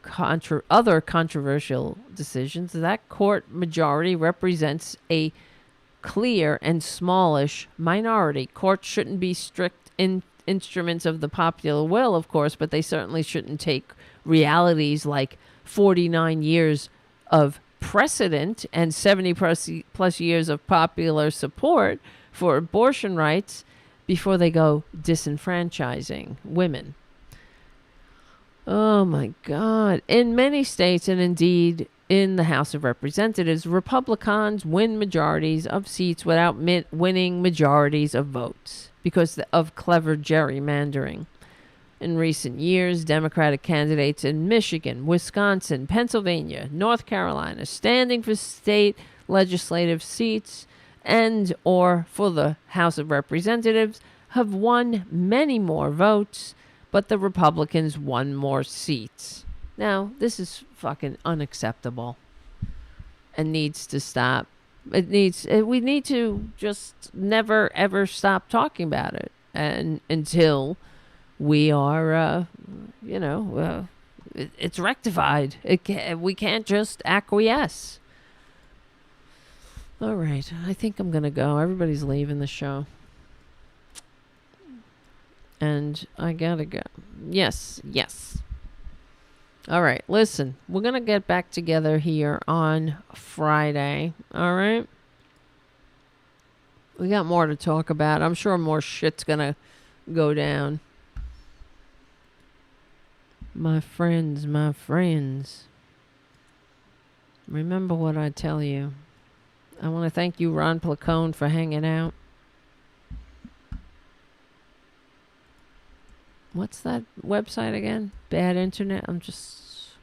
other controversial decisions, that court majority represents a clear and smallish minority. Courts shouldn't be strict instruments of the popular will, of course, but they certainly shouldn't take realities like 49 years of precedent and 70 plus years of popular support for abortion rights before they go disenfranchising women. Oh my God. In many states, and indeed in the House of Representatives, Republicans win majorities of seats without winning majorities of votes because of clever gerrymandering. In recent years, Democratic candidates in Michigan, Wisconsin, Pennsylvania, North Carolina, standing for state legislative seats and or for the House of Representatives, have won many more votes, but the Republicans won more seats. Now, this is fucking unacceptable and needs to stop. We need to just never, ever stop talking about it and until we are, it's rectified. We can't just acquiesce. All right. I think I'm going to go. Everybody's leaving the show. And I got to go. Yes. All right. Listen, we're going to get back together here on Friday. All right. We got more to talk about. I'm sure more shit's going to go down. My friends, remember what I tell you. I want to thank you, Ron Placone, for hanging out. What's that website again? Bad Internet? I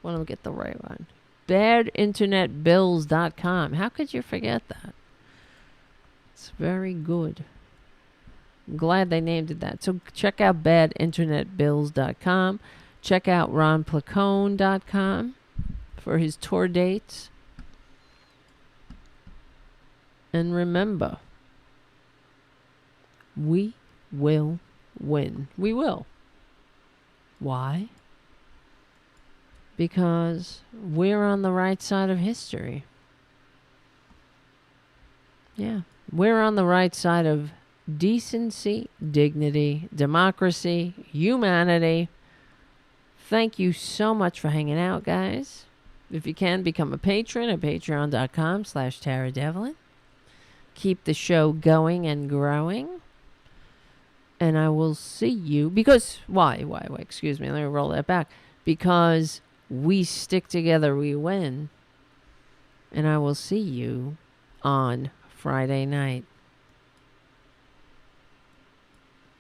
want to get the right one. badinternetbills.com. How could you forget that? It's very good. I'm glad they named it that. So check out badinternetbills.com. Check out ronplacone.com for his tour dates. And remember, we will win. We will. Why? Because we're on the right side of history. Yeah. We're on the right side of decency, dignity, democracy, humanity. Thank you so much for hanging out, guys. If you can, become a patron at patreon.com/TaraDevlin. Keep the show going and growing. And I will see you because, why, excuse me, let me roll that back. Because we stick together, we win. And I will see you on Friday night.